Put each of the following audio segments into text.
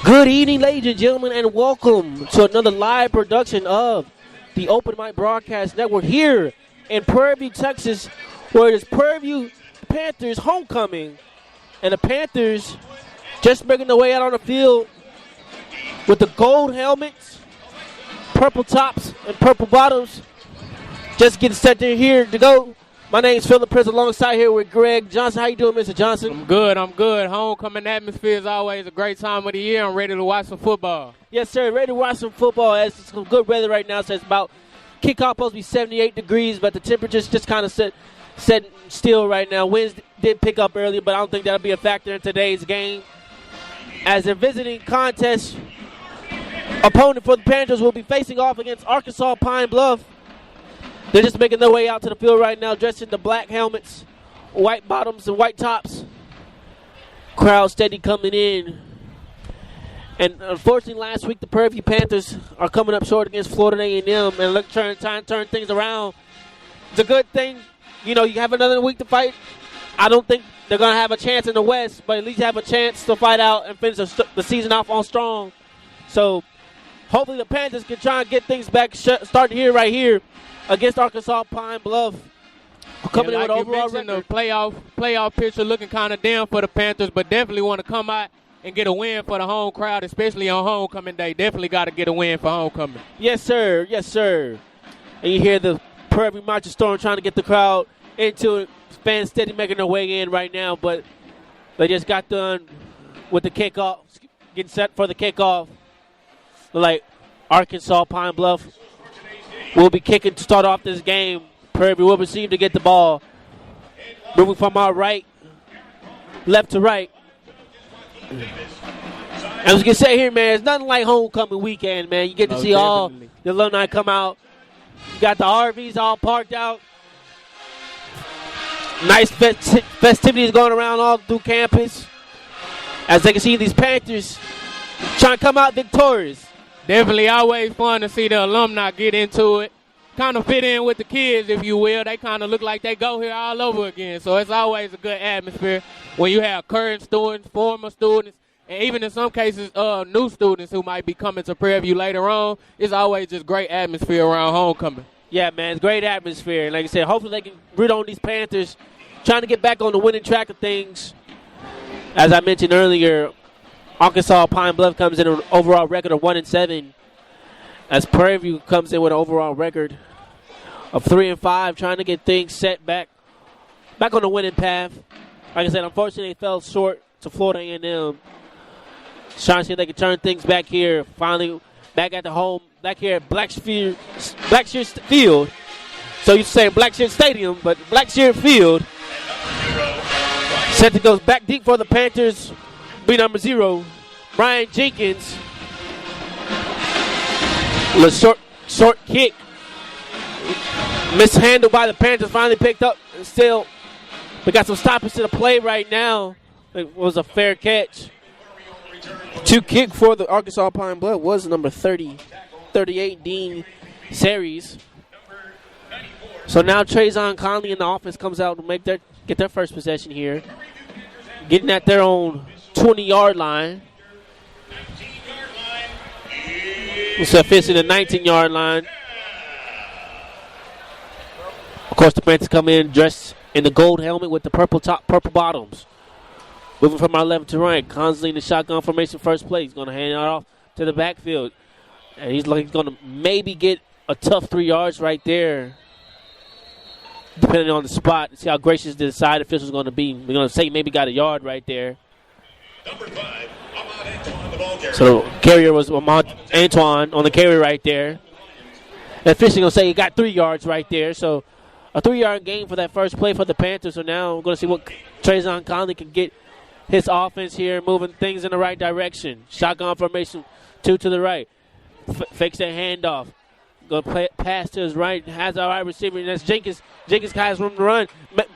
Good evening, ladies and gentlemen, and welcome to another live production of the Open Mic Broadcast Network here in Prairie, Texas, where it is Prairie Panthers homecoming. And the Panthers just making their way out on the field with the gold helmets, purple tops, and purple bottoms. Just getting set there here to go. My name is Philip Prince alongside here with Greg Johnson. How you doing, Mr. Johnson? I'm good. Homecoming atmosphere is always a great time of the year. I'm ready to watch some football. Yes, sir. Ready to watch some football. It's some good weather right now. So it's about kickoff supposed to be 78 degrees, but the temperature's just kind of set still right now. Winds did pick up earlier, but I don't think that'll be a factor in today's game. As a visiting contest, opponent for the Panthers will be facing off against Arkansas Pine Bluff. They're just making their way out to the field right now, dressed in the black helmets, white bottoms, and white tops. Crowd steady coming in. And unfortunately, last week the Prairie Panthers are coming up short against Florida A&M and trying to turn things around. It's a good thing. You know, you have another week to fight. I don't think they're going to have a chance in the West, but at least have a chance to fight out and finish the season off on strong. So hopefully the Panthers can try and get things back started here, right here, against Arkansas Pine Bluff. Coming in with overall record. The playoff picture looking kind of dim for the Panthers, but definitely want to come out and get a win for the home crowd, especially on homecoming day. Definitely got to get a win for homecoming. Yes, sir. Yes, sir. And you hear the Prairie Marching Storm trying to get the crowd into it. Fans steady making their way in right now, but they just got done with the kickoff, getting set for the kickoff. Like Arkansas Pine Bluff will be kicking to start off this game. Prairie will receive to get the ball. Moving from our left to right. As we can say here, man, it's nothing like homecoming weekend, man. You get to see definitely all the alumni come out. You got the RVs all parked out. Nice festivities going around all through campus. As they can see, these Panthers trying to come out victorious. Definitely always fun to see the alumni get into it. Kind of fit in with the kids, if you will. They kind of look like they go here all over again. So it's always a good atmosphere when you have current students, former students, and even in some cases new students who might be coming to Prairie View later on. It's always just great atmosphere around homecoming. Yeah, man, it's great atmosphere. Like I said, hopefully they can root on these Panthers, trying to get back on the winning track of things. As I mentioned earlier, Arkansas Pine Bluff comes in with an overall record of 1-7. As Prairie View comes in with an overall record of 3-5, trying to get things set back on the winning path. Like I said, unfortunately, they fell short to Florida A&M. Trying to see if they can turn things back here. Finally, back at the home, back here at Blackshear Field. So you're saying Blackshear Stadium, but Blackshear Field. Set to go back deep for the Panthers. Be number 0, Brian Jenkins. A short kick. Mishandled by the Panthers. Finally picked up. And still, we got some stoppage to the play right now. It was a fair catch. To kick for the Arkansas Pine Bluff was number 38, Dean Series. So now Trayvon Conley in the offense comes out to get their first possession here. Getting at their own 20-yard line. So facing the 19-yard line. Of course, the Panthers come in dressed in the gold helmet with the purple top, purple bottoms. Moving from our left to right. Conley in the shotgun formation first play. He's going to hand it off to the backfield. And he's going to maybe get a tough 3 yards right there, depending on the spot. See how gracious the side official is going to be. We're going to say maybe got a yard right there. Number 5, Ahmad Antoine, the ball carrier. So carrier was Ahmad Antoine on the carry right there. The official going to say he got 3 yards right there. So a 3-yard gain for that first play for the Panthers. So now we're going to see what Trayvon Conley can get his offense here, moving things in the right direction. Shotgun formation, 2 to the right. Fakes that handoff. Going to pass to his right. Has our right receiver, and that's Jenkins. Jenkins has room to run,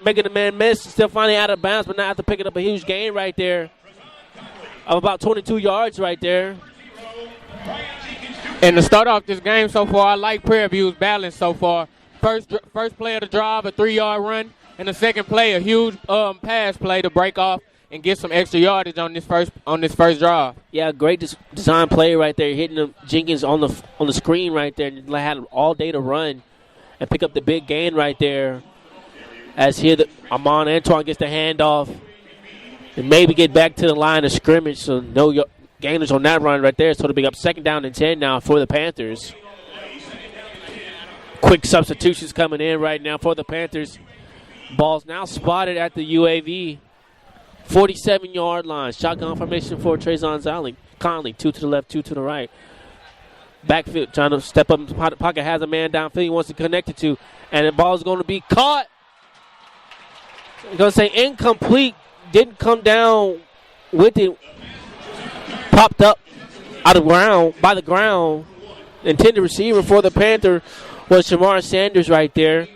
making the man miss. Still finally out of bounds, but now after picking up a huge gain right there of about 22 yards right there. And to start off this game so far, I like Prairie View's balance so far. First play of the drive, a 3-yard run, and the second play, a huge pass play to break off and get some extra yardage on this first drive. Yeah, great design play right there, hitting Jenkins on the screen right there, and had all day to run and pick up the big gain right there. As here, Amon Antoine gets the handoff and maybe get back to the line of scrimmage. So no gainers on that run right there. So it'll be up 2nd down and 10 now for the Panthers. Quick substitutions coming in right now for the Panthers. Ball's now spotted at the UAV 47-yard line. Shotgun formation for Trayvon Conley. 2 to the left, 2 to the right. Backfield trying to step up in the pocket. Has a man downfield he wants to connect it to. And the ball's going to be caught. I'm going to say incomplete. Didn't come down with it. Popped up out of by the ground. Intended receiver for the Panther was Shamar Sanders right there.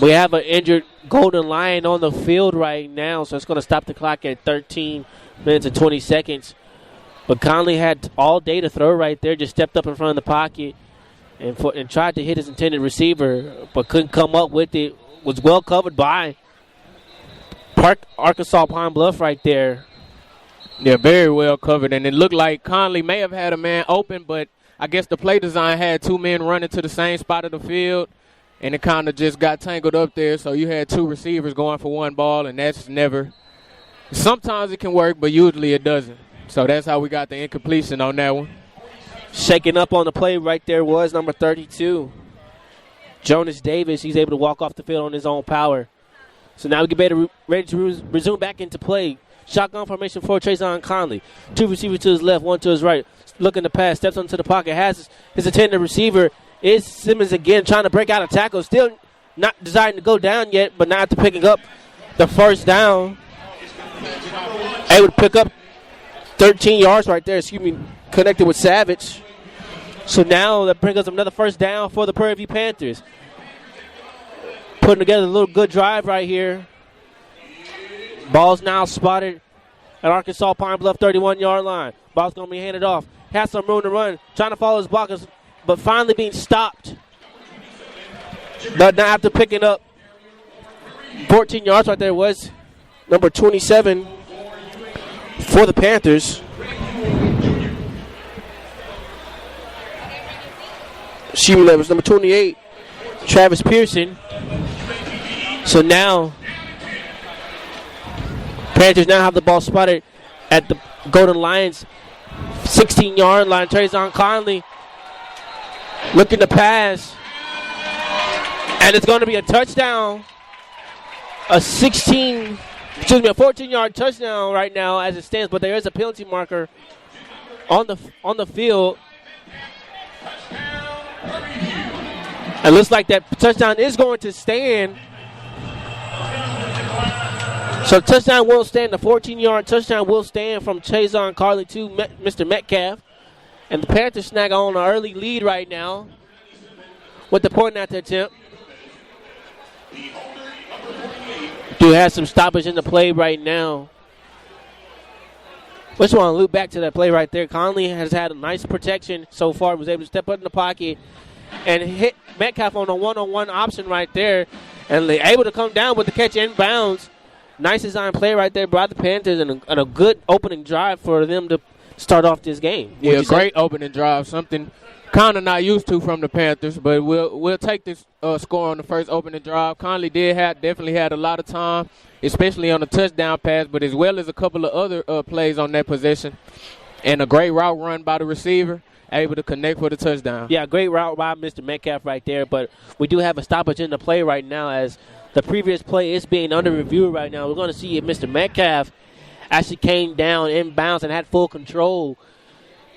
We have an injured Golden Lion on the field right now, so it's going to stop the clock at 13 minutes and 20 seconds. But Conley had all day to throw right there, just stepped up in front of the pocket and tried to hit his intended receiver, but couldn't come up with it. Was well covered by Arkansas Pine Bluff right there. Yeah, very well covered, and it looked like Conley may have had a man open, but I guess the play design had 2 men running to the same spot of the field, and it kind of just got tangled up there, so you had 2 receivers going for 1 ball, and that's never – sometimes it can work, but usually it doesn't. So that's how we got the incompletion on that one. Shaking up on the play right there was number 32, Jonas Davis. He's able to walk off the field on his own power. So now we get ready to resume back into play. Shotgun formation for Trayvon Conley. 2 receivers to his left, 1 to his right. Looking to pass, steps onto the pocket, has his intended receiver. Is Simmons again trying to break out a tackle. Still not desiring to go down yet, but now after picking up the first down, able to pick up 13 yards right there, connected with Savage. So now that brings us another first down for the Prairie View Panthers. Putting together a little good drive right here. Ball's now spotted at Arkansas Pine Bluff 31-yard line. Ball's going to be handed off. Has some room to run. Trying to follow his blockers, but finally being stopped. But now after picking up 14 yards right there was number 27 for the Panthers. That was number 28, Travis Pearson. So now Panthers now have the ball spotted at the Golden Lions 16-yard line. Trayvon Conley looking to pass, and it's going to be a touchdown. A 14-yard touchdown right now as it stands, but there is a penalty marker on the field. It looks like that touchdown is going to stand. So touchdown will stand. The 14-yard touchdown will stand from Trayvon Conley to Mr. Metcalf. And the Panthers snag on an early lead right now with the point at the attempt. Do have some stoppage in the play right now. Just want to loop back to that play right there. Conley has had a nice protection so far. Was able to step up in the pocket and hit Metcalf on a one-on-one option right there. And they're able to come down with the catch inbounds. Nice design play right there by the Panthers and a good opening drive for them to start off this game. Yeah, great opening drive. Something kind of not used to from the Panthers, but we'll take this score on the first opening drive. Conley definitely had a lot of time, especially on the touchdown pass, but as well as a couple of other plays on that possession. And a great route run by the receiver, able to connect for the touchdown. Yeah, great route by Mr. Metcalf right there, but we do have a stoppage in the play right now as the previous play is being under review right now. We're going to see if Mr. Metcalf actually came down inbounds and had full control.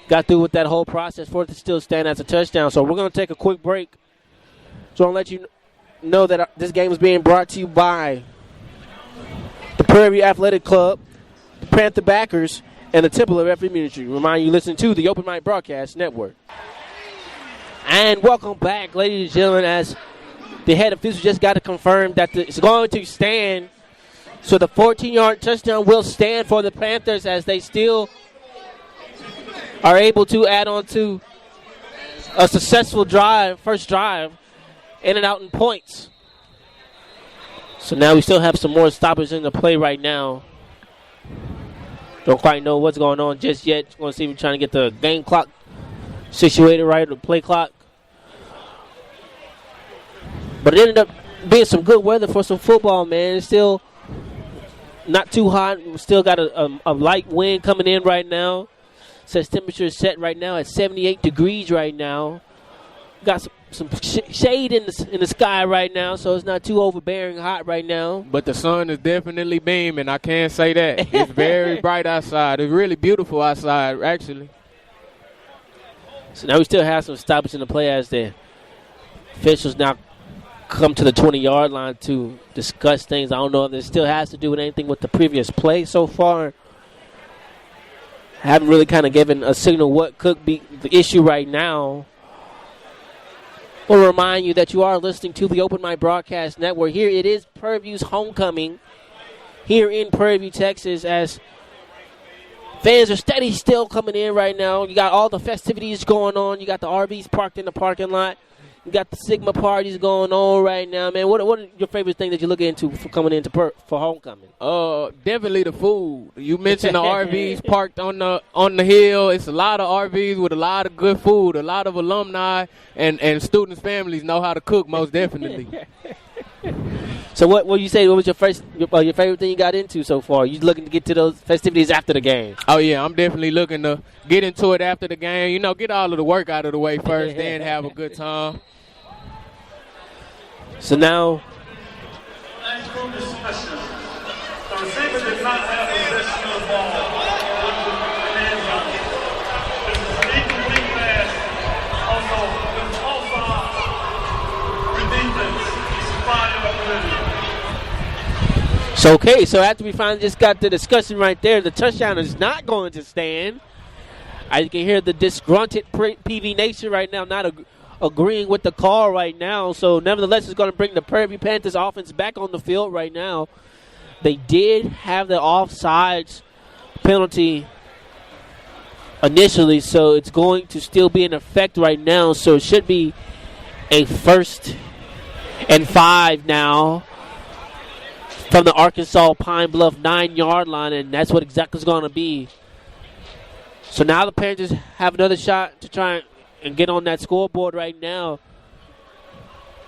Got through with that whole process for it to still stand as a touchdown. So we're going to take a quick break. So I'll let you know that this game is being brought to you by the Prairie Athletic Club, the Panther Backers, and the Temple of Referee Ministry. Remind you, listen to the Open Mic Broadcast Network. And welcome back, ladies and gentlemen, as the head official just got to confirm that it's going to stand. So the 14-yard touchdown will stand for the Panthers as they still are able to add on to a successful drive, first drive, in and out in points. So now we still have some more stoppers in the play right now. Don't quite know what's going on just yet. Just want to see if we're trying to get the game clock situated right, the play clock. But it ended up being some good weather for some football, man. It's still not too hot. We still got a light wind coming in right now. Says temperature is set right now at 78 degrees right now. Got some shade in the sky right now, so it's not too overbearing hot right now. But the sun is definitely beaming. I can't say that. It's very bright outside. It's really beautiful outside, actually. So now we still have some stoppage in the play as the officials now come to the 20-yard line to discuss things. I don't know if this still has to do with anything with the previous play so far. Haven't really kind of given a signal what could be the issue right now. We'll remind you that you are listening to the Open Mic Broadcast Network. Here it is Prairie View's homecoming here in Prairie View, Texas, as fans are steady still coming in right now. You got all the festivities going on. You got the RVs parked in the parking lot. You got the Sigma parties going on right now, man. What are your favorite things that you look into for coming into for homecoming? Definitely the food. You mentioned the RVs parked on the hill. It's a lot of RVs with a lot of good food. A lot of alumni and students' families know how to cook, most definitely. So what you say? What was your favorite thing you got into so far? You looking to get to those festivities after the game? Oh yeah, I'm definitely looking to get into it after the game. You know, get all of the work out of the way first, then have a good time. So now, Next group discussion. The receiver did not have possession of the ball in the end zone. This is an incomplete pass. Also, it's offside for defense. It's 5-yard penalty. so okay. So after we finally just got the discussion right there, the touchdown is not going to stand. As you can hear the disgruntled PV Nation right now, not agreeing with the call right now. So nevertheless, it's going to bring the Prairie View Panthers offense back on the field right now. They did have the offsides penalty initially, so it's going to still be in effect right now. So it should be a 1st and 5 now from the Arkansas Pine Bluff 9-yard line, and that's what exactly is going to be. So now the Panthers have another shot to try and get on that scoreboard right now.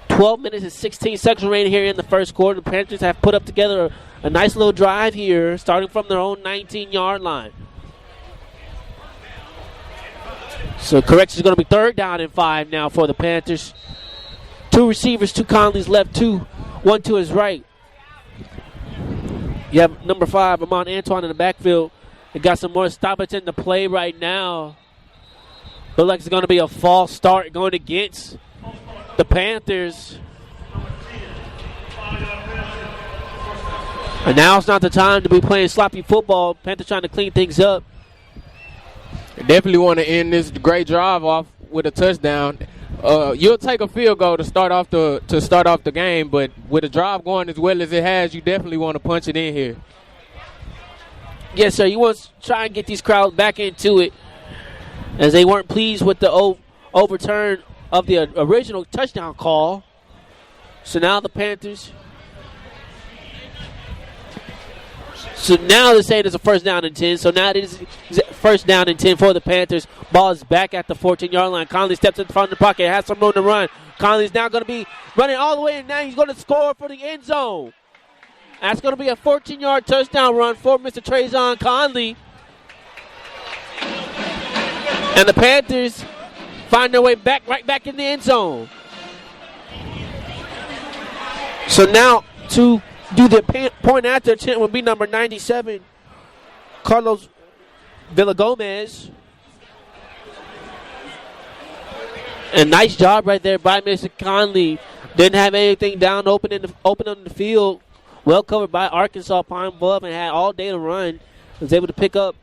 12 minutes and 16 seconds remaining here in the first quarter. The Panthers have put up together a nice little drive here, starting from their own 19-yard line. So correction is going to be 3rd down and 5 now for the Panthers. 2 receivers, 2 Conley's left, 1 to his right. You have number 5, Amon Antoine in the backfield. They got some more stoppage in the play right now. Looks like it's going to be a false start going against the Panthers. And now it's not the time to be playing sloppy football. Panthers trying to clean things up. They definitely want to end this great drive off with a touchdown. You'll take a field goal to start off the game, but with a drive going as well as it has, you definitely want to punch it in here. Yes, sir. You want to try and get these crowds back into it, as they weren't pleased with the overturn of the original touchdown call. So now the Panthers. So now they're saying it's a 1st down and 10. So now it is 1st down and 10 for the Panthers. Ball is back at the 14-yard line. Conley steps in front of the pocket, has some room to run. Conley's now going to be running all the way, and now he's going to score for the end zone. That's going to be a 14-yard touchdown run for Mr. Trayvon Conley. And the Panthers find their way right back in the end zone. So now to do the point after attempt will be number 97, Carlos Villagomez. And nice job right there by Mr. Conley. Didn't have anything down open on the field. Well covered by Arkansas Pine Bluff and had all day to run. Was able to pick up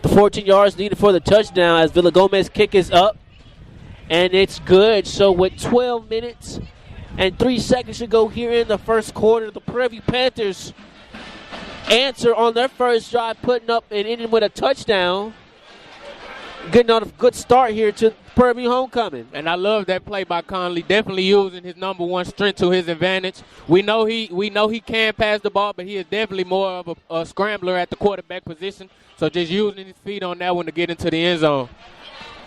the 14 yards needed for the touchdown as Villagomez's kick is up. And it's good. So with 12 minutes and 3 seconds to go here in the first quarter, the Prairie View Panthers answer on their first drive, putting up and ending with a touchdown. getting on a good start here to Prairie homecoming. And I love that play by Conley. Definitely using his number one strength to his advantage. We know he can pass the ball, but he is definitely more of a scrambler at the quarterback position. So just using his feet on that one to get into the end zone.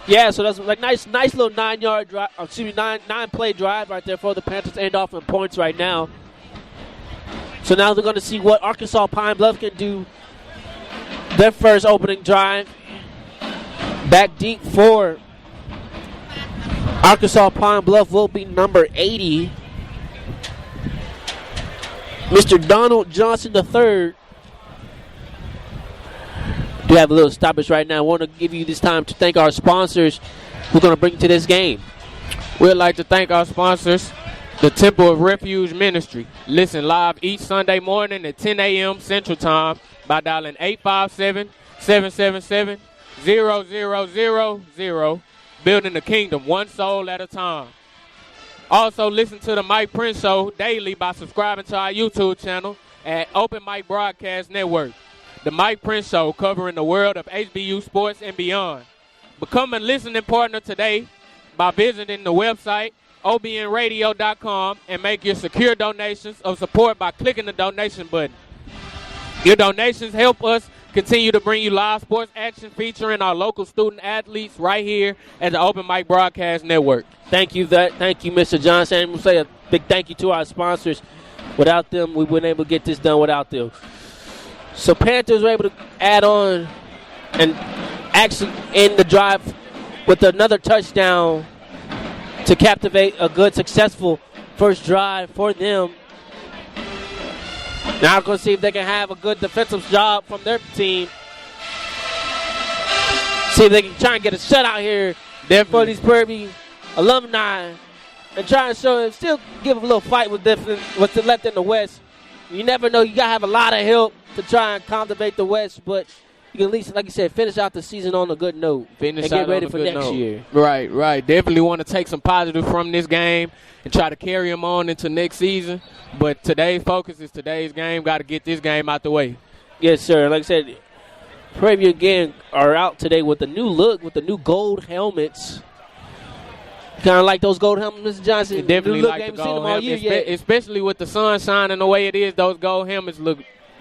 Yeah, so that's like nice little 9-yard drive. Nine play drive right there for the Panthers. End off in points right now. So now they're going to see what Arkansas Pine Bluff can do. Their first opening drive. Back deep for Arkansas Pine Bluff will be number 80. Mr. Donald Johnson III. Do have a little stoppage right now. I want to give you this time to thank our sponsors who are going to bring you to this game. We'd like to thank our sponsors, the Temple of Refuge Ministry. Listen live each Sunday morning at 10 a.m. Central Time by dialing 857-777-0000, building the kingdom one soul at a time. Also, listen to the Mike Prince Show daily by subscribing to our YouTube channel at Open Mic Broadcast Network. The Mike Prince Show, covering the world of HBU sports and beyond. Become a listening partner today by visiting the website obnradio.com and make your secure donations of support by clicking the donation button. Your donations help us continue to bring you live sports action featuring our local student athletes right here at the Open Mic Broadcast Network. Thank you, Mr. Johnson. And we'll say a big thank you to our sponsors. Without them, we wouldn't able to get this done without them. So Panthers were able to add on and actually end the drive with another touchdown to captivate a good, successful first drive for them. Now we're going to see if they can have a good defensive job from their team. See if they can try and get a shutout here for these Prairie alumni and try and show them, still give them a little fight with what's left in the West. You never know. You got to have a lot of help to try and cultivate the West, but you can at least, like you said, finish out the season on a good note and get ready for next year. Right. Definitely want to take some positive from this game and try to carry them on into next season. But today's focus is today's game. Got to get this game out the way. Yes, sir. Like I said, Prairie again are out today with a new look, with the new gold helmets. Kind of like those gold helmets, Mr. Johnson. It definitely like the gold helmets, especially with the sun shining the way it is. Those gold helmets look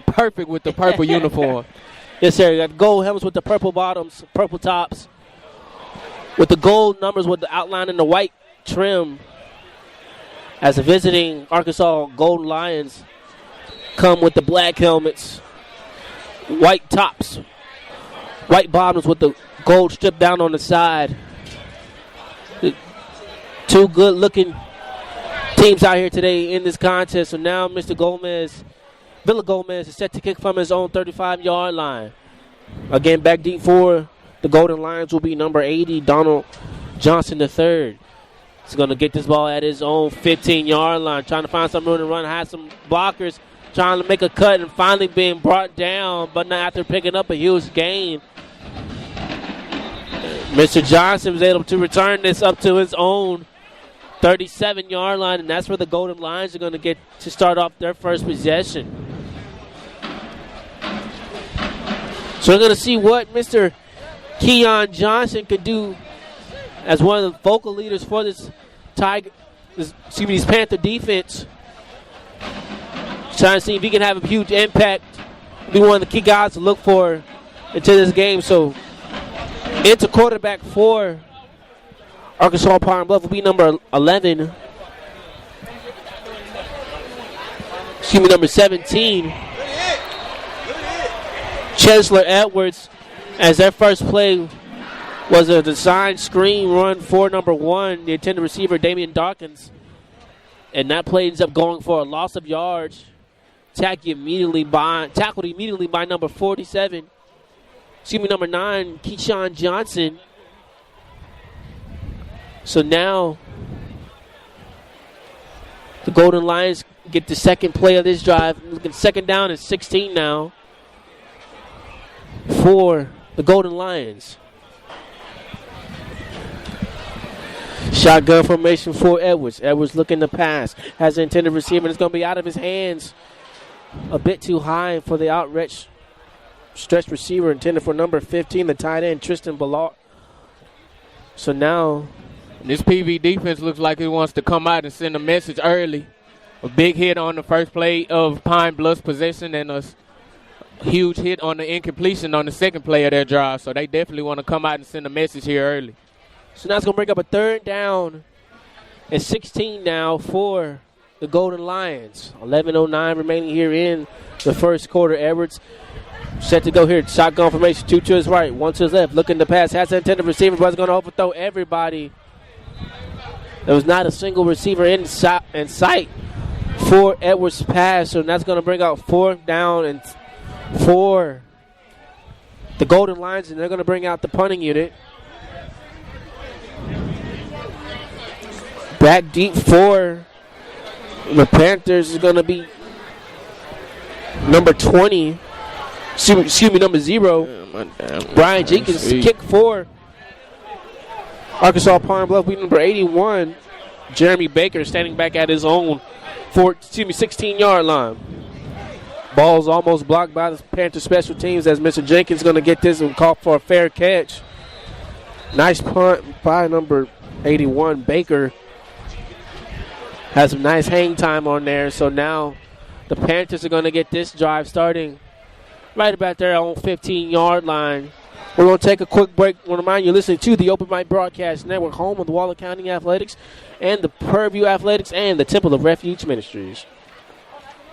perfect with the purple uniform. Yes, sir. You got gold helmets with the purple bottoms, purple tops, with the gold numbers with the outline and the white trim. As the visiting Arkansas Golden Lions come with the black helmets, white tops, white bottoms with the gold strip down on the side. Two good-looking teams out here today in this contest. So now Mr. Villa Gomez is set to kick from his own 35-yard line. Again, back deep for the Golden Lions will be number 80, Donald Johnson III. He's going to get this ball at his own 15-yard line, trying to find some room to run, has some blockers, trying to make a cut, and finally being brought down, but not after picking up a huge gain. Mr. Johnson was able to return this up to his own 37-yard line, and that's where the Golden Lions are going to get to start off their first possession. So we're going to see what Mr. Keon Johnson could do as one of the vocal leaders for this Panther defense. Trying to see if he can have a huge impact. Be one of the key guys to look for into this game. So into quarterback for Arkansas Pine Bluff will be number 11. Number 17. Chancellor Edwards, as their first play was a design screen run for number 1, the intended receiver Damian Dawkins. And that play ends up going for a loss of yards. Tackled immediately by number 47. Number 9, Keyshawn Johnson. So now the Golden Lions get the second play of this drive. Looking second down and 16 now for the Golden Lions. Shotgun formation for Edwards. Edwards looking to pass. Has the intended receiver, and it's going to be out of his hands. A bit too high for the stretch receiver intended for number 15, the tight end, Tristan So now this PV defense looks like it wants to come out and send a message early. A big hit on the first play of Pine Bluff's possession and a huge hit on the incompletion on the second play of their drive. So they definitely want to come out and send a message here early. So now it's going to bring up a 3rd down and 16 now for the Golden Lions. 11:09 remaining here in the first quarter. Edwards set to go here. Shotgun formation. 2 to his right, 1 to his left. Looking to pass. Has the intended receiver, but is going to overthrow everybody. There was not a single receiver in sight for Edwards' pass. So that's going to bring out 4th down and for the Golden Lions, and they're going to bring out the punting unit. Back deep for the Panthers is going to be number 20. Excuse me, number 0. Brian Jenkins, kick for Arkansas Pine Bluff. We number 81. Jeremy Baker standing back at his own 16-yard line. Ball's almost blocked by the Panthers special teams as Mr. Jenkins is going to get this and call for a fair catch. Nice punt by number 81, Baker. Has some nice hang time on there. So now the Panthers are going to get this drive starting right about their own 15-yard line. We're going to take a quick break. I want to remind you, listening to the Open Mic Broadcast Network, home of the Waller County Athletics and the Prairie View Athletics and the Temple of Refuge Ministries.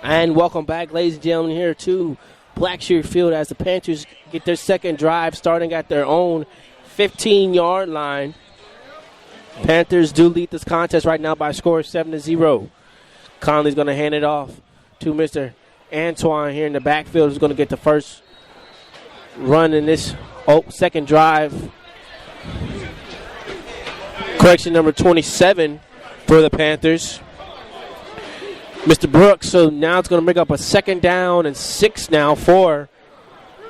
And welcome back, ladies and gentlemen, here to Blackshear Field as the Panthers get their second drive starting at their own 15-yard line. Panthers do lead this contest right now by a score of 7-0. Conley's going to hand it off to Mr. Antoine here in the backfield, who's going to get the first run in this second drive. Correction, number 27 for the Panthers, Mr. Brooks. So now it's going to make up a 2nd down and 6 now for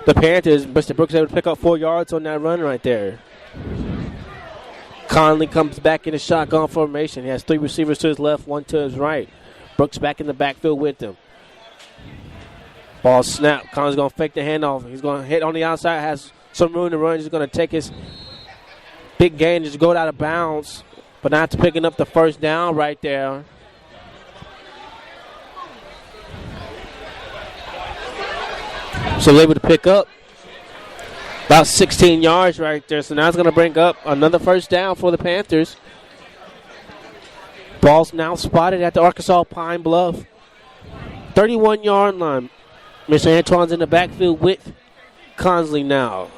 the Panthers. Mr. Brooks able to pick up 4 yards on that run right there. Conley comes back in the shotgun formation. He has 3 receivers to his left, 1 to his right. Brooks back in the backfield with him. Ball snap. Conley's going to fake the handoff. He's going to hit on the outside, has some room to run. He's going to take his big gain, just go out of bounds, but not picking up the first down right there. So able to pick up about 16 yards right there. So now it's going to bring up another first down for the Panthers. Ball's now spotted at the Arkansas Pine Bluff 31-yard line. Mr. Antoine's in the backfield with Conley now.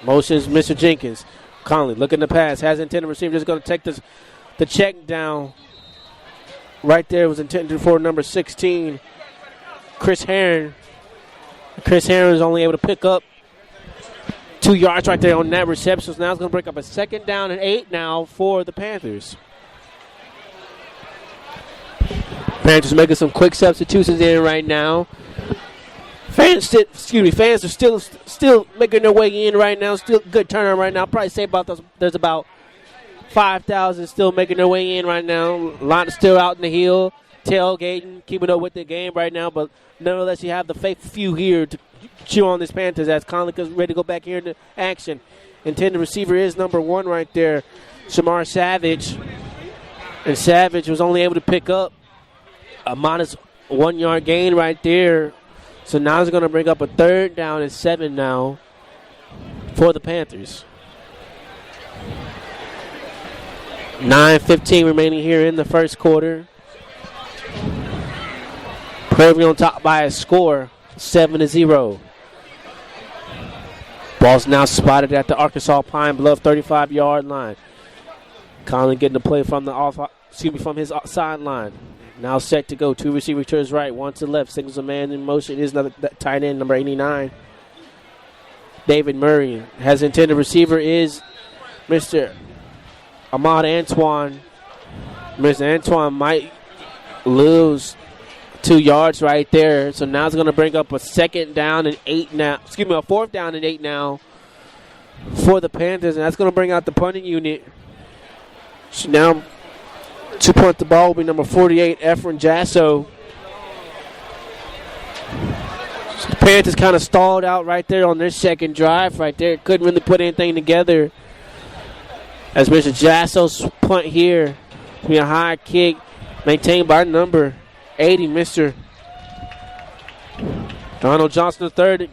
Motions Mr. Jenkins. Conley looking to pass. Has intended receiver. Just going to take the check down. Right there was intended for number 16, Chris Herron. Chris Herron is only able to pick up 2 yards right there on that reception. So now it's going to break up a 2nd down and 8 now for the Panthers. Panthers making some quick substitutions in right now. Fans are still making their way in right now. Still good turnout right now. Probably say there's about 5,000 still making their way in right now. A lot still out in the hill, tailgating, keeping up with the game right now. But nevertheless, you have the faithful few here to chew on this Panthers as Conley is ready to go back here into action. Intended receiver is number 1 right there, Shamar Savage. And Savage was only able to pick up a minus 1 yard gain right there. So now it's going to bring up a 3rd down and 7 now for the Panthers. 9:15 remaining here in the first quarter. Prairie on top by a score, 7-0. Ball's now spotted at the Arkansas Pine Bluff 35-yard line. Conley getting the play from from his sideline. Now set to go. 2 receivers to his right, 1 to the left. Signals a man in motion. Is another tight end, number 89. David Murray. Has intended receiver is Mr. Ahmad Antoine. Mr. Antoine might lose 2 yards right there. So now it's going to bring up a 4th down and 8 now for the Panthers. And that's going to bring out the punting unit. So now to punt the ball will be number 48, Efren Jasso. So the Panthers kind of stalled out right there on their second drive right there. Couldn't really put anything together As Mr. Jasso's punt here, be a high kick maintained by number 80, Mr. Donald Johnson III.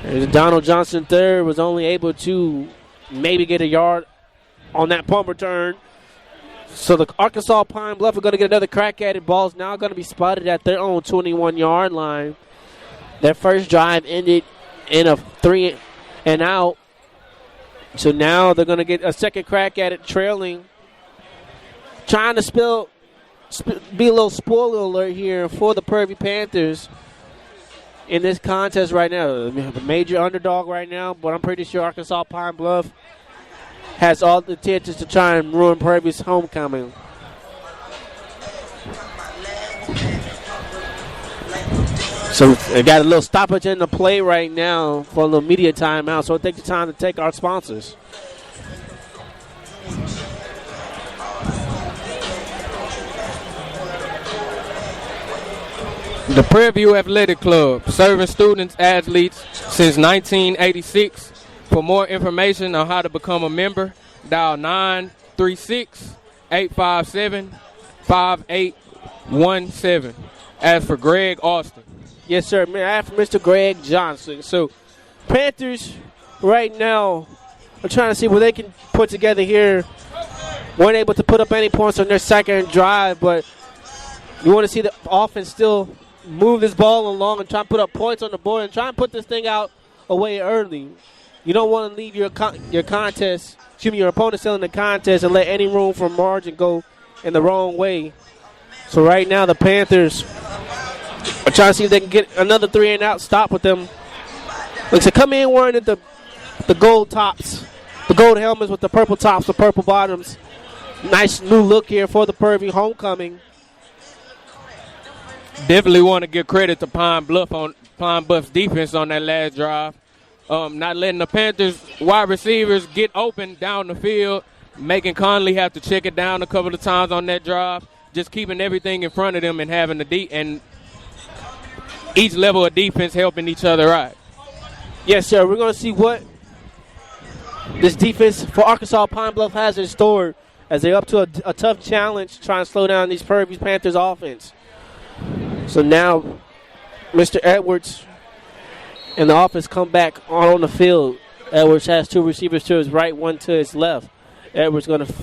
And Donald Johnson III was only able to maybe get a yard on that punt return. So the Arkansas Pine Bluff are going to get another crack at it. Ball's now going to be spotted at their own 21-yard line. Their first drive ended in a 3-and-out. So now they're going to get a second crack at it, trailing. Trying to be a little spoiler alert here for the Prairie Panthers in this contest right now. The major underdog right now, but I'm pretty sure Arkansas Pine Bluff has all the intentions to try and ruin Prairie's homecoming. So they got a little stoppage in the play right now for a little media timeout. So it takes time to take our sponsors. The Prairie View Athletic Club, serving students, athletes since 1986. For more information on how to become a member, dial 936-857-5817. As for Greg Austin. Yes, sir. I have Mr. Greg Johnson. So Panthers right now are trying to see what they can put together here. Weren't able to put up any points on their second drive, but you want to see the offense still move this ball along and try and put up points on the board and try and put this thing out away early. You don't want to leave your opponent still in the contest and let any room for margin go in the wrong way. So right now the Panthers are trying to see if they can get another 3-and-out stop with them. Looks like come in wearing the gold tops, the gold helmets with the purple tops, the purple bottoms. Nice new look here for the Prairie homecoming. Definitely want to give credit to Pine Bluff's defense on that last drive. Not letting the Panthers wide receivers get open down the field, making Conley have to check it down a couple of times on that drive, just keeping everything in front of them and having and each level of defense helping each other out. Yes, sir. We're going to see what this defense for Arkansas Pine Bluff has in store as they're up to a tough challenge trying to slow down these Prairie Panthers offense. So now Mr. Edwards and the offense come back on the field. Edwards has two receivers to his right, one to his left. Edwards going to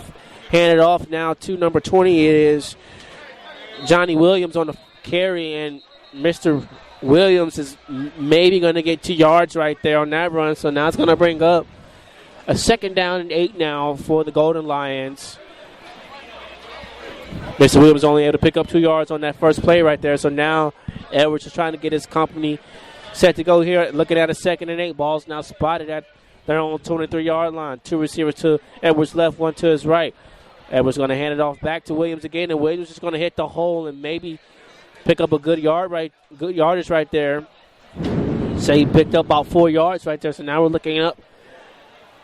hand it off now to number 20. It is Johnny Williams on the carry, and Mr. Williams is maybe going to get 2 yards right there on that run. So now it's going to bring up a 2nd down and 8 now for the Golden Lions. Mr. Williams only able to pick up 2 yards on that first play right there. So now Edwards is trying to get his company set to go here. Looking at a 2nd and 8. Ball's now spotted at their own 23-yard line. 2 receivers to Edwards' left, 1 to his right. Edwards going to hand it off back to Williams again, and Williams is going to hit the hole and maybe pick up a good yardage right there. So he picked up about 4 yards right there. So now we're looking up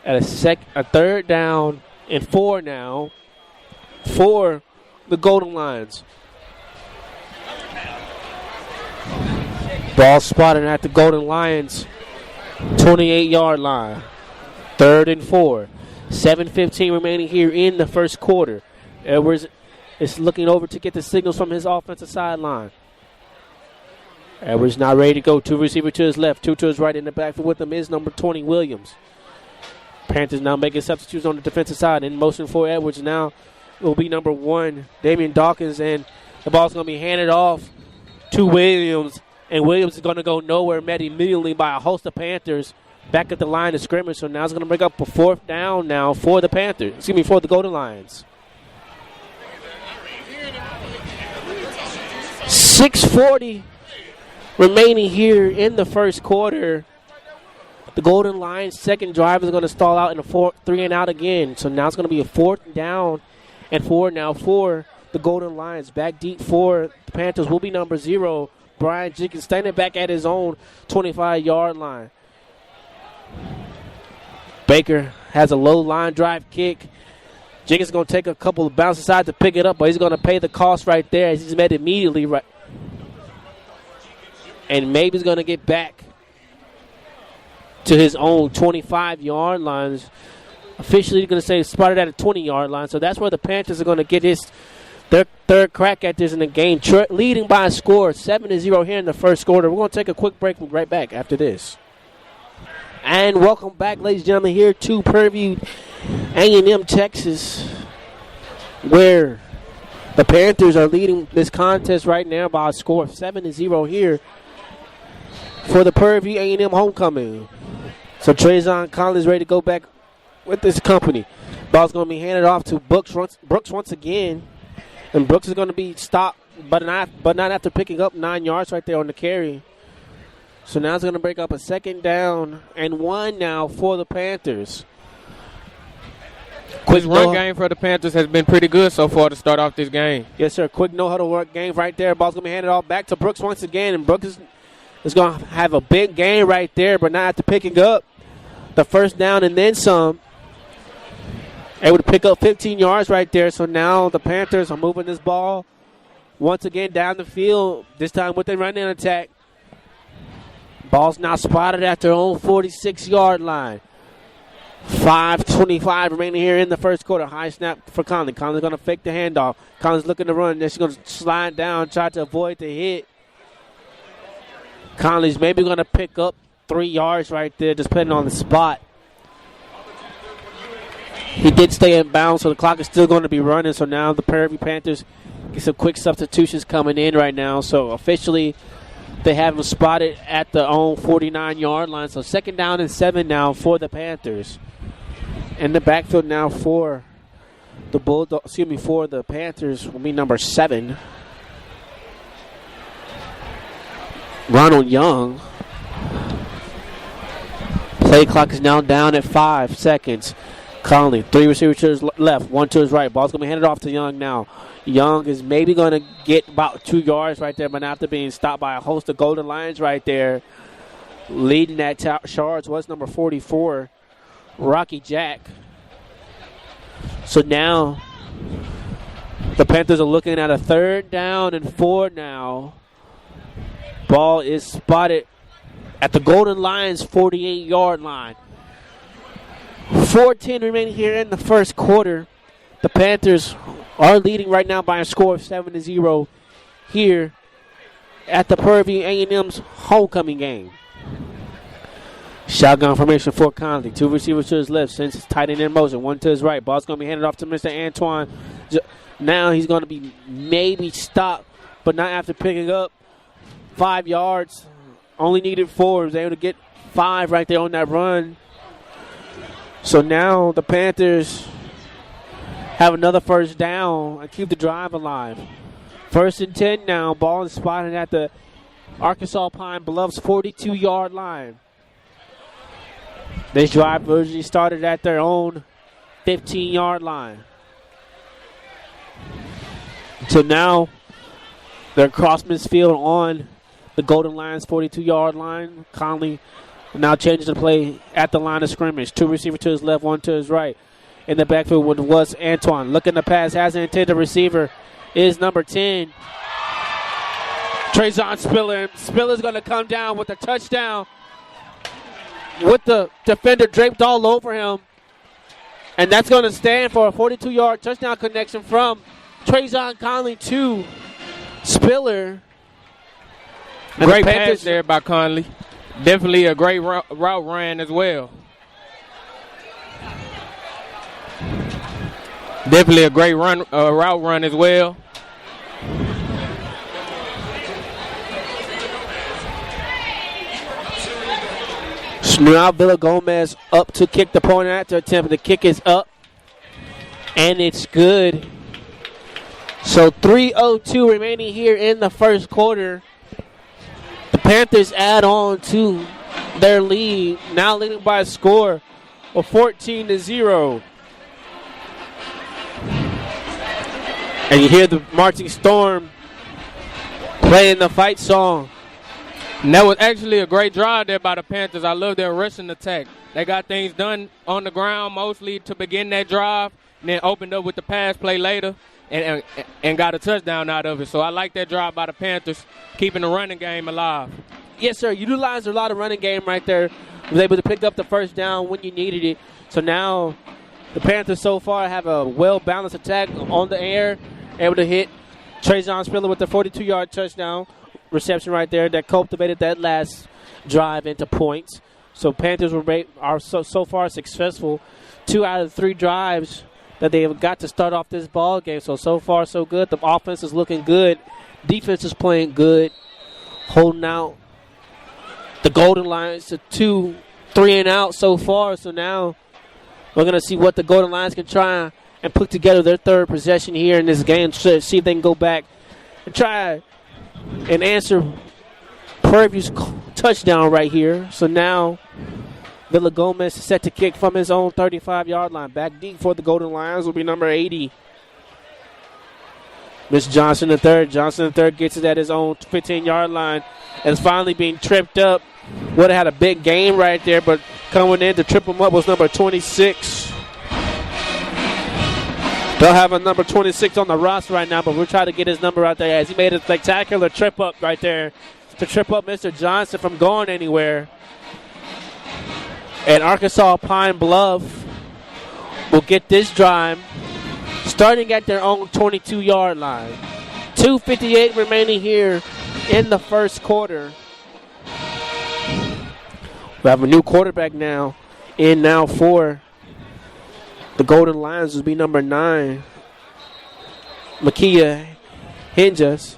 at a 3rd down and 4 now for the Golden Lions. Ball spotted at the Golden Lions 28-yard line. 3rd and 4. 7:15 remaining here in the first quarter. Edwards is looking over to get the signals from his offensive sideline. Edwards now ready to go. 2 receivers to his left, 2 to his right. In the backfield with him is number 20, Williams. Panthers now making substitutes on the defensive side. In motion for Edwards now will be number 1, Damian Dawkins, and the ball's going to be handed off to Williams, and Williams is going to go nowhere, met immediately by a host of Panthers back at the line of scrimmage. So now it's going to bring up a 4th down now for the Panthers, for the Golden Lions. 6:40 remaining here in the first quarter. The Golden Lions' second drive is going to stall out in a 3-and-out again. So now it's going to be a 4th down and 4 now for the Golden Lions. Back deep for the Panthers will be number 0, Brian Jenkins, standing back at his own 25-yard line. Baker has a low line drive kick. Jenkins is going to take a couple of bounces aside to pick it up, but he's going to pay the cost right there as he's met immediately. Right. And maybe he's going to get back to his own 25-yard lines. Officially going to say spotted at a 20-yard line. So that's where the Panthers are going to get their third crack at this in the game, leading by a score 7-0 here in the first quarter. We're going to take a quick break. We'll be right back after this. And welcome back, ladies and gentlemen, here to Prairie, A&M, Texas, where the Panthers are leading this contest right now by a score of 7-0 here for the Prairie A&M homecoming. So Trayvon Collins ready to go back with this company. Ball's going to be handed off to Brooks once again. And Brooks is going to be stopped, but not after picking up 9 yards right there on the carry. So now it's going to break up a 2nd down and 1 now for the Panthers. Quick run game for the Panthers has been pretty good so far to start off this game. Yes, sir. Quick no-huddle work game right there. Ball's going to be handed off back to Brooks once again. And Brooks is going to have a big game right there, but not after picking up the 1st down and then some. Able to pick up 15 yards right there. So now the Panthers are moving this ball once again down the field, this time with a running attack. Ball's now spotted at their own 46-yard line. 5:25 remaining here in the first quarter. High snap for Conley. Conley's going to fake the handoff. Conley's looking to run. Then she's going to slide down, try to avoid the hit. Conley's maybe going to pick up 3 yards right there, just depending on the spot. He did stay in bounds, so the clock is still going to be running. So now the Prairie Panthers get some quick substitutions coming in right now. So officially, they have him spotted at the own 49-yard line. So 2nd down and 7 now for the Panthers. In the backfield now for the for the Panthers will be number 7, Ronald Young. Play clock is now down at 5 seconds. Conley, 3 receivers to his left, 1 to his right. Ball's going to be handed off to Young now. Young is maybe going to get about 2 yards right there, but after being stopped by a host of Golden Lions right there. Leading that charge was number 44, Rocky Jack. So now the Panthers are looking at a 3rd down and 4 now. Ball is spotted at the Golden Lions 48-yard line. 4:10 remaining here in the first quarter. The Panthers are leading right now by a score of 7-0 here at the Prairie A&M's homecoming game. Shotgun formation for Conley. 2 receivers to his left, sends his tight end in motion. 1 to his right. Ball's going to be handed off to Mr. Antoine. Now he's going to be maybe stopped, but not after picking up 5 yards. Only needed 4. He was able to get 5 right there on that run. So now the Panthers have another 1st down and keep the drive alive. 1st and 10 now. Ball is spotted at the Arkansas Pine Bluffs 42-yard line. This drive originally started at their own 15-yard line. So now they're across midfield on the Golden Lions 42-yard line. Conley now changes the play at the line of scrimmage. 2 receivers to his left, 1 to his right. In the backfield was Antoine. Looking to pass, has an intended receiver, is number 10, Trayvon Spiller. Spiller's going to come down with a touchdown with the defender draped all over him. And that's going to stand for a 42-yard touchdown connection from Trayvon Conley to Spiller. And great pass there by Conley. Definitely a great route run as well. Definitely a great route run as well. Now Villa Gomez up to kick the point after attempt. The kick is up, and it's good. So 3:02 remaining here in the first quarter. The Panthers add on to their lead, now leading by a score of 14-0. And you hear the marching storm playing the fight song. And that was actually a great drive there by the Panthers. I love their rushing attack. They got things done on the ground mostly to begin that drive, and then opened up with the pass play later and got a touchdown out of it. So I like that drive by the Panthers, keeping the running game alive. Yes, sir. Utilized a lot of running game right there. Was able to pick up the 1st down when you needed it. So now The Panthers so far have a well-balanced attack on the air, able to hit Trajan Spiller with the 42-yard touchdown reception right there that cultivated that last drive into points. So Panthers are so far successful. 2 out of 3 drives that they have got to start off this ball game. So far, so good. The offense is looking good. Defense is playing good. Holding out the Golden Lions to 2 3-and-out so far. So now we're going to see what the Golden Lions can try and put together their third possession here in this game. See if they can go back and try and answer Prairie View's touchdown right here. So now Villa Gomez is set to kick from his own 35-yard line. Back deep for the Golden Lions will be number 80. Miss Johnson III. Johnson III gets it at his own 15-yard line and is finally being tripped up. Would have had a big game right there, but coming in to trip him up was number 26. They'll have a number 26 on the roster right now, but we'll try to get his number out there as he made a spectacular trip up right there to trip up Mr. Johnson from going anywhere. And Arkansas Pine Bluff will get this drive starting at their own 22-yard line. 2:58 remaining here in the first quarter. We have a new quarterback now for the Golden Lions. Will be number 9, Makia Hingis.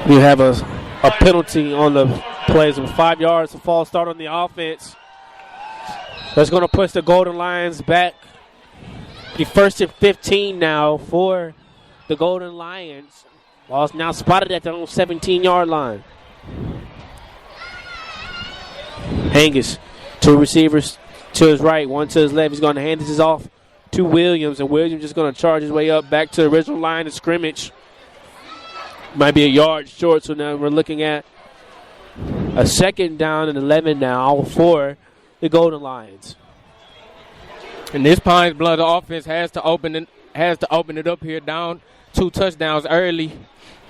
We have a penalty on the plays of 5 yards, a false start on the offense. That's going to push the Golden Lions back. The 1st and 15 now for the Golden Lions. Ball's now spotted at their own 17-yard line. Hingis, 2 receivers to his right, 1 to his left. He's going to hand this off to Williams, and Williams just going to charge his way up back to the original line of scrimmage. Might be a yard short, so now we're looking at a 2nd down and 11 now for the Golden Lions. And this Pines Bluff offense has to open it up here, down 2 touchdowns early.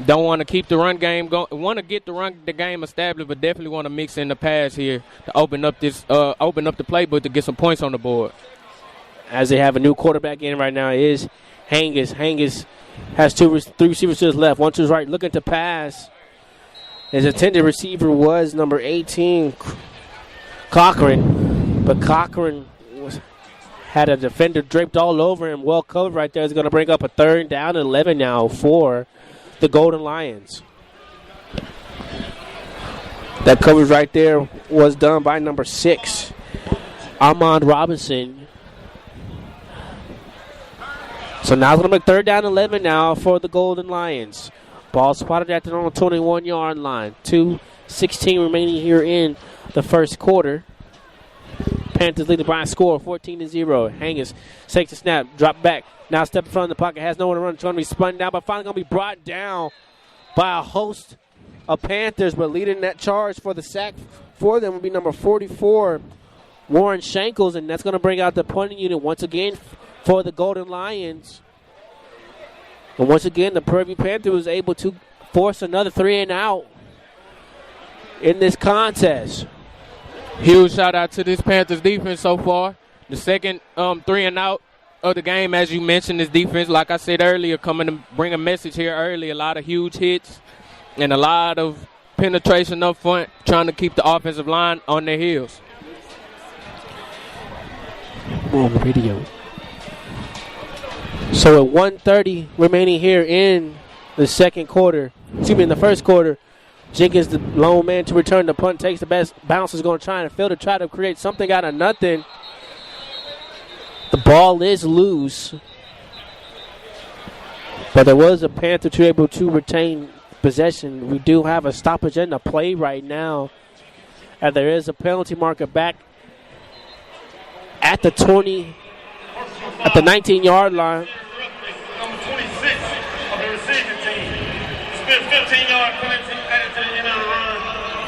Don't want to keep the run game going. Want to get the game established, but definitely want to mix in the pass here to open up the playbook to get some points on the board. As they have a new quarterback in right now is Hingis. Hingis has 3 receivers to his left, 1 to his right, looking to pass. His intended receiver was number 18, Cochran, but Cochran had a defender draped all over him, well covered right there. Is going to bring up a 3rd down and 11 now for the Golden Lions. That coverage right there was done by number 6, Armand Robinson. So now it's going to be 3rd down and 11 now for the Golden Lions. Ball spotted at their own 21-yard line. 2:16 remaining here in the first quarter. Panthers lead by a score of 14-0. Hingis takes the snap, drop back. Now step in front of the pocket, has no one to run. It's going to be spun down, but finally going to be brought down by a host of Panthers. But leading that charge for the sack for them will be number 44, Warren Shankles, and that's going to bring out the punting unit once again for the Golden Lions. And once again, the Prairie View Panthers was able to force another 3-and-out in this contest. Huge shout out to this Panthers defense so far. The second 3-and-out of the game, as you mentioned, this defense, like I said earlier, coming to bring a message here early. A lot of huge hits and a lot of penetration up front, trying to keep the offensive line on their heels. On the radio. So at 1:30 remaining here in the in the first quarter, Jenkins, the lone man to return the punt, takes the best bounce, is going to try and field to try to create something out of nothing. The ball is loose, but there was a Panther to able to retain possession. We do have a stoppage in the play right now, and there is a penalty marker back at the 19-yard line. Number 26 of the receiving team. Spent 15-yard penalty added to the end of the run.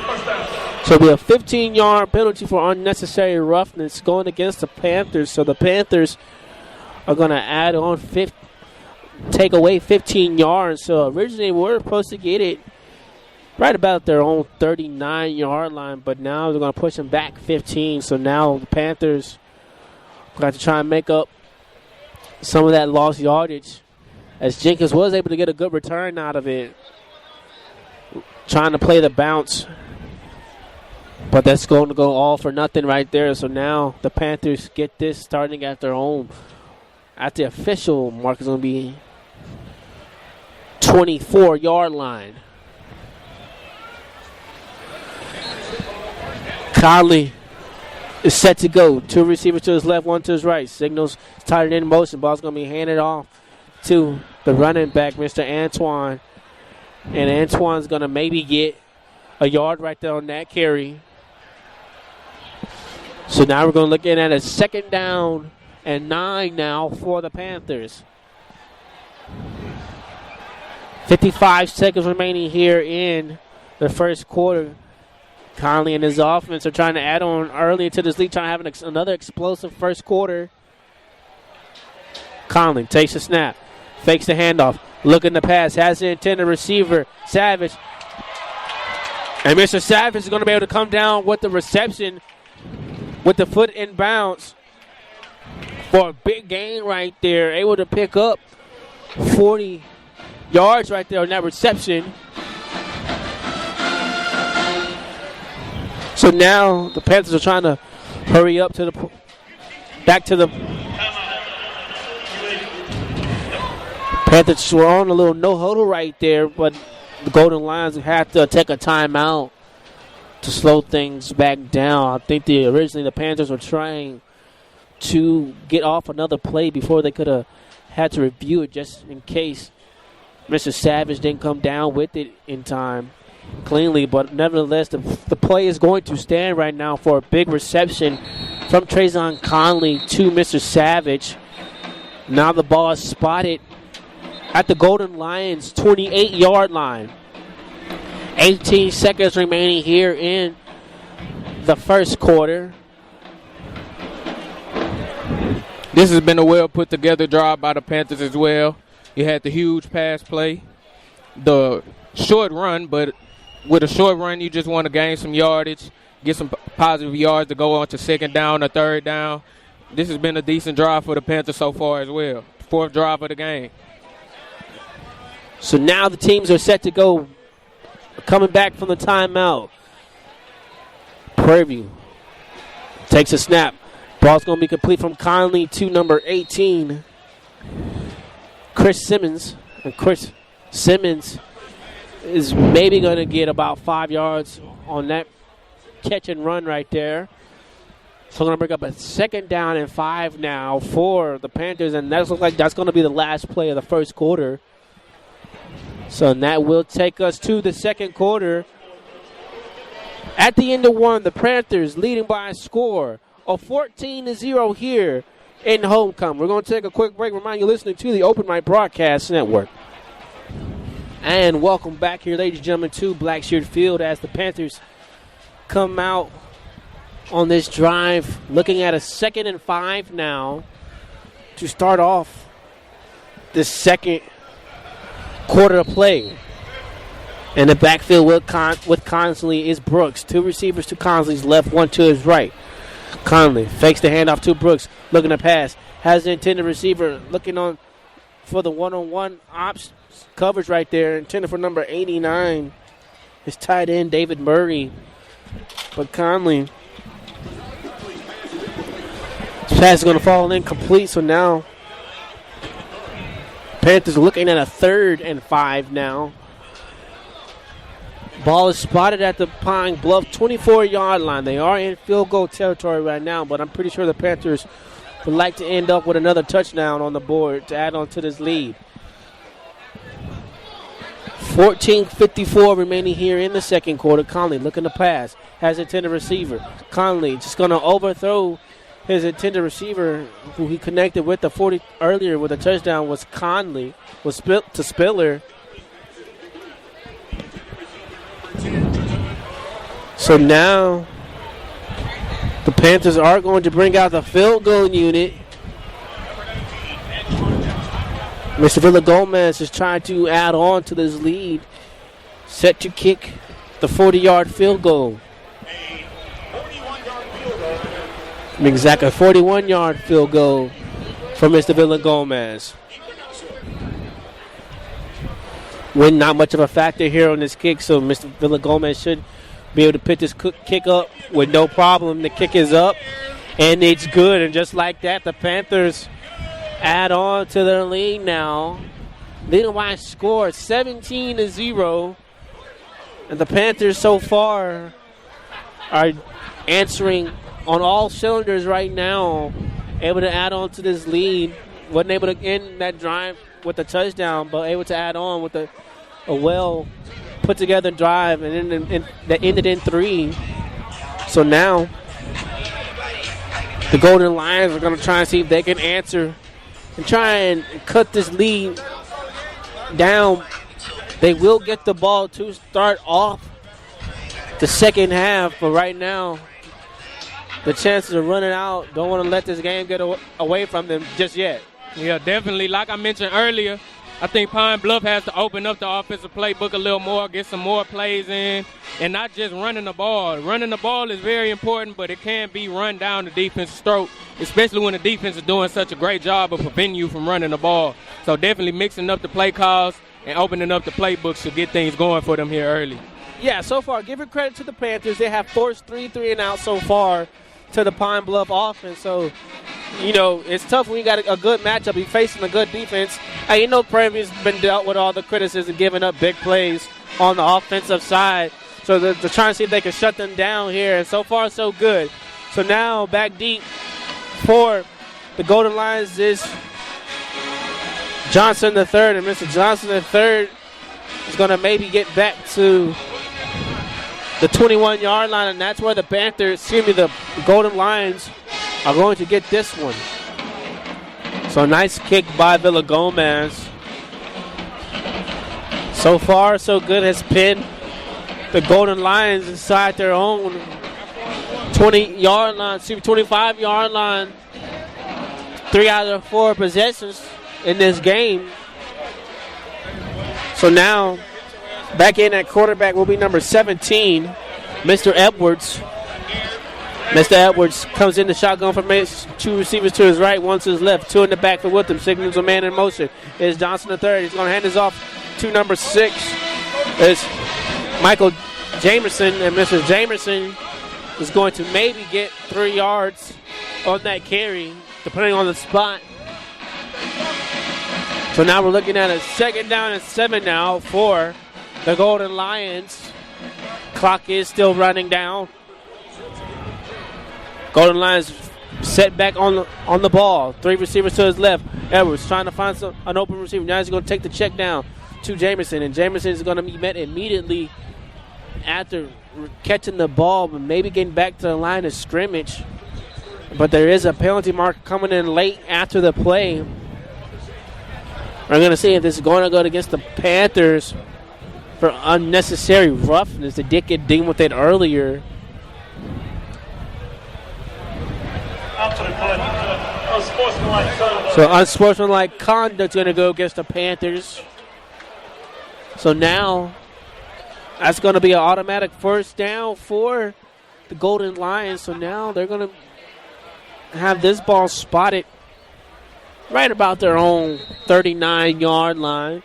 First down. So it'll be a 15-yard penalty for unnecessary roughness going against the Panthers. So the Panthers are going to take away 15 yards. So originally we were supposed to get it right about their own 39-yard line, but now they're going to push them back 15. So now the Panthers got to try and make up some of that lost yardage, as Jenkins was able to get a good return out of it, trying to play the bounce. But that's going to go all for nothing right there. So now the Panthers get this starting at their own. At the official mark is going to be 24-yard line. Conley is set to go. 2 receivers to his left, 1 to his right. Signals tight in motion. Ball's going to be handed off to the running back, Mr. Antoine. And Antoine's going to maybe get a yard right there on that carry. So now we're going to look at a 2nd down and 9 now for the Panthers. 55 seconds remaining here in the first quarter. Conley and his offense are trying to add on early into this lead, trying to have another explosive first quarter. Conley takes the snap, fakes the handoff, looking to pass, has the intended receiver, Savage. And Mr. Savage is going to be able to come down with the reception with the foot in bounds for a big gain right there. Able to pick up 40 yards right there on that reception. So now the Panthers are trying to hurry up to the back to the Panthers were on a little no huddle right there, but the Golden Lions had to take a timeout to slow things back down. I think originally the Panthers were trying to get off another play before they could have had to review it just in case Mr. Savage didn't come down with it in time cleanly, but nevertheless the play is going to stand right now for a big reception from Trayvon Conley to Mr. Savage. Now the ball is spotted at the Golden Lions 28-yard line. 18 seconds remaining here in the first quarter. This has been a well put together drive by the Panthers as well. You had the huge pass play, the short run, but with a short run, you just want to gain some yardage, get some positive yards to go on to 2nd down or 3rd down. This has been a decent drive for the Panthers so far as well. 4th drive of the game. So now the teams are set to go, coming back from the timeout. Prairie takes a snap. Ball's going to be complete from Conley to number 18, Chris Simmons. And Chris Simmons is maybe going to get about 5 yards on that catch and run right there. So we're going to bring up a 2nd down and 5 now for the Panthers, and that looks like that's going to be the last play of the first quarter. So that will take us to the second quarter. At the end of one, the Panthers leading by a score of 14-0 here in Homecoming. We're going to take a quick break. Remind you, listening to the Open Mic Broadcast Network. And welcome back here, ladies and gentlemen, to Blackshear Field as the Panthers come out on this drive, looking at a 2nd and 5 now to start off this second quarter of play. And the backfield with Conley is Brooks. 2 receivers to Conley's left, 1 to his right. Conley fakes the handoff to Brooks, looking to pass. Has the intended receiver looking on for the one-on-one ops coverage right there. Intended for number 89. His tight end, David Murray. But Conley, this pass is going to fall incomplete. So now Panthers are looking at a 3rd and 5 now. Ball is spotted at the Pine Bluff 24-yard line. They are in field goal territory right now, but I'm pretty sure the Panthers would like to end up with another touchdown on the board to add on to this lead. 14:54 remaining here in the second quarter. Conley looking to pass. Has intended receiver. Conley just going to overthrow his intended receiver, who he connected with the 40 earlier with a touchdown, was Conley, was to Spiller. So now the Panthers are going to bring out the field goal unit. Mr. Villa Gomez is trying to add on to this lead. Set to kick the 40-yard field goal. A 41-yard field goal. To be exact, a 41-yard field goal for Mr. Villagomez. Wind not much of a factor here on this kick, so Mr. Villagomez should be able to pick this kick up with no problem. The kick is up, and it's good. And just like that, the Panthers add on to their lead now. Leading by a score 17-0. And the Panthers so far are answering on all cylinders right now, able to add on to this lead. Wasn't able to end that drive with a touchdown, but able to add on with a well put together drive, and then that ended in 3. So now the Golden Lions are going to try and see if they can answer and try and cut this lead down. They will get the ball to start off the second half, but right now the chances of running out, don't want to let this game get away from them just yet. Yeah, definitely. Like I mentioned earlier, I think Pine Bluff has to open up the offensive playbook a little more, get some more plays in, and not just running the ball. Running the ball is very important, but it can be run down the defense's throat, especially when the defense is doing such a great job of preventing you from running the ball. So definitely mixing up the play calls and opening up the playbook should get things going for them here early. Yeah, so far, give it credit to the Panthers. They have forced 3 and out so far to the Pine Bluff offense. So, you know, it's tough when you got a good matchup. You're facing a good defense. Hey, you know, Prairie's been dealt with all the criticism, giving up big plays on the offensive side. So they're trying to see if they can shut them down here. And so far, so good. So now back deep for the Golden Lions is Johnson III. And Mr. Johnson III is going to maybe get back to the 21-yard line, and that's where the Golden Lions are going to get this one. So nice kick by Villagomez. So far, so good, has pinned the Golden Lions inside their own 25-yard line. 3 out of 4 possessions in this game. So now, back in at quarterback will be number 17, Mr. Edwards. Mr. Edwards comes in the shotgun formation. 2 receivers to his right, 1 to his left, 2 in the backfield with him. Signals a man in motion. It's Johnson III. He's going to hand this off to number 6. It's Michael Jamerson, and Mr. Jamerson is going to maybe get 3 yards on that carry, depending on the spot. So now we're looking at a 2nd down and 7 now for the Golden Lions. Clock is still running down. Golden Lions set back on the ball. 3 receivers to his left. Edwards trying to find an open receiver. Now he's going to take the check down to Jamerson, and Jamerson is going to be met immediately after catching the ball, but maybe getting back to the line of scrimmage. But there is a penalty mark coming in late after the play. We're going to see if this is going to go against the Panthers for unnecessary roughness. They did get dinged with it earlier. So unsportsmanlike conduct going to go against the Panthers. So now that's going to be an automatic 1st down for the Golden Lions. So now they're going to have this ball spotted right about their own 39-yard line.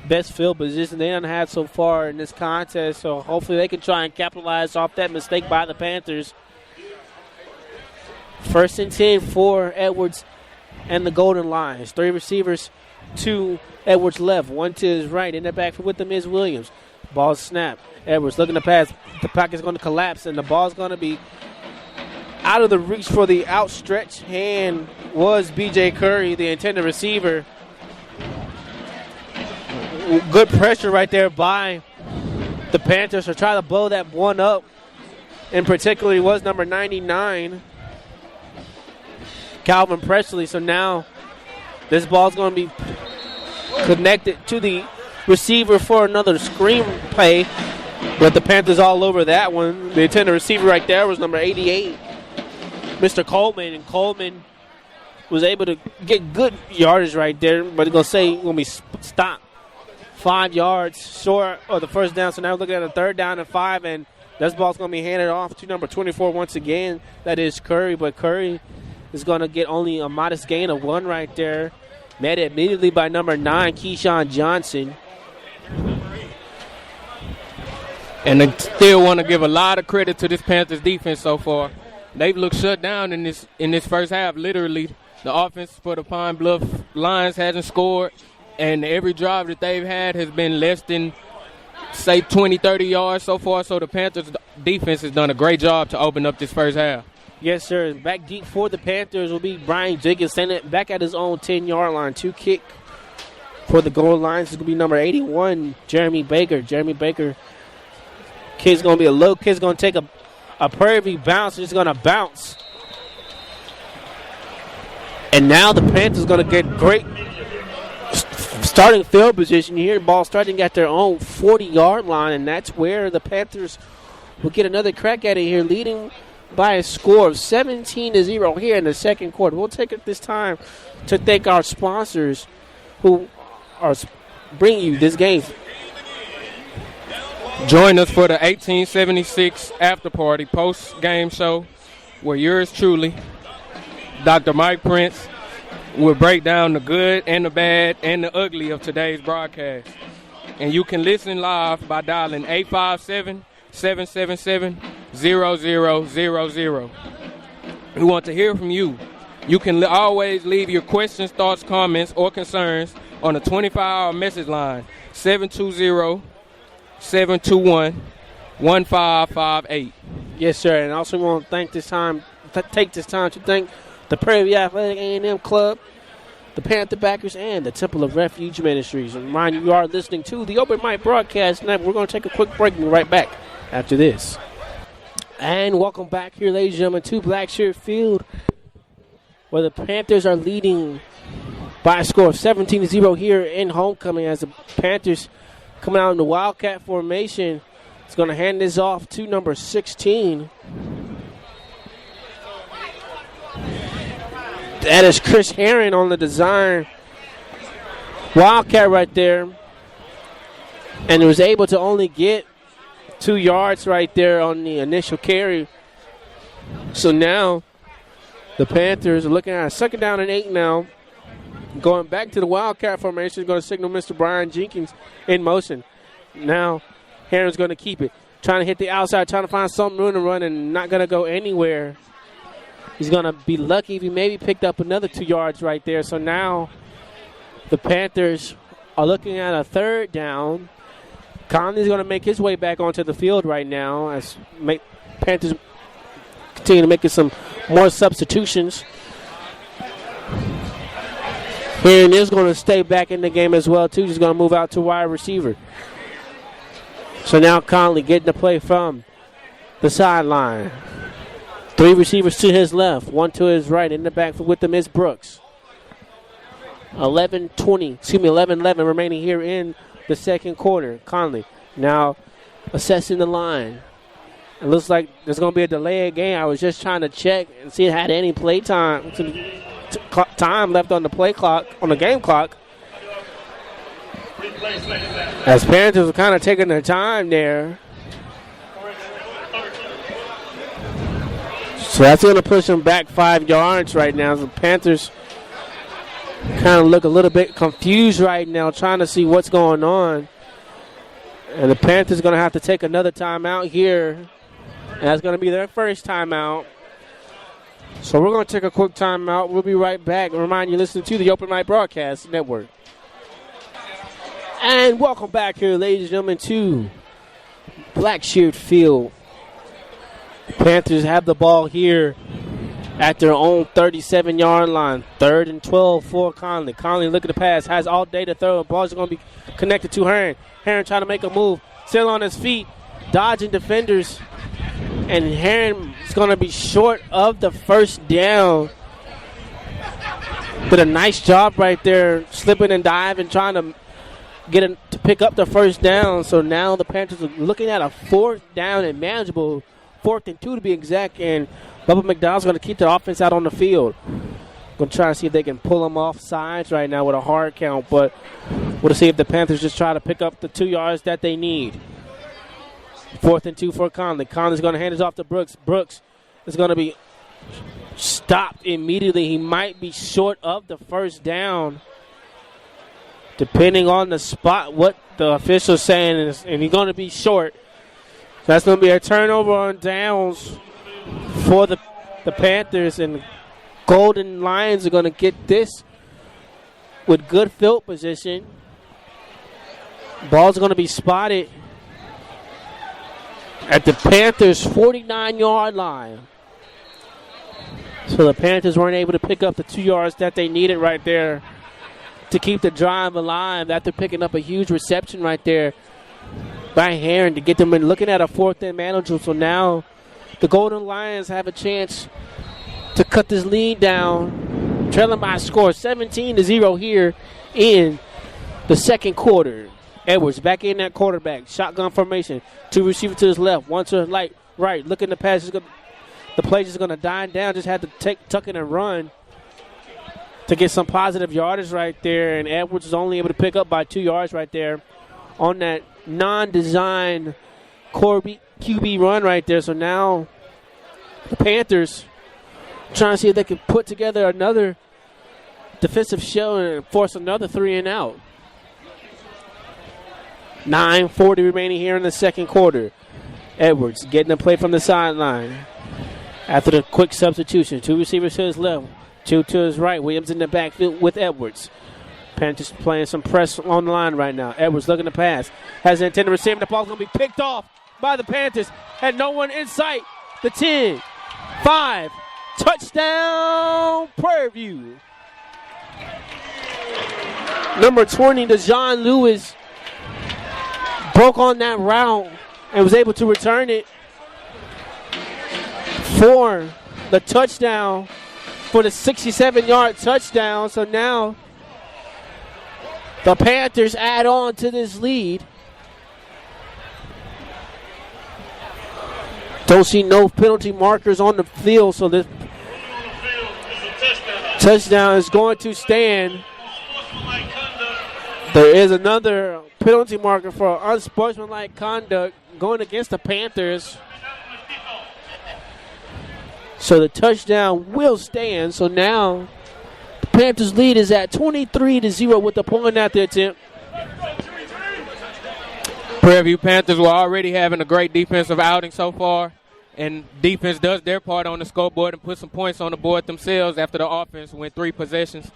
Best field position they done had so far in this contest. So hopefully they can try and capitalize off that mistake by the Panthers. 1st and 10 for Edwards and the Golden Lions. 3 receivers to Edwards' left, 1 to his right. In the backfield with them is Williams. Ball snap. Edwards looking to pass. The pocket's going to collapse, and the ball's going to be out of the reach for the outstretched hand was B.J. Curry, the intended receiver. Good pressure right there by the Panthers to try to blow that one up. In particular, was number 99, Calvin Presley. So now this ball's going to be connected to the receiver for another screen play. But the Panthers all over that one. The intended receiver right there was number 88, Mr. Coleman. And Coleman was able to get good yardage right there. But they're going to say when we stop 5 yards short of the first down. So now we're looking at a 3rd down and 5, and this ball's going to be handed off to number 24 once again. That is Curry, but Curry is going to get only a modest gain of 1 right there. Met immediately by number 9, Keyshawn Johnson. And I still want to give a lot of credit to this Panthers defense so far. They've looked shut down in this first half. Literally, the offense for the Pine Bluff Lions hasn't scored, and every drive that they've had has been less than, say, 20, 30 yards so far. So the Panthers defense has done a great job to open up this first half. Yes, sir. Back deep for the Panthers will be Brian Jenkins, sending it back at his own 10-yard line. 2 kick for the goal lines. It's going to be number 81, Jeremy Baker. Jeremy Baker. Kid's going to be a low. Kid's going to take a Prairie bounce. It's going to bounce. And now the Panthers going to get great starting field position here. Ball starting at their own 40-yard line, and that's where the Panthers will get another crack at it here, leading by a score of 17-0 here in the second quarter. We'll take it this time to thank our sponsors who are bringing you this game. Join us for the 1876 after party post-game show where yours truly, Dr. Mike Prince, will break down the good and the bad and the ugly of today's broadcast. And you can listen live by dialing 857-777-0000. We want to hear from you. You can always leave your questions, thoughts, comments, or concerns on the 24-hour message line, 720-721-1558. Yes, sir. And also want to take this time to thank the Prairie Athletic A&M Club, the Panther Backers, and the Temple of Refuge Ministries. And remind you are listening to the Open Mic Broadcast Network. We're going to take a quick break and be right back after this. And welcome back here, ladies and gentlemen, to Blackshear Field, where the Panthers are leading by a score of 17-0 here in homecoming as the Panthers coming out in the Wildcat formation. It's going to hand this off to number 16. That is Chris Herron on the design. Wildcat right there. And was able to only get 2 yards right there on the initial carry. So now the Panthers are looking at a 2nd down and 8 now. Going back to the Wildcat formation is going to signal Mr. Brian Jenkins in motion. Now Herron's going to keep it. Trying to hit the outside, trying to find some room to run, and not going to go anywhere. He's going to be lucky if he maybe picked up another 2 yards right there. So now the Panthers are looking at a 3rd down. Conley's going to make his way back onto the field right now as Panthers continue to make some more substitutions. Herron is going to stay back in the game as well, too. He's going to move out to wide receiver. So now Conley getting the play from the sideline. 3 receivers to his left, 1 to his right. In the backfield with them is Brooks. 11-11 remaining here in the second quarter. Conley now assessing the line. It looks like there's going to be a delay of game. I was just trying to check and see if it had any play time left on the play clock, on the game clock. As Panthers are kind of taking their time there. So that's going to push them back 5 yards right now. The Panthers kind of look a little bit confused right now, trying to see what's going on. And the Panthers are going to have to take another timeout here. And that's going to be their first timeout. So we're going to take a quick timeout. We'll be right back. And remind you, listening to the Open Mic Broadcast Network. And welcome back here, ladies and gentlemen, to Blackshear Field. Panthers have the ball here at their own 37-yard line. 3rd and 12 for Conley. Conley looking to pass, has all day to throw. The ball is going to be connected to Herron. Herron trying to make a move, still on his feet, dodging defenders. And Herron is going to be short of the first down. Did a nice job right there, slipping and diving, trying to to pick up the first down. So now the Panthers are looking at a 4th down and manageable, 4th and 2 to be exact, and Bubba McDowell's going to keep the offense out on the field. Going to try to see if they can pull them off sides right now with a hard count, but we'll see if the Panthers just try to pick up the 2 yards that they need. 4th and 2 for Conley. Conley's going to hand it off to Brooks. Brooks is going to be stopped immediately. He might be short of the first down, depending on the spot, what the official's saying, and he's going to be short. That's going to be a turnover on downs for the Panthers, and Golden Lions are going to get this with good field position. Ball's going to be spotted at the Panthers' 49-yard line. So the Panthers weren't able to pick up the 2 yards that they needed right there to keep the drive alive after picking up a huge reception right there by Heron to get them in looking at a 4th and manageable. So now the Golden Lions have a chance to cut this lead down, trailing by a score 17-0 here in the second quarter. Edwards back in that quarterback. Shotgun formation. 2 receivers to his left. 1 to his right. Looking to pass. The play just going to die down. Just had to tuck in and run to get some positive yardage right there. And Edwards is only able to pick up by 2 yards right there on that non-designed QB run right there. So now the Panthers trying to see if they can put together another defensive show and force another 3 and out. 9:40 remaining here in the second quarter. Edwards getting a play from the sideline after the quick substitution. 2 receivers to his left, 2 to his right. Williams in the backfield with Edwards. Panthers playing some press on the line right now. Edwards looking to pass. Has the intended receiver. The ball's going to be picked off by the Panthers. Had no one in sight. The 10, 5, touchdown, Prairie View. Number 20, DeJohn Lewis, broke on that route and was able to return it for the touchdown, for the 67-yard touchdown. So now the Panthers add on to this lead. Don't see no penalty markers on the field, so this touchdown is going to stand. There is another penalty marker for unsportsmanlike conduct going against the Panthers. So the touchdown will stand. So now the Panthers' lead is at 23-0 with the point at the attempt. Prairie View Panthers were already having a great defensive outing so far, and defense does their part on the scoreboard and put some points on the board themselves after the offense went 3 possessions,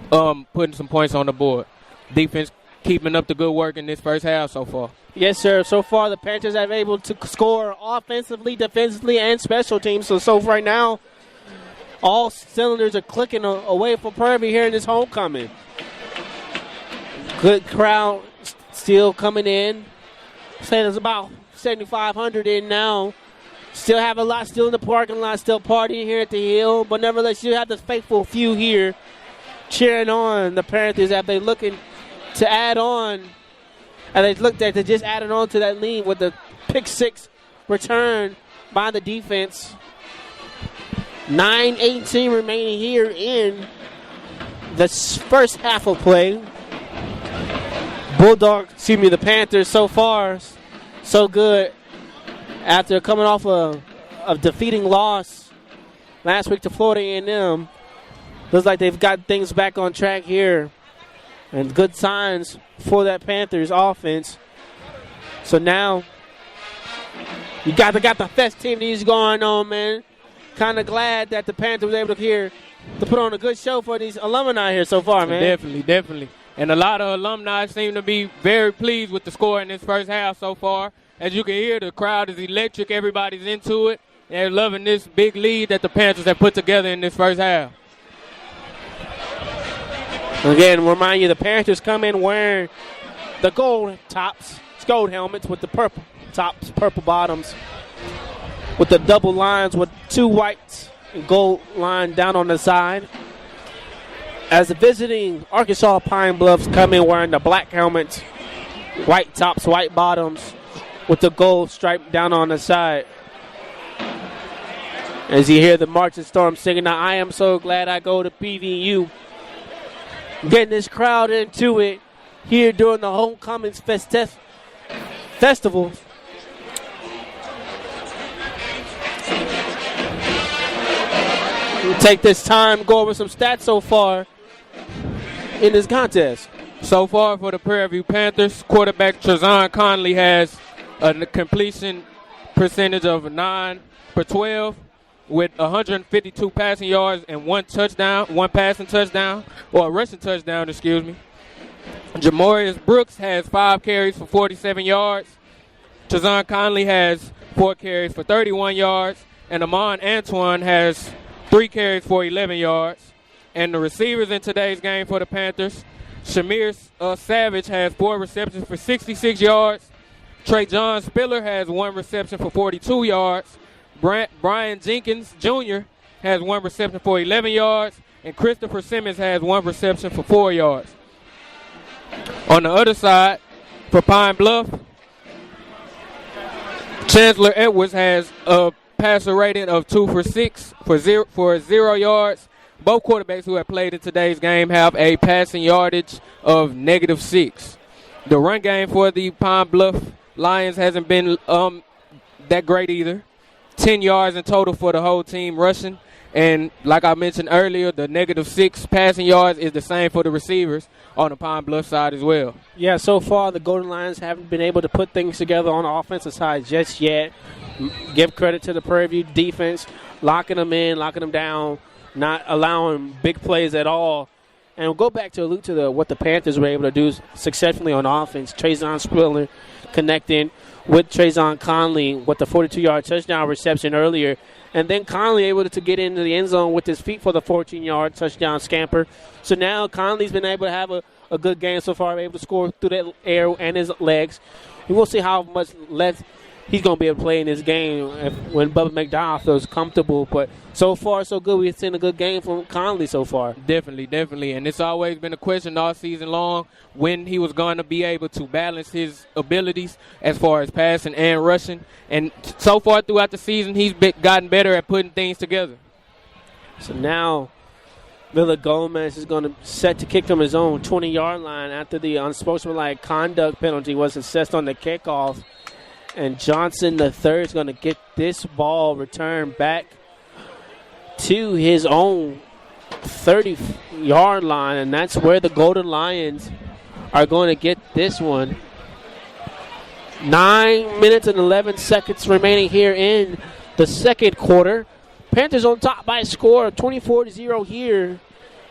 putting some points on the board. Defense keeping up the good work in this first half so far. Yes, sir. So far, the Panthers have able to score offensively, defensively, and special teams. So right now, all cylinders are clicking away for Prairie View here in this homecoming. Good crowd still coming in. Saying there's about 7,500 in now. Still have a lot still in the parking lot, still partying here at the Hill. But nevertheless, you have the faithful few here cheering on the Panthers as they looking to add on. And they looked at, they just added on to that lead with the pick 6 return by the defense. 9:18 remaining here in the first half of play. The Panthers so far so good after coming off a defeating loss last week to Florida A&M. Looks like they've got things back on track here. And good signs for that Panthers offense. So now you got the festivities going on, man. Kind of glad that the Panthers was able to put on a good show for these alumni here so far, man. Definitely. And a lot of alumni seem to be very pleased with the score in this first half so far. As you can hear, the crowd is electric. Everybody's into it. They're loving this big lead that the Panthers have put together in this first half. Again, remind you, the Panthers come in wearing the gold tops, gold helmets with the purple tops, purple bottoms, with the double lines with 2 whites and gold line down on the side. As the visiting Arkansas Pine Bluffs come in wearing the black helmets, white tops, white bottoms, with the gold stripe down on the side. As you hear the Marching Storm singing, now I am so glad I go to PVU. Getting this crowd into it here during the homecoming festival. We'll take this time, go over some stats so far in this contest. So far for the Prairie View Panthers, quarterback Trezon Conley has a completion percentage of 9 for 12 with 152 passing yards and one passing touchdown, or a rushing touchdown, excuse me. Jamorius Brooks has 5 carries for 47 yards. Trezon Conley has 4 carries for 31 yards. And Amon Antoine has 3 carries for 11 yards. And the receivers in today's game for the Panthers, Shamir Savage has 4 receptions for 66 yards. Trey John Spiller has 1 reception for 42 yards. Brian Jenkins Jr. has 1 reception for 11 yards. And Christopher Simmons has 1 reception for 4 yards. On the other side, for Pine Bluff, Chancellor Edwards has a passer rating of 2 for 6 for 0 yards. Both quarterbacks who have played in today's game have a passing yardage of -6. The run game for the Pine Bluff Lions hasn't been that great either. 10 yards in total for the whole team rushing. And like I mentioned earlier, the -6 passing yards is the same for the receivers on the Pine Bluff side as well. Yeah, so far the Golden Lions haven't been able to put things together on the offensive side just yet. Give credit to the Prairie View defense, locking them in, locking them down, not allowing big plays at all. And we'll go back to allude to what the Panthers were able to do successfully on offense. Trezon Spiller connecting with Trezon Conley with the 42-yard touchdown reception earlier. And then Conley able to get into the end zone with his feet for the 14-yard touchdown scamper. So now Conley's been able to have a good game so far, able to score through the air and his legs. And we'll see how much less he's going to be able to play in this game when Bubba McDowell feels comfortable. But so far, so good. We've seen a good game from Conley so far. Definitely. And it's always been a question all season long when he was going to be able to balance his abilities as far as passing and rushing. And so far throughout the season, he's gotten better at putting things together. So now Villa Gomez is going to set to kick from his own 20-yard line after the unsportsmanlike conduct penalty was assessed on the kickoff. And Johnson III is going to get this ball returned back to his own 30-yard line, and that's where the Golden Lions are going to get this one. 9 minutes and 11 seconds remaining here in the second quarter. Panthers on top by a score of 24-0 here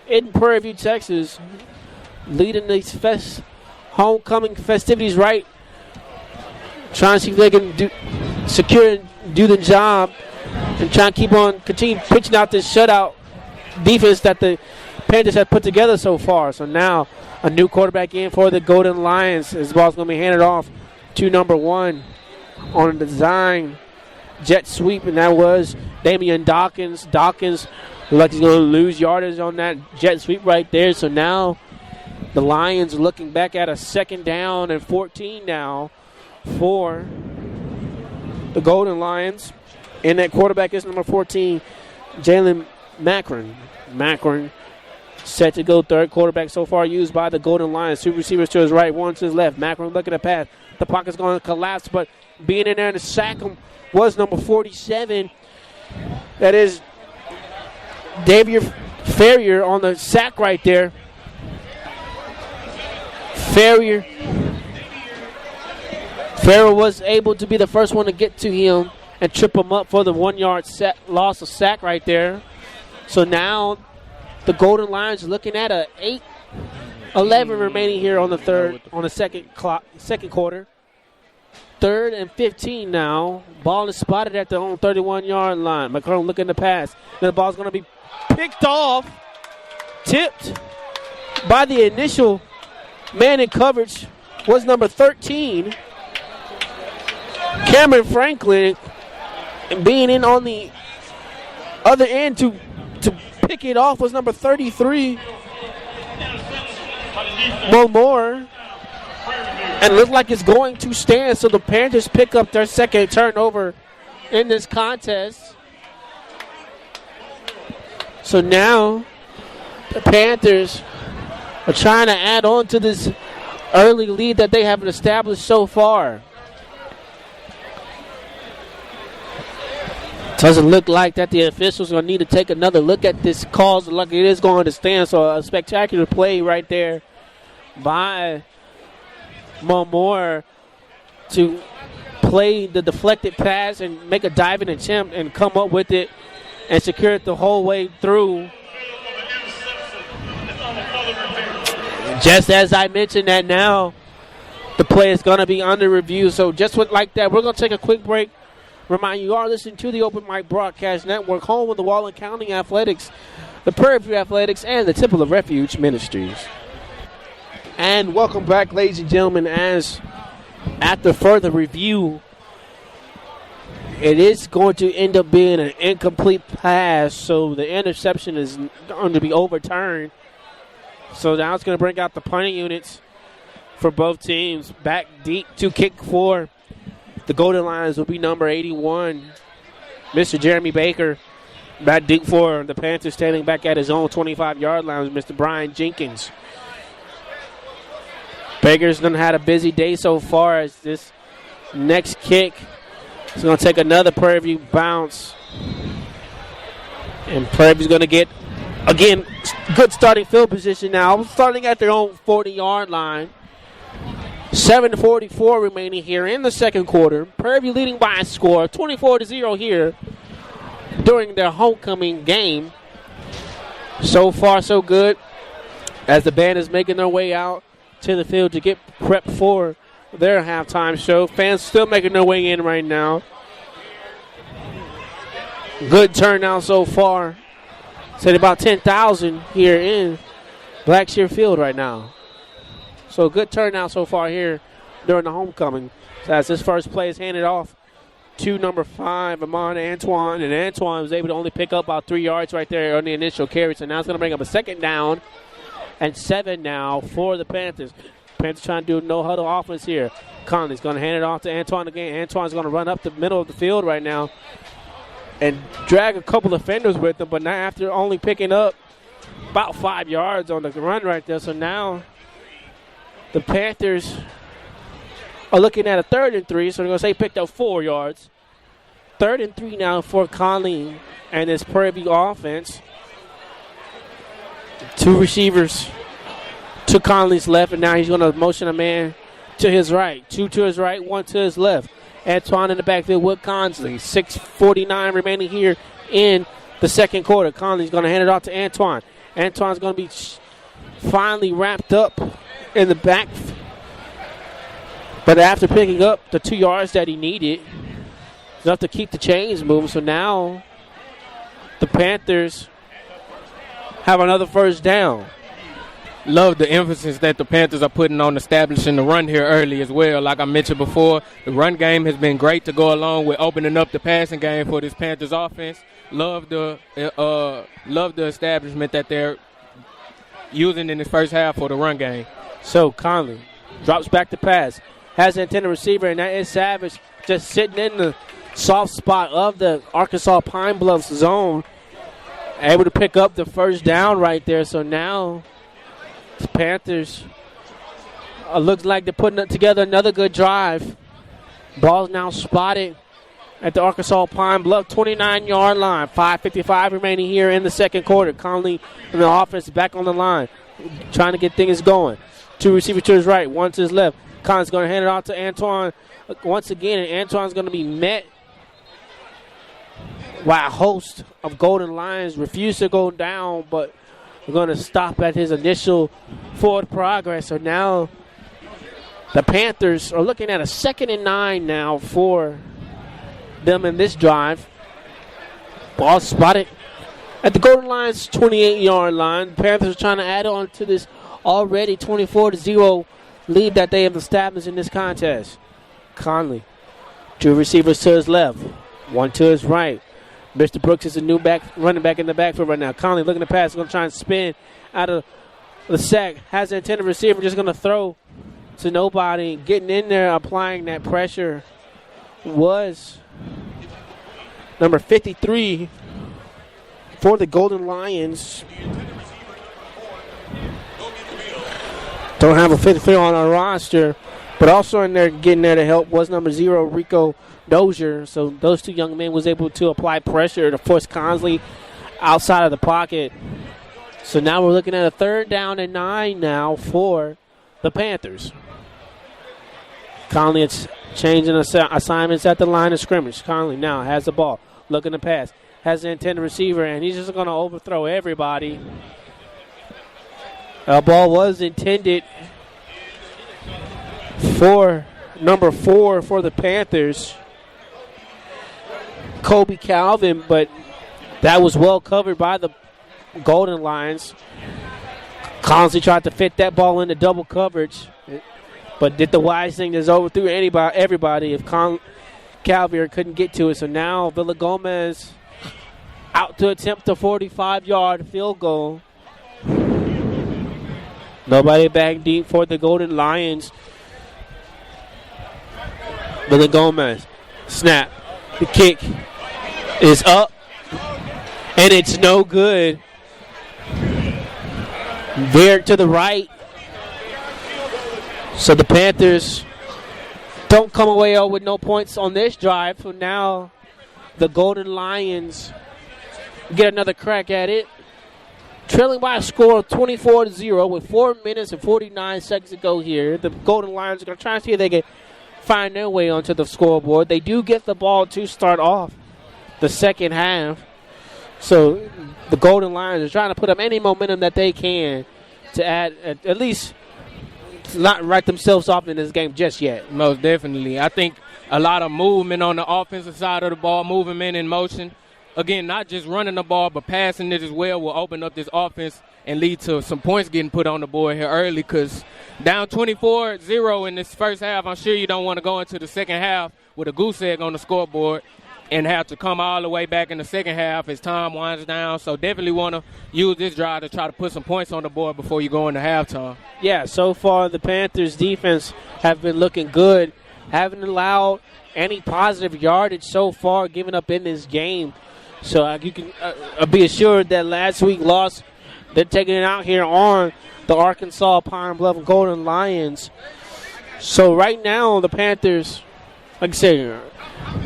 in Prairie View, Texas, leading these homecoming festivities right. Trying to see if they can secure and do the job and try and continue pitching out this shutout defense that the Panthers have put together so far. So now a new quarterback in for the Golden Lions. This ball's going to be handed off to number 1 on a design jet sweep, and that was Damian Dawkins. Dawkins looks like he's going to lose yardage on that jet sweep right there. So now the Lions are looking back at a 2nd down and 14 now for the Golden Lions. And that quarterback is number 14, Jalen Macron. Macron set to go third quarterback so far used by the Golden Lions. 2 receivers to his right, 1 to his left. Macron looking to pass. The pocket's going to collapse, but being in there to sack him was number 47. That is Davier Ferrier on the sack right there. Ferrier was able to be the first one to get to him and trip him up for the 1-yard loss of sack right there. So now the Golden Lions are looking at a 8-11 remaining here on the second quarter. 3rd and 15 now. Ball is spotted at their own 31-yard line. McCollum looking to pass. Then the ball's going to be picked off, tipped by the initial man in coverage was number 13. Cameron Franklin, and being in on the other end to pick it off was number 33, Mo Moore. And it looks like it's going to stand, so the Panthers pick up their 2nd turnover in this contest. So now the Panthers are trying to add on to this early lead that they haven't established so far. Doesn't look like that the officials are going to need to take another look at this call. Like it is going to stand. So a spectacular play right there by Moore to play the deflected pass and make a diving attempt and come up with it and secure it the whole way through. Just as I mentioned that now, the play is going to be under review. So just like that, we're going to take a quick break. Remind you are listening to the Open Mic Broadcast Network, home of the Wallen County Athletics, the Prairie View Athletics, and the Temple of Refuge Ministries. And welcome back, ladies and gentlemen, as after further review, it is going to end up being an incomplete pass, so the interception is going to be overturned. So now it's going to bring out the punting units for both teams. Back deep to kick for the Golden Lions will be number 81, Mr. Jeremy Baker. Back deep for the Panthers, standing back at his own 25-yard line, Mr. Brian Jenkins. Baker's done had a busy day so far as this next kick is going to take another Prairie View bounce. And Prairie View's going to get, again, good starting field position now. Starting at their own 40-yard line. 7:44 remaining here in the second quarter. Prairie View leading by a score, 24-0 here during their homecoming game. So far, so good, as the band is making their way out to the field to get prepped for their halftime show. Fans still making their way in right now. Good turnout so far. Said about 10,000 here in Blackshear Field right now. So good turnout so far here during the homecoming. So as this first play is handed off to number 5, Amon Antoine. And Antoine was able to only pick up about 3 yards right there on the initial carry. So now it's going to bring up a second down and 7 now for the Panthers. Panthers trying to do no huddle offense here. Conley's going to hand it off to Antoine again. Antoine's going to run up the middle of the field right now and drag a couple of defenders with him. But now after only picking up about 5 yards on the run right there. So now the Panthers are looking at a 3rd and 3, so they're going to say picked up 4 yards. 3rd and 3 now for Conley and his Prairie View offense. 2 receivers to Conley's left, and now he's going to motion a man to his right. 2 to his right, 1 to his left. Antoine in the backfield with Conley. 6:49 remaining here in the second quarter. Conley's going to hand it off to Antoine. Antoine's going to be finally wrapped up in the back, but after picking up the 2 yards that he needed, enough to keep the chains moving. So now the Panthers have another first down. Love the emphasis that the Panthers are putting on establishing the run here early as well. Like I mentioned before, the run game has been great to go along with opening up the passing game for this Panthers offense. Love the establishment that they're using in the first half for the run game. So Conley drops back to pass, has an intended receiver, and that is Savage, just sitting in the soft spot of the Arkansas Pine Bluffs zone, able to pick up the first down right there. So now the Panthers looks like they're putting together another good drive. Ball's now spotted at the Arkansas Pine Bluff 29-yard line. 5:55 remaining here in the second quarter. Conley and the offense back on the line, trying to get things going. 2 receivers to his right, 1 to his left. Conley's going to hand it off to Antoine once again, and Antoine's going to be met by a host of Golden Lions. Refuse to go down, but we're going to stop at his initial forward progress. So now the Panthers are looking at a 2nd and 9 now for them in this drive. Ball spotted at the Golden Lions 28-yard line. The Panthers are trying to add on to this already 24-0 lead that they have established in this contest. Conley, 2 receivers to his left, 1 to his right. Mr. Brooks is a new running back in the backfield right now. Conley looking to pass, going to try and spin out of the sack. Has an intended receiver, just going to throw to nobody. Getting in there, applying that pressure was number 53, for the Golden Lions. Don't have a fifth player on our roster, but also in there getting there to help was number 0, Rico Dozier. So those two young men was able to apply pressure to force Consley outside of the pocket. So now we're looking at a 3rd down and 9 now for the Panthers. Conley is changing assignments at the line of scrimmage. Conley now has the ball, looking to pass, has the intended receiver, and he's just going to overthrow everybody. The ball was intended for number 4 for the Panthers, Kobe Calvin, but that was well covered by the Golden Lions. Consley tried to fit that ball into double coverage, but did the wise thing, just overthrew everybody if Calvier couldn't get to it. So now Villagomez out to attempt a 45-yard field goal. Nobody back deep for the Golden Lions. Villagomez, snap. The kick is up, and it's no good. Veered to the right. So the Panthers don't come away with no points on this drive. So now the Golden Lions get another crack at it. Trailing by a score of 24-0 with 4 minutes and 49 seconds to go here. The Golden Lions are going to try and see if they can find their way onto the scoreboard. They do get the ball to start off the second half. So the Golden Lions are trying to put up any momentum that they can to add, at least not write themselves off in this game just yet. Most definitely. I think a lot of movement on the offensive side of the ball, moving men in motion. Again, not just running the ball, but passing it as well will open up this offense and lead to some points getting put on the board here early, because down 24-0 in this first half, I'm sure you don't want to go into the second half with a goose egg on the scoreboard and have to come all the way back in the second half as time winds down. So definitely want to use this drive to try to put some points on the board before you go into halftime. Yeah, so far the Panthers' defense have been looking good. Haven't allowed any positive yardage so far given up in this game. So you can be assured that last week loss, they're taking it out here on the Arkansas Pine Bluff Golden Lions. So right now the Panthers, like I said,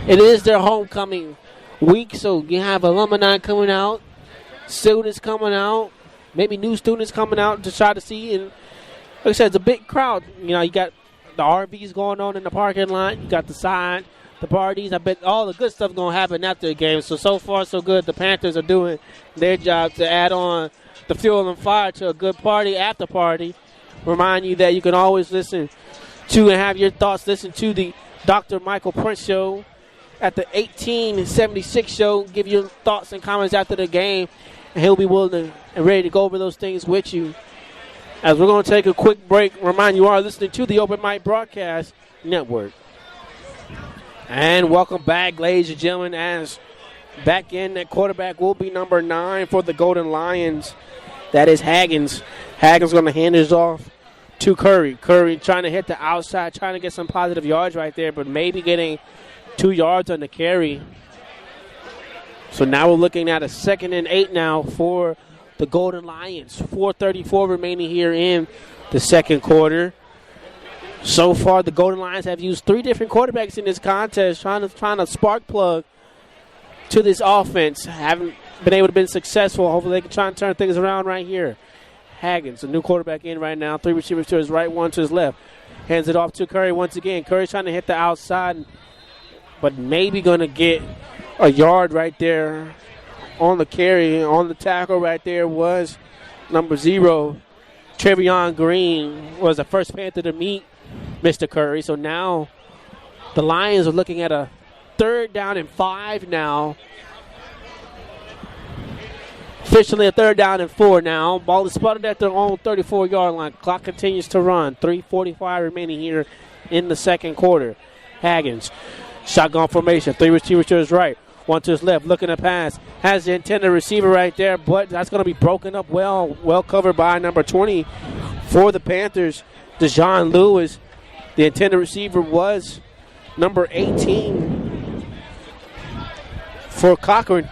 it is their homecoming week. So you have alumni coming out, students coming out, maybe new students coming out to try to see. And like I said, it's a big crowd. You know, you got the RVs going on in the parking lot. You got the sign, the parties. I bet all the good stuff going to happen after the game. So far, so good. The Panthers are doing their job to add on the fuel and fire to a good party after party. Remind you that you can always listen to and have your thoughts listen to the Dr. Michael Prince Show at the 1876 show. Give your thoughts and comments after the game, and he'll be willing and ready to go over those things with you. As we're going to take a quick break, remind you are listening to the Open Mic Broadcast Network. And welcome back, ladies and gentlemen, as back in at quarterback will be number 9 for the Golden Lions. That is Haggins. Haggins going to hand this off to Curry. Curry trying to hit the outside, trying to get some positive yards right there, but maybe getting 2 yards on the carry. So now we're looking at a 2nd and 8 now for the Golden Lions. 4:34 remaining here in the second quarter. So far, the Golden Lions have used 3 different quarterbacks in this contest, trying to spark plug to this offense. Haven't been able to be successful. Hopefully, they can try and turn things around right here. Haggins, a new quarterback in right now. 3 receivers to his right, 1 to his left. Hands it off to Curry once again. Curry's trying to hit the outside, but maybe going to get a yard right there on the carry. On the tackle right there was number 0. Trevion Green was the first Panther to meet Mr. Curry. So now the Lions are looking at a 3rd down and 5 now. Officially a 3rd down and 4 now. Ball is spotted at their own 34-yard line. Clock continues to run. 3:45 remaining here in the second quarter. Haggins, shotgun formation. 3 receivers to his right, 1 to his left. Looking to pass. Has the intended receiver right there, but that's going to be broken up well covered by number 20 for the Panthers, Dejon Lewis. The intended receiver was number 18 for Cochran.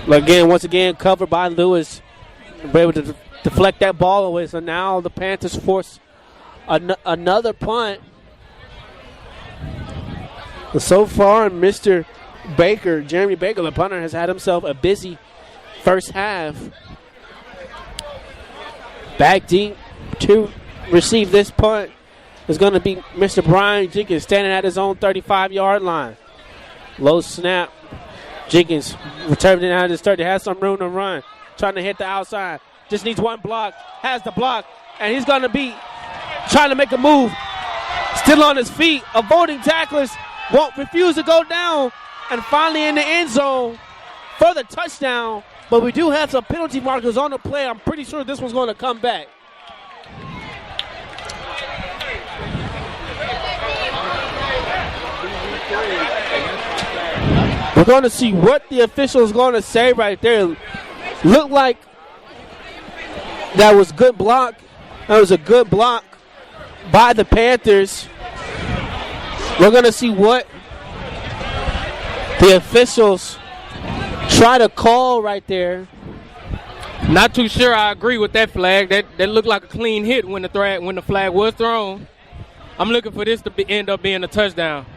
Once again, covered by Lewis. We're able to deflect that ball away. So now the Panthers force another punt. So far, Mr. Baker, Jeremy Baker, the punter, has had himself a busy first half. Back deep to receive this punt is going to be Mr. Brian Jenkins standing at his own 35-yard line. Low snap. Jenkins returning out of his 30. Has some room to run. Trying to hit the outside. Just needs one block. Has the block. And he's going to be trying to make a move. Still on his feet. Avoiding tacklers. Won't refuse to go down. And finally in the end zone for the touchdown. But we do have some penalty markers on the play. I'm pretty sure this one's going to come back. We're going to see what the official is going to say right there. Looked like that was good block. That was a good block by the Panthers. We're going to see what the officials try to call right there. Not too sure I agree with that flag. That looked like a clean hit when the flag was thrown. I'm looking for this to end up being a touchdown.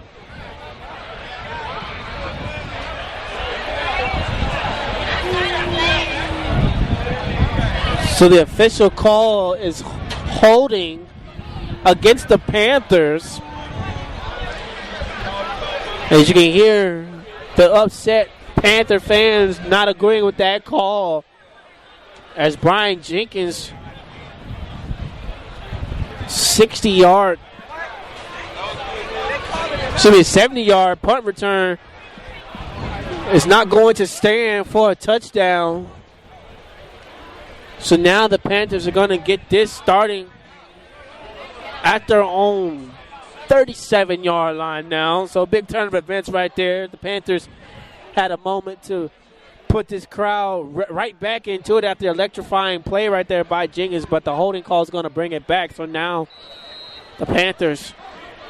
So the official call is holding against the Panthers. As you can hear, the upset Panther fans not agreeing with that call. As Brian Jenkins, 70-yard punt return is not going to stand for a touchdown. So now the Panthers are going to get this starting at their own 37-yard line now. So a big turn of events right there. The Panthers had a moment to put this crowd right back into it after the electrifying play right there by Jenkins, but the holding call is going to bring it back. So now the Panthers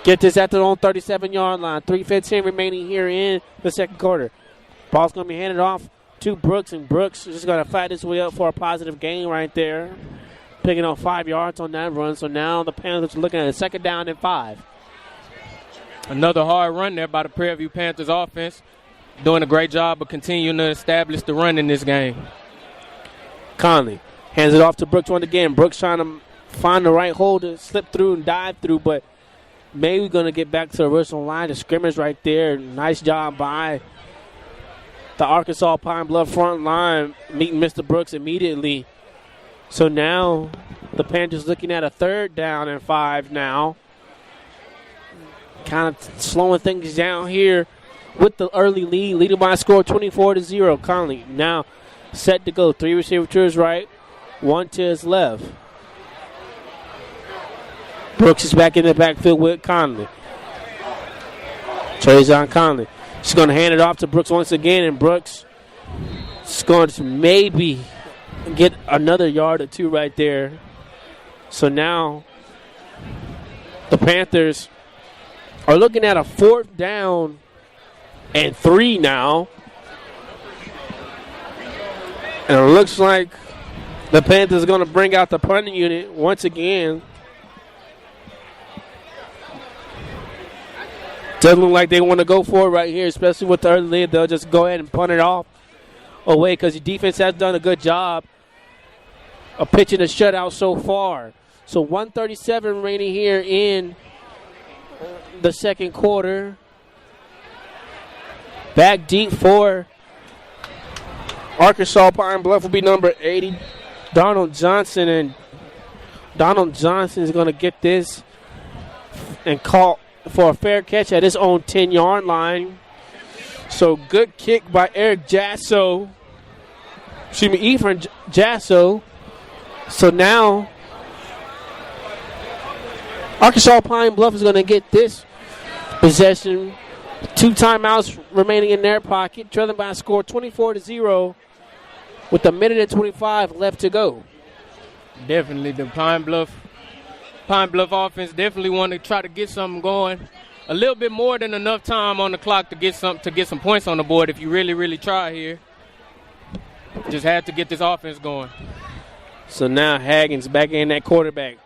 get this at their own 37-yard line. 3:15 remaining here in the second quarter. Ball's going to be handed off to Brooks, and Brooks is just going to fight his way up for a positive gain right there. Picking up 5 yards on that run. So now the Panthers are looking at a 2nd down and 5. Another hard run there by the Prairie View Panthers offense. Doing a great job of continuing to establish the run in this game. Conley hands it off to Brooks once again. Brooks trying to find the right hole to slip through and dive through, but maybe going to get back to the original line of scrimmage right there. Nice job by the Arkansas Pine Bluff front line, meeting Mr. Brooks immediately. So now the Panthers looking at a 3rd down and 5 now. Kind of slowing things down here with the early lead, leading by a score 24-0. Conley now set to go. 3 receiver to his right, 1 to his left. Brooks is back in the backfield with Conley. Trajan Conley. She's going to hand it off to Brooks once again, and Brooks is going to maybe get another yard or 2 right there. So now the Panthers are looking at a 4th down and 3 now. And it looks like the Panthers are going to bring out the punting unit once again. Doesn't look like they want to go for it right here, especially with the early lead. They'll just go ahead and punt it off away because the defense has done a good job of pitching a shutout so far. So 1:37 remaining here in the second quarter. Back deep for Arkansas Pine Bluff will be number 80, Donald Johnson. And Donald Johnson is going to get this and call for a fair catch at his own 10-yard line. So good kick by Eric Jasso. Excuse me, Ephraim Jasso. So now Arkansas Pine Bluff is going to get this possession. 2 timeouts remaining in their pocket, trailing by a score 24-0 with a minute and 25 left to go. Definitely the Pine Bluff offense definitely want to try to get something going. A little bit more than enough time on the clock to get some points on the board if you really, really try here. Just had to get this offense going. So now Haggins back in that quarterback.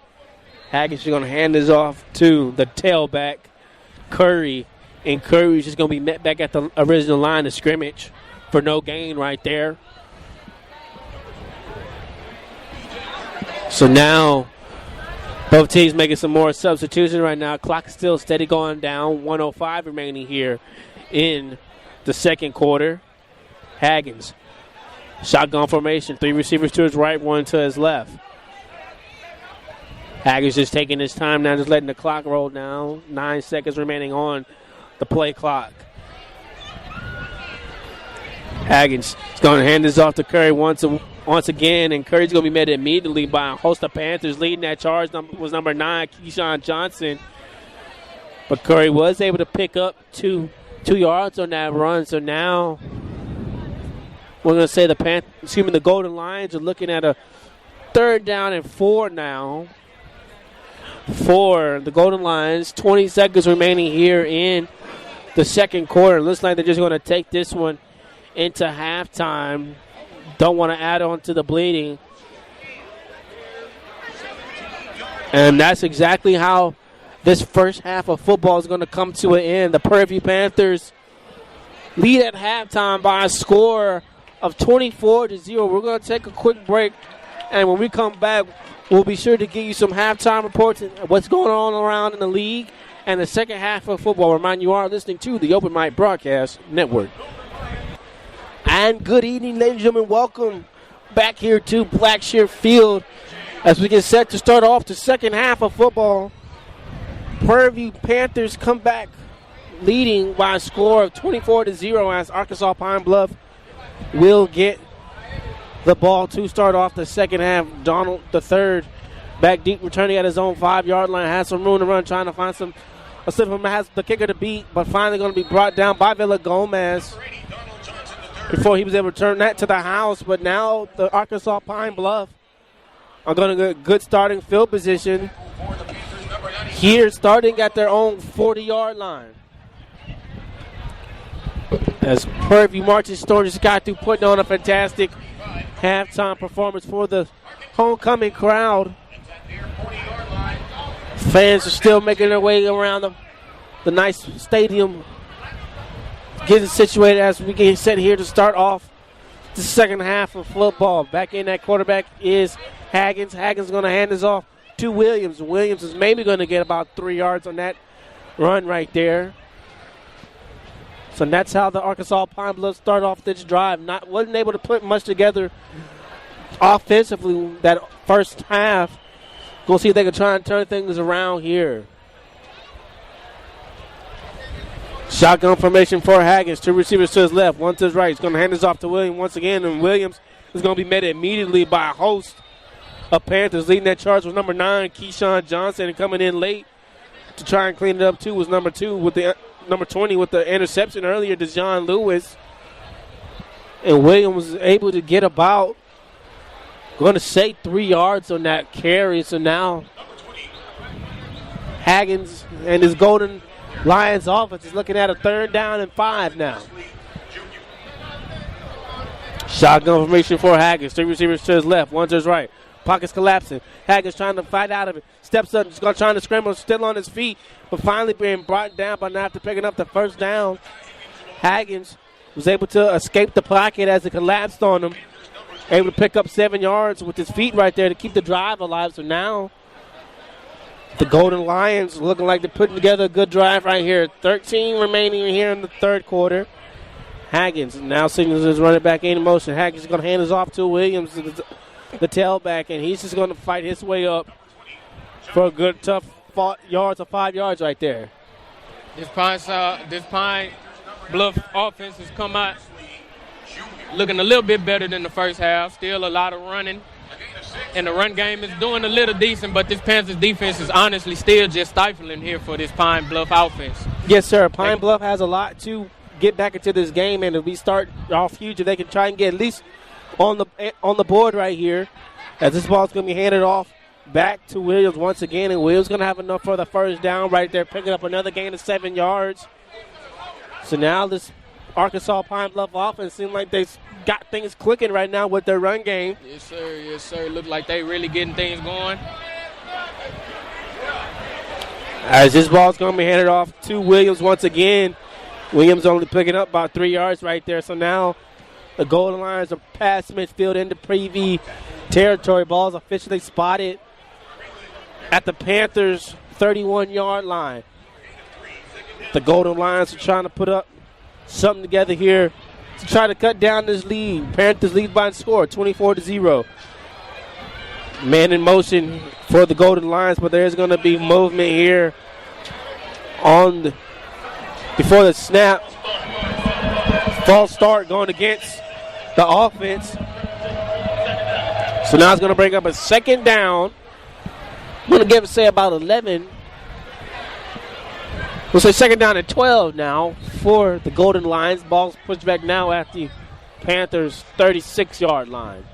Haggins is going to hand this off to the tailback, Curry. And Curry's just going to be met back at the original line of scrimmage for no gain right there. So now both teams making some more substitutions right now. Clock is still steady going down. 1:05 remaining here in the second quarter. Haggins. Shotgun formation. 3 receivers to his right, 1 to his left. Haggins just taking his time now, just letting the clock roll down. 9 seconds remaining on the play clock. Haggins is going to hand this off to Curry once again, and Curry's going to be met immediately by a host of Panthers. Leading that charge was number 9, Keyshawn Johnson. But Curry was able to pick up 2 yards on that run. So now we're going to say the Golden Lions are looking at a 3rd down and 4 now for the Golden Lions. 20 seconds remaining here in the second quarter. Looks like they're just going to take this one into halftime. Don't want to add on to the bleeding. And that's exactly how this first half of football is going to come to an end. The Prairie Panthers lead at halftime by a score of 24-0. We're going to take a quick break, and when we come back, we'll be sure to give you some halftime reports and what's going on around in the league and the second half of football. Remind you are listening to the Open Mic Broadcast Network. And good evening, ladies and gentlemen. Welcome back here to Blackshear Field as we get set to start off the second half of football. Prairie Panthers come back leading by a score of 24-0 as Arkansas Pine Bluff will get the ball to start off the second half. Donald III back deep, returning at his own 5-yard line, has some room to run, trying to find some. Has the kicker to beat, but finally going to be brought down by Villa Gomez before he was able to turn that to the house. But now the Arkansas Pine Bluff are going to get good starting field position here, starting at their own 40-yard line. As Prairie marches Storm just got through putting on a fantastic halftime performance for the homecoming crowd. Fans are still making their way around the nice stadium, getting situated as we get set here to start off the second half of football. Back in that quarterback is Haggins. Haggins is going to hand this off to Williams. Williams is maybe going to get about 3 yards on that run right there. So that's how the Arkansas Pine Bluff start off this drive. Wasn't able to put much together offensively that first half. We'll see if they can try and turn things around here. Shotgun formation for Haggins. 2 receivers to his left, 1 to his right. He's going to hand this off to Williams once again, and Williams is going to be met immediately by a host of Panthers. Leading that charge was number 9, Keyshawn Johnson, and coming in late to try and clean it up too was number 20 with the interception earlier, DeJohn Lewis. And Williams was able to get about, going to say 3 yards on that carry. So now Haggins and his Golden Lions offense is looking at a 3rd down and 5 now. Shotgun formation for Haggins. 3 receivers to his left, 1 to his right. Pockets collapsing. Haggins trying to fight out of it. Steps up, just trying to scramble, still on his feet, but finally being brought down by not after picking up the first down. Haggins was able to escape the pocket as it collapsed on him. Able to pick up 7 yards with his feet right there to keep the drive alive. So now the Golden Lions looking like they're putting together a good drive right here. 13 remaining here in the third quarter. Haggins now signals his running back in motion. Haggins is going to hand this off to Williams, the tailback, and he's just going to fight his way up for a good, tough 5 yards right there. This Pine Bluff offense has come out looking a little bit better than the first half. Still a lot of running. And the run game is doing a little decent, but this Panthers defense is honestly still just stifling here for this Pine Bluff offense. Yes, sir. Pine Bluff has a lot to get back into this game, and if we start off huge, if they can try and get at least on the board right here, as this ball's going to be handed off back to Williams once again, and Williams going to have enough for the first down right there, picking up another gain of 7 yards. So now this Arkansas Pine Bluff offense seems like they've got things clicking right now with their run game. Yes, sir. Yes, sir. Look like they really getting things going. As this ball's going to be handed off to Williams once again. Williams only picking up about 3 yards right there. So now the goal lines are past midfield into Prairie territory. Ball's officially spotted at the Panthers' 31-yard line. The Golden Lions are trying to put up something together here to try to cut down this lead. Panthers lead by a score, 24-0. Man in motion for the Golden Lions, but there's going to be movement here before the snap. False start going against the offense. So now it's going to bring up a second down. I'm going to give it, say, about 11. We'll say second down and 12 now for the Golden Lions. Ball's pushed back now at the Panthers' 36-yard line.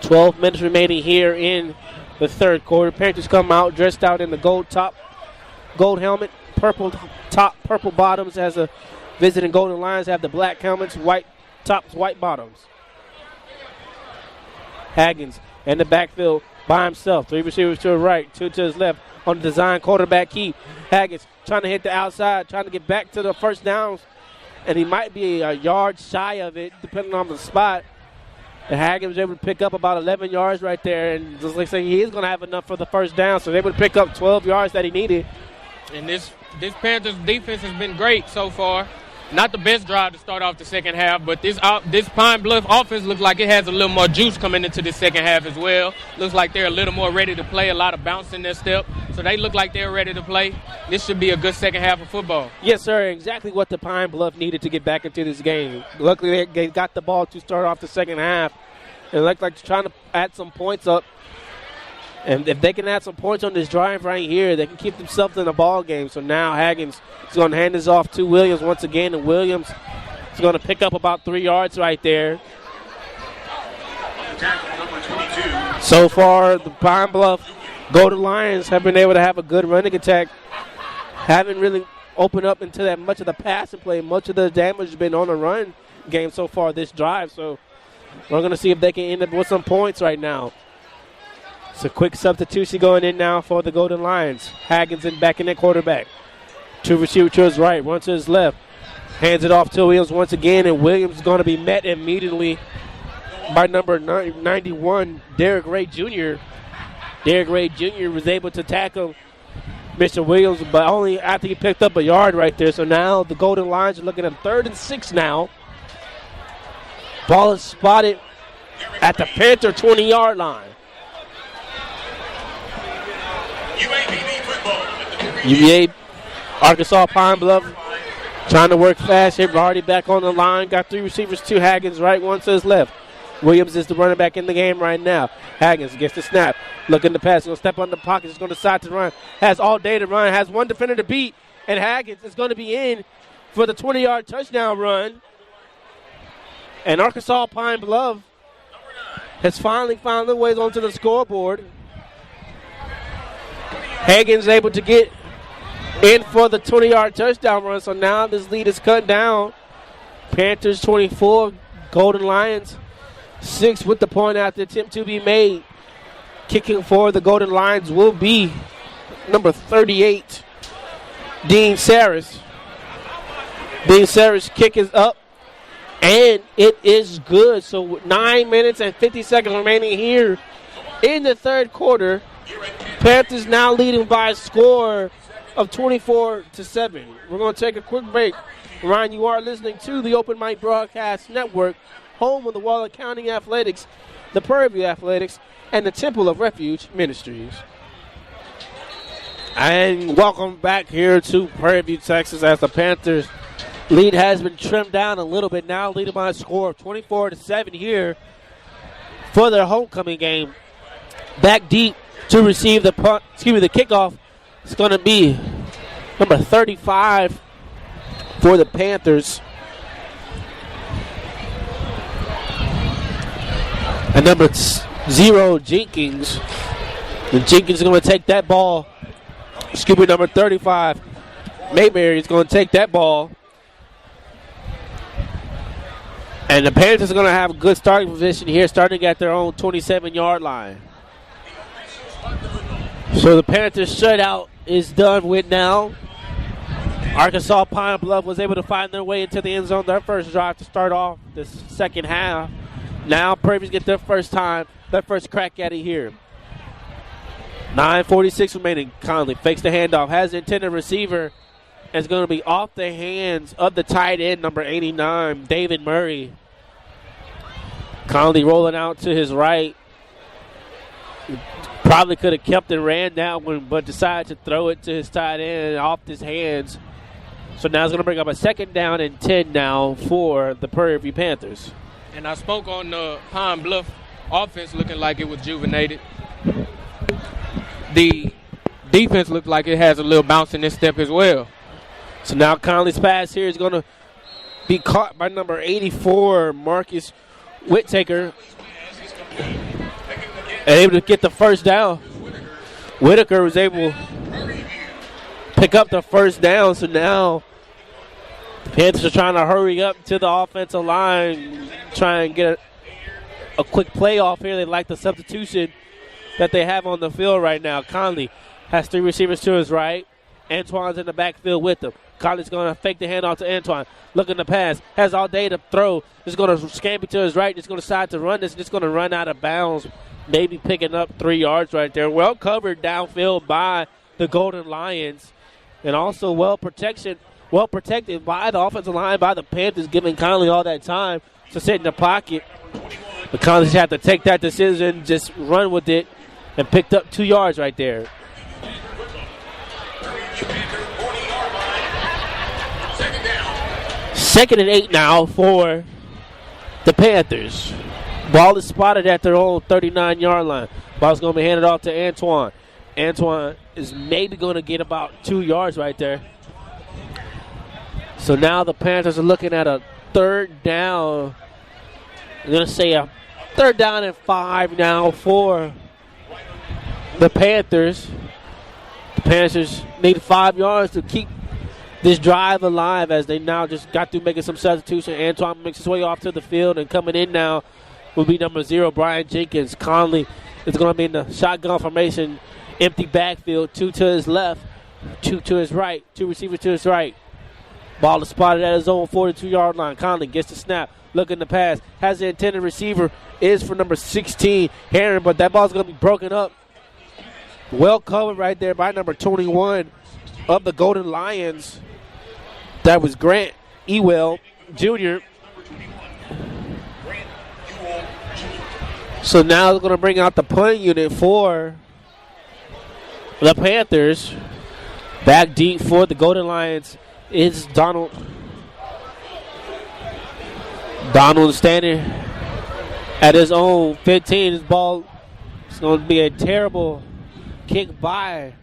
12 minutes remaining here in the third quarter. Panthers come out dressed out in the gold top, gold helmet, purple top, purple bottoms, as the visiting Golden Lions have the black helmets, white tops, white bottoms. Haggins in the backfield by himself. 3 receivers to the right, 2 to his left on the design quarterback keep. Haggins trying to hit the outside, trying to get back to the first downs, and he might be a yard shy of it depending on the spot. And Haggins was able to pick up about 11 yards right there, and just like I say, he is going to have enough for the first down, so they able to pick up 12 yards that he needed. And this Panthers defense has been great so far. Not the best drive to start off the second half, but this Pine Bluff offense looks like it has a little more juice coming into the second half as well. Looks like they're a little more ready to play, a lot of bounce in their step. So they look like they're ready to play. This should be a good second half of football. Yes, sir. Exactly what the Pine Bluff needed to get back into this game. Luckily, they got the ball to start off the second half. And look like they're trying to add some points up. And if they can add some points on this drive right here, they can keep themselves in the ball game. So now Haggins is going to hand this off to Williams once again, and Williams is going to pick up about 3 yards right there. So far, the Pine Bluff Golden Lions have been able to have a good running attack. Haven't really opened up into that much of the passing play. Much of the damage has been on the run game so far this drive. So we're going to see if they can end up with some points right now. It's a quick substitution going in now for the Golden Lions. Haggins back in at quarterback. 2 receivers to his right, 1 to his left. Hands it off to Williams once again, and Williams is going to be met immediately by number 91, Derek Ray Jr. Derek Ray Jr. was able to tackle Mr. Williams, but only after he picked up a yard right there. So now the Golden Lions are looking at 3rd and 6 now. Ball is spotted at the Panther 20-yard line. UAPB football. UVA, Arkansas Pine Bluff, trying to work fast here. Already back on the line. Got 3 receivers, 2 Haggins right, 1 to his left. Williams is the running back in the game right now. Haggins gets the snap. Looking to pass. Going to step on the pocket. He's going to decide to run. Has all day to run. Has 1 defender to beat. And Haggins is going to be in for the 20-yard touchdown run. And Arkansas Pine Bluff has finally found their way onto the scoreboard. Haggins able to get in for the 20-yard touchdown run. So now this lead is cut down. Panthers 24, Golden Lions 6 with the point after attempt to be made. Kicking for the Golden Lions will be number 38, Dean Saris. Dean Saris' kick is up, and it is good. So 9 minutes and 50 seconds remaining here in the third quarter. Panthers now leading by a score of 24-7. We're going to take a quick break. Ryan, you are listening to the Open Mic Broadcast Network, home of the Waller County Athletics, the Prairie Athletics, and the Temple of Refuge Ministries. And welcome back here to Prairie View, Texas, as the Panthers lead has been trimmed down a little bit now, leading by a score of 24-7 here for their homecoming game. Back deep to receive the kickoff. It's going to be number 35 for the Panthers. And number 0, Jenkins. And Jenkins is going to take that ball. Number 35, Mayberry is going to take that ball. And the Panthers are going to have a good starting position here, starting at their own 27-yard line. So the Panthers shutout is done with now. Arkansas Pine Bluff was able to find their way into the end zone their first drive to start off this second half. Now Prairie's get their first crack at it here. 9:46 remaining. Conley fakes the handoff, has the intended receiver, and it's going to be off the hands of the tight end, number 89, David Murray. Conley rolling out to his right. Probably could have kept and ran that one, but decided to throw it to his tight end off his hands. So now it's going to bring up a 2nd down and 10 now for the Prairie View Panthers. And I spoke on the Pine Bluff offense looking like it was juvenated. The defense looked like it has a little bounce in this step as well. So now Conley's pass here is going to be caught by number 84, Marcus Whittaker. And able to get the first down. Whittaker was able to pick up the first down. So now the Panthers are trying to hurry up to the offensive line, try and get a quick play off here. They like the substitution that they have on the field right now. Conley has 3 receivers to his right. Antoine's in the backfield with him. Conley's going to fake the handoff to Antoine. Looking to pass. Has all day to throw. Just going to scamper to his right. Just going to decide to run this. Just going to run out of bounds. Maybe picking up 3 yards right there. Well covered downfield by the Golden Lions. And also well protected by the offensive line, by the Panthers, giving Conley all that time to sit in the pocket. But Conley just had to take that decision, just run with it, and picked up 2 yards right there. Second and 8 now for the Panthers. Ball is spotted at their own 39-yard line. Ball's going to be handed off to Antoine. Antoine is maybe going to get about 2 yards right there. So now the Panthers are looking at a 3rd down. I'm going to say a 3rd down and 5 now for the Panthers. The Panthers need 5 yards to keep this drive alive, as they now just got through making some substitution. Antoine makes his way off to the field, and coming in now will be number 0, Brian Jenkins. Conley is going to be in the shotgun formation, empty backfield, 2 to his left, 2 to his right, 2 receivers to his right. Ball is spotted at his own 42-yard line. Conley gets the snap, looking to pass, has the intended receiver, is for number 16, Heron, but that ball's going to be broken up. Well covered right there by number 21 of the Golden Lions. That was Grant Ewell Jr. So now they're going to bring out the punting unit for the Panthers. Back deep for the Golden Lions is Donald. Donald standing at his own 15. His ball is going to be a terrible kick by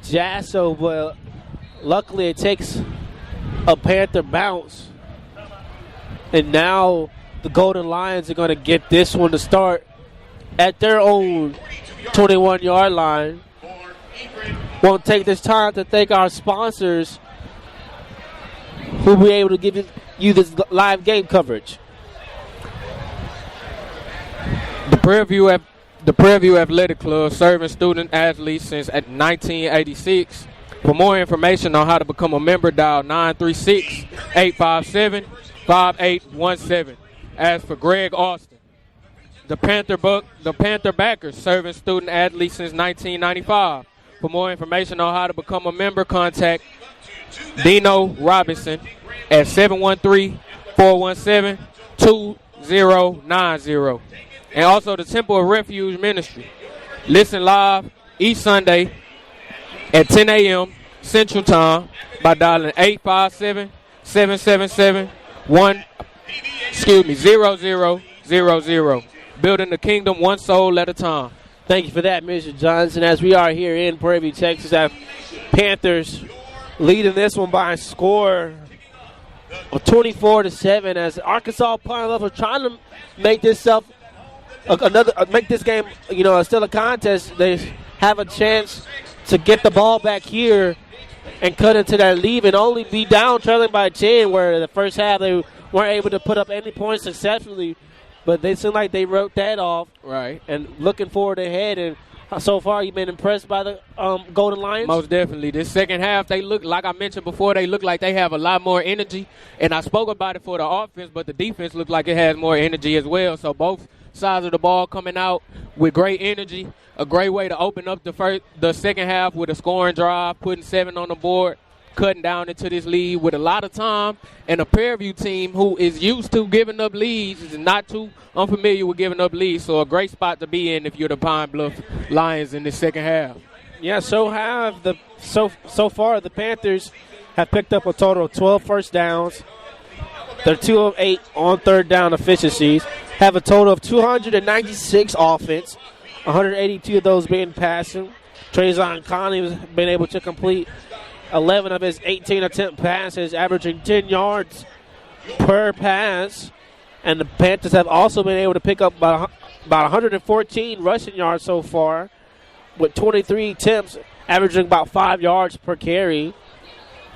Jasso, but luckily it takes a Panther bounce. And now the Golden Lions are going to get this one to start at their own 21-yard line. Won't take this time to thank our sponsors who will be able to give you this live game coverage. The Prairie View Athletic Club, serving student athletes since 1986. For more information on how to become a member, dial 936-857-5817. As for Greg Austin, the Panther backers, serving student athletes since 1995. For more information on how to become a member, contact Dino Robinson at 713-417-2090. And also the Temple of Refuge Ministry. Listen live each Sunday at 10 a.m. Central Time by dialing 857-777-0000. Building the kingdom one soul at a time. Thank you for that, Mr. Johnson. As we are here in Prairie View, Texas, have Panthers leading this one by a score of 24-7. As Arkansas Pine Bluff are trying to make this game, still a contest. They have a chance to get the ball back here and cut into that lead and only be down trailing by 10, where the first half they weren't able to put up any points successfully, but they seem like they wrote that off. Right. And looking forward ahead, and so far you've been impressed by the Golden Lions? Most definitely. This second half, they look, like I mentioned before, they look like they have a lot more energy. And I spoke about it for the offense, but the defense looks like it has more energy as well. So both sides of the ball coming out with great energy. A great way to open up the second half with a scoring drive, putting 7 on the board, cutting down into this lead with a lot of time. And a Prairie team who is used to giving up leads is not too unfamiliar with giving up leads. So a great spot to be in if you're the Pine Bluff Lions in this second half. Yeah, so far the Panthers have picked up a total of 12 first downs. They're 2 of 8 on third down efficiencies. Have a total of 296 offense, 182 of those being passing. Trayvon Conley has been able to complete 11 of his 18 attempt passes, averaging 10 yards per pass. And the Panthers have also been able to pick up about 114 rushing yards so far, with 23 attempts, averaging about 5 yards per carry.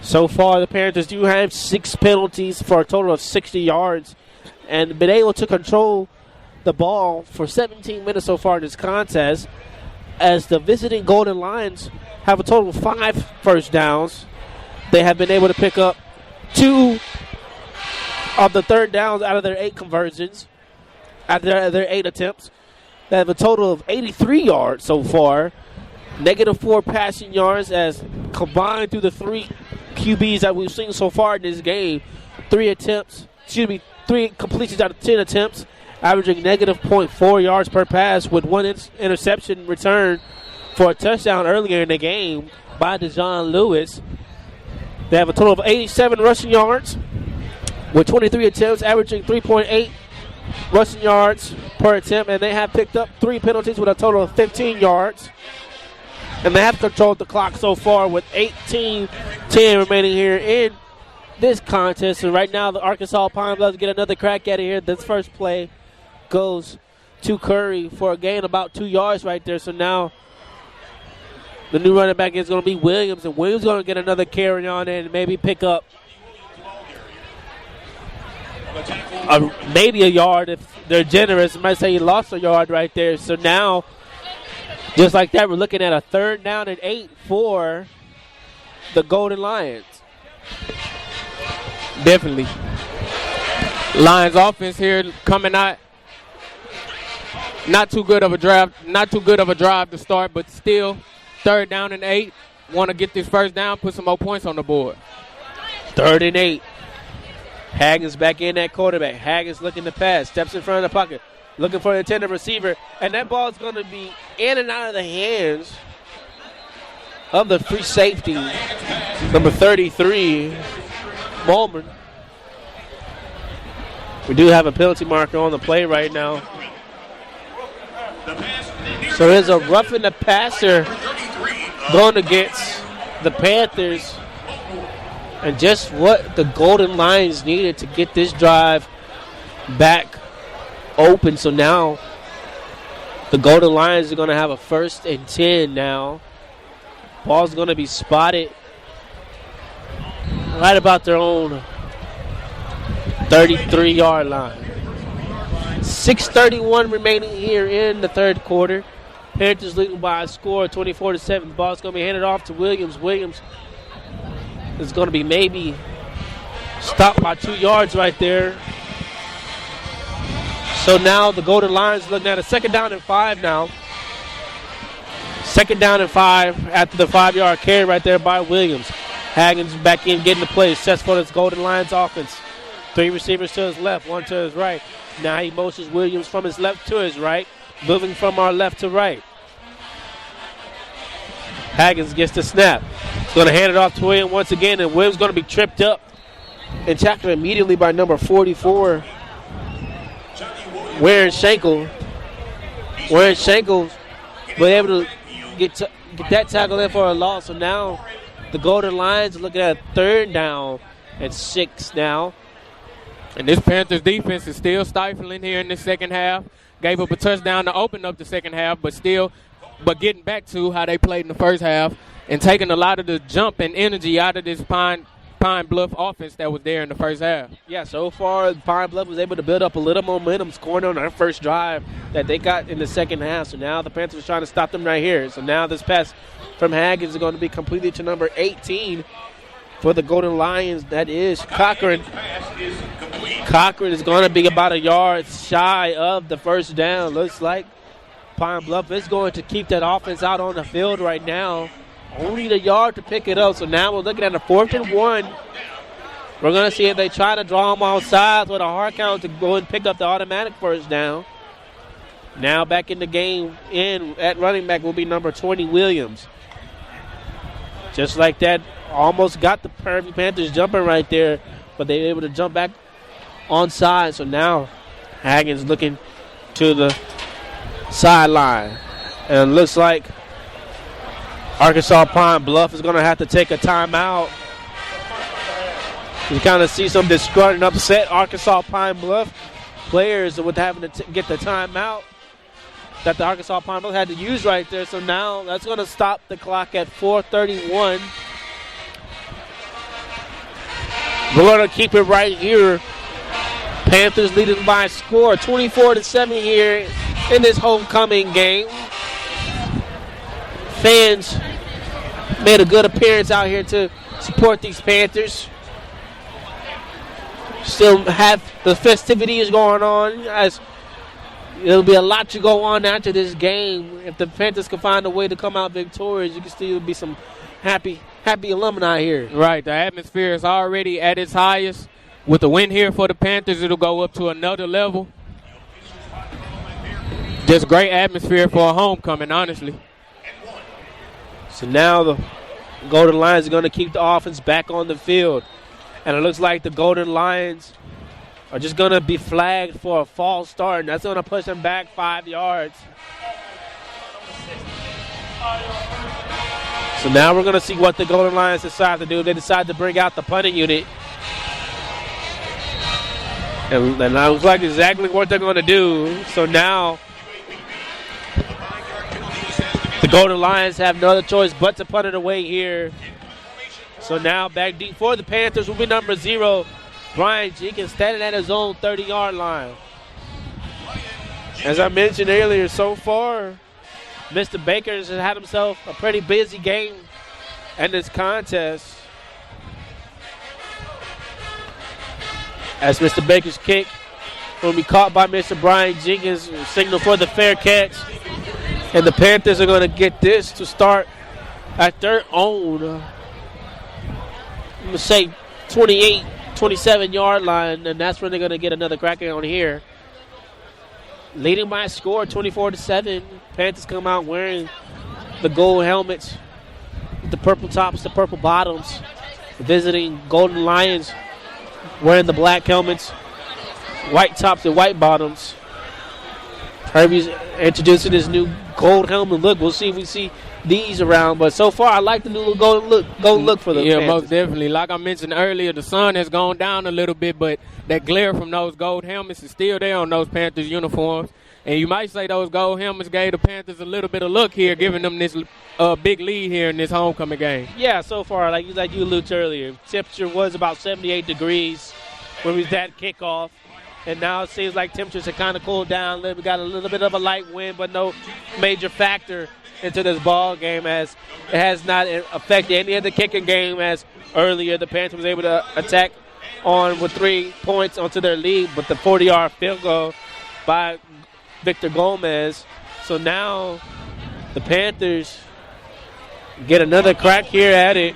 So far, the Panthers do have 6 penalties for a total of 60 yards and been able to control the ball for 17 minutes so far in this contest, as the visiting Golden Lions have a total of 5 first downs. They have been able to pick up 2 of the third downs out of their 8 conversions, out of their 8 attempts. They have a total of 83 yards so far. -4 passing yards, as combined through the 3 QBs that we've seen so far in this game. 3 completions out of 10 attempts, averaging -0.4 yards per pass, with 1 interception return for a touchdown earlier in the game by Dejon Lewis. They have a total of 87 rushing yards with 23 attempts, averaging 3.8 rushing yards per attempt, and they have picked up 3 penalties with a total of 15 yards. And they have controlled the clock so far with 18-10 remaining here in this contest. And right now, the Arkansas Pine Bluffs get another crack at it here. This first play goes to Curry for a gain about 2 yards right there. So now the new running back is going to be Williams, and Williams is going to get another carry on it and maybe pick up maybe a yard if they're generous. I might say he lost a yard right there. So now, just like that, we're looking at a 3rd down and 8 for the Golden Lions. Definitely. Lions offense here coming out. Not too good of a drive to start, but still 3rd down and 8. Want to get this first down, put some more points on the board. 3rd and 8. Haggins back in that quarterback. Haggins looking to pass, steps in front of the pocket, looking for the intended receiver, and that ball is going to be in and out of the hands of the free safety, number 33, Bowman. We do have a penalty marker on the play right now. So there's a roughing the passer going against the Panthers, and just what the Golden Lions needed to get this drive back open. So now the Golden Lions are going to have a 1st and 10 now. Ball's going to be spotted right about their own 33-yard line. 6:31 remaining here in the 3rd quarter. Panthers leading by a score of 24-7. The ball's going to be handed off to Williams. Williams is going to be maybe stopped by 2 yards right there. So now the Golden Lions looking at a 2nd down and 5 now. 2nd down and 5 after the 5-yard carry right there by Williams. Haggins back in, getting the play. Sets for this Golden Lions offense. 3 receivers to his left, 1 to his right. Now he motions Williams from his left to his right, moving from our left to right. Haggins gets the snap. He's going to hand it off to Williams once again, and Williams going to be tripped up and tackled immediately by number 44, Warren Shankles. Warren Shankles was able to get that tackle in for a loss. So now the Golden Lions are looking at a 3rd down and 6 now. And this Panthers defense is still stifling here in the second half. Gave up a touchdown to open up the second half, but getting back to how they played in the first half and taking a lot of the jump and energy out of this Pine Pine Bluff offense that was there in the first half. Yeah, so far, Pine Bluff was able to build up a little momentum, scoring on their first drive that they got in the second half. So now the Panthers are trying to stop them right here. So now this pass from Haggins is going to be completed to number 18 for the Golden Lions. That is Cochran. Cochran is going to be about a yard shy of the first down. Looks like Pine Bluff is going to keep that offense out on the field right now. Only the yard to pick it up. So now we're looking at a 4th and 1. We're going to see if they try to draw them outside with a hard count to go and pick up the automatic first down. Now back in the game at running back will be number 20, Williams. Just like that, almost got the Prairie Panthers jumping right there, but they were able to jump back onside. So now Haggins looking to the sideline. And it looks like Arkansas Pine Bluff is going to have to take a timeout. You kind of see some disgruntled, upset Arkansas Pine Bluff players with having to get the timeout that the Arkansas Pine Bluff had to use right there. So now that's going to stop the clock at 4:31. We're going to keep it right here. Panthers leading by a score 24-7 here in this homecoming game. Fans made a good appearance out here to support these Panthers. Still have the festivities going on, as it'll be a lot to go on after this game. If the Panthers can find a way to come out victorious, you can still be some happy alumni here. Right, the atmosphere is already at its highest. With the win here for the Panthers, it'll go up to another level. Just great atmosphere for a homecoming, honestly. So now the Golden Lions are going to keep the offense back on the field. And it looks like the Golden Lions are just going to be flagged for a false start. And that's going to push them back 5 yards. So now we're going to see what the Golden Lions decide to do. They decide to bring out the punting unit. And that looks like exactly what they're going to do. So now the Golden Lions have no other choice but to punt it away here. So now back deep for the Panthers will be number 0, Brian Jenkins, standing at his own 30-yard line. As I mentioned earlier, so far, Mr. Baker has had himself a pretty busy game in this contest. As Mr. Baker's kick will be caught by Mr. Brian Jenkins, signal for the fair catch. And the Panthers are going to get this to start at their own, I'm going to say 28, 27-yard line, and that's when they're going to get another crack on here. Leading by a score, 24-7. Panthers come out wearing the gold helmets, the purple tops, the purple bottoms. Visiting Golden Lions wearing the black helmets, white tops and white bottoms. Prairie's introducing this new gold helmet look. We'll see if we see these around, but so far I like the new gold look for the Panthers. Most definitely. Like I mentioned earlier, the sun has gone down a little bit, but that glare from those gold helmets is still there on those Panthers uniforms. And you might say those gold helmets gave the Panthers a little bit of look here, giving them this big lead here in this homecoming game. Yeah, so far, like you alluded to earlier, temperature was about 78 degrees when we was at kickoff. And now it seems like temperatures have kind of cooled down. We got a little bit of a light wind, but no major factor into this ball game, as it has not affected any of the kicking game. As earlier, the Panthers was able to attack on with 3 points onto their lead, but the 40-yard field goal by Victor Gomez. So now the Panthers get another crack here at it.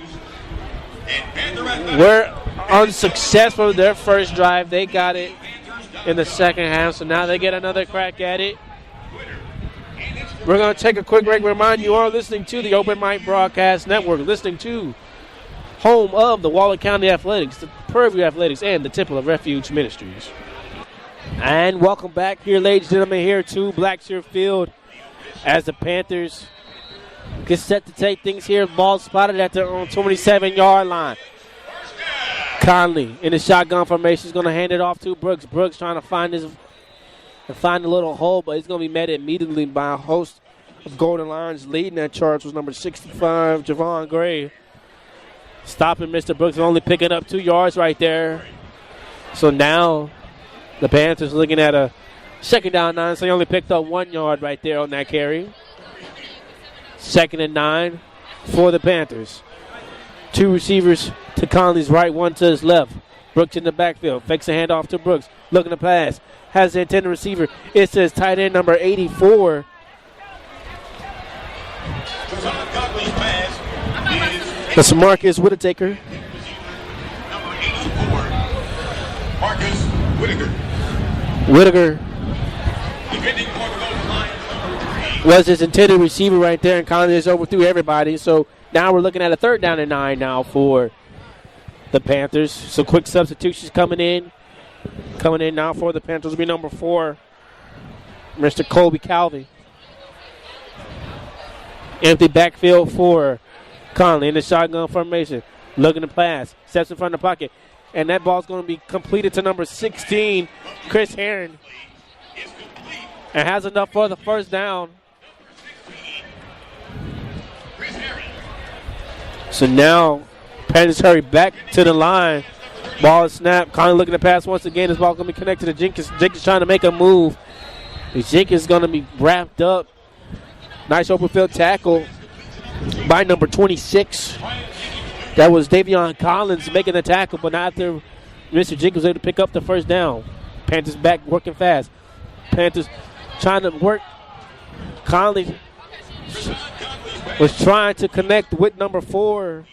We're unsuccessful with their first drive. They got it in the second half, so now they get another crack at it. We're going to take a quick break. Remind you are listening to the Open Mic Broadcast Network, listening to home of the Waller County Athletics, the Prairie Athletics, and the Temple of Refuge Ministries. And welcome back here, ladies and gentlemen, here to Blackshear Field as the Panthers get set to take things here. Ball spotted at their own 27-yard line. Conley in the shotgun formation is going to hand it off to Brooks. Brooks trying to find a little hole, but he's going to be met immediately by a host of Golden Lions. Leading that charge was number 65, Javon Gray. Stopping Mr. Brooks, only picking up 2 yards right there. So now the Panthers looking at a 2nd down 9, so he only picked up 1 yard right there on that carry. 2nd and 9 for the Panthers. 2 receivers to Conley's right, 1 to his left. Brooks in the backfield, fakes a handoff to Brooks, looking to pass. Has the intended receiver. It's his tight end number 84. That's Marcus Whittaker. Number 84, Marcus Whittaker. Whittaker Defending for the Golden Lions, number 3. was his intended receiver right there, and Conley just overthrew everybody. So now we're looking at a 3rd down and 9 now for the Panthers. So quick substitutions coming in. Coming in now for the Panthers will be number 4, Mr. Colby Calvey. Empty backfield for Conley in the shotgun formation. Looking to pass. Steps in front of the pocket. And that ball's going to be completed to number 16, Chris Herron. And has enough for the 1st down. So now, Panthers hurry back to the line. Ball is snapped. Conley looking to pass once again. This ball going to be connected to Jenkins. Jenkins trying to make a move. Jenkins is going to be wrapped up. Nice open field tackle by number 26. That was Davion Collins making the tackle, but not after Mr. Jenkins was able to pick up the 1st down. Panthers back working fast. Panthers trying to work. Conley was trying to connect with number 4,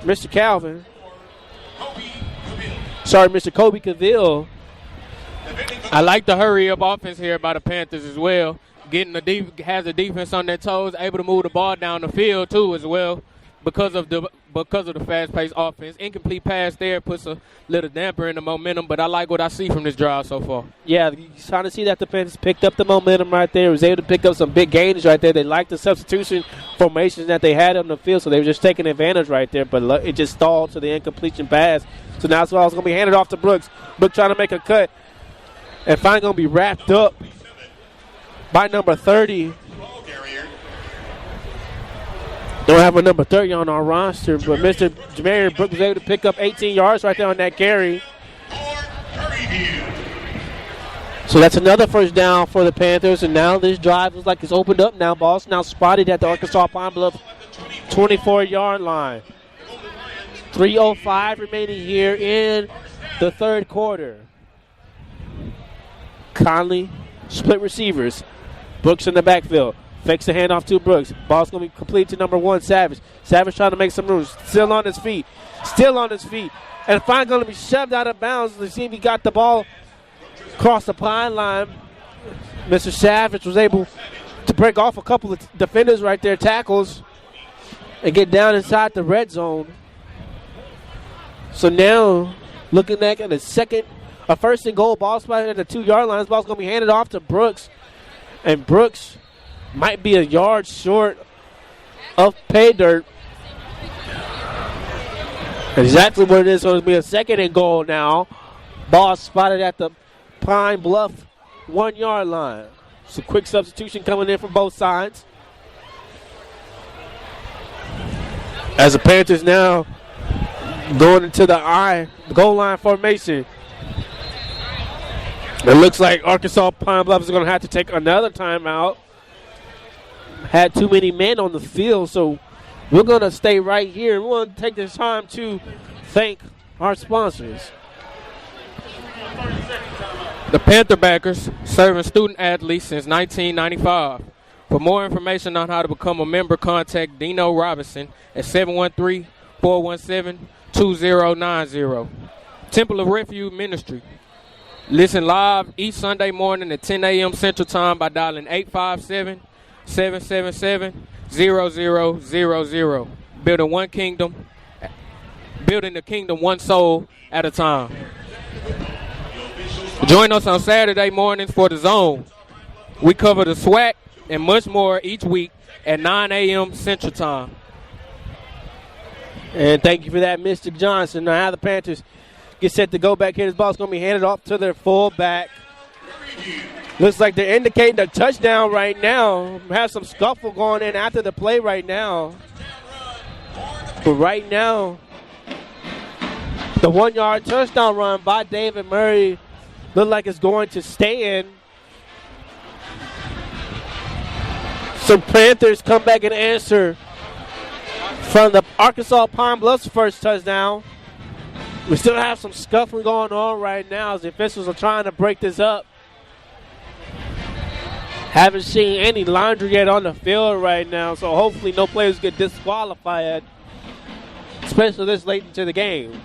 Mr. Calvin. Sorry, Mr. Kobe Cavill. I like the hurry up offense here by the Panthers as well. Getting has the defense on their toes, able to move the ball down the field too as well because of the fast-paced offense. Incomplete pass there puts a little damper in the momentum, but I like what I see from this drive so far. Yeah, you're trying to see that the Panthers picked up the momentum right there. Was able to pick up some big gains right there. They liked the substitution formations that they had on the field, so they were just taking advantage right there, but it just stalled to the incompletion pass. So now it's going to be handed off to Brooks. Brooks trying to make a cut, and finally going to be wrapped up by number 30. Don't have a number 30 on our roster, but Mr. Jamarian Brooks was able to pick up 18 yards right there on that carry. So that's another 1st down for the Panthers, and now this drive looks like it's opened up now. Ball's now spotted at the Arkansas Pine Bluff 24-yard line. 3:05 remaining here in the 3rd quarter. Conley, split receivers. Brooks in the backfield. Fakes the handoff to Brooks. Ball's going to be complete to number 1, Savage. Savage trying to make some room. Still on his feet. And finally going to be shoved out of bounds. Let's see if he got the ball across the pine line. Mr. Savage was able to break off a couple of defenders right there, tackles, and get down inside the red zone. So now, looking at a 1st and goal, ball spotted at the 2-yard line. This ball's going to be handed off to Brooks. And Brooks might be a yard short of pay dirt. Exactly what it is. So it'll be a 2nd and goal now. Ball spotted at the Pine Bluff 1-yard line. So quick substitution coming in from both sides. As the Panthers now going into the goal line formation. It looks like Arkansas Pine Bluff is going to have to take another timeout. Had too many men on the field, so we're going to stay right here. We want to take this time to thank our sponsors. The Panther Backers, serving student athletes since 1995. For more information on how to become a member, contact Dino Robinson at 713-417-2090. Temple of Refuge Ministry. Listen live each Sunday morning at 10 a.m. Central Time by dialing 857-777-0000. Building the kingdom one soul at a time. Join us on Saturday mornings for The Zone. We cover the SWAC and much more each week at 9 a.m. Central Time. And thank you for that, Mr. Johnson. Now the Panthers get set to go back here. This ball's going to be handed off to their fullback. Looks like they're indicating a touchdown right now. Have some scuffle going in after the play right now. But right now, the 1-yard touchdown run by David Murray looked like it's going to stand. So Panthers come back and answer from the Arkansas Pine Bluffs first touchdown. We still have some scuffling going on right now as the officials are trying to break this up. Haven't seen any laundry yet on the field right now, so hopefully no players get disqualified, especially this late into the game.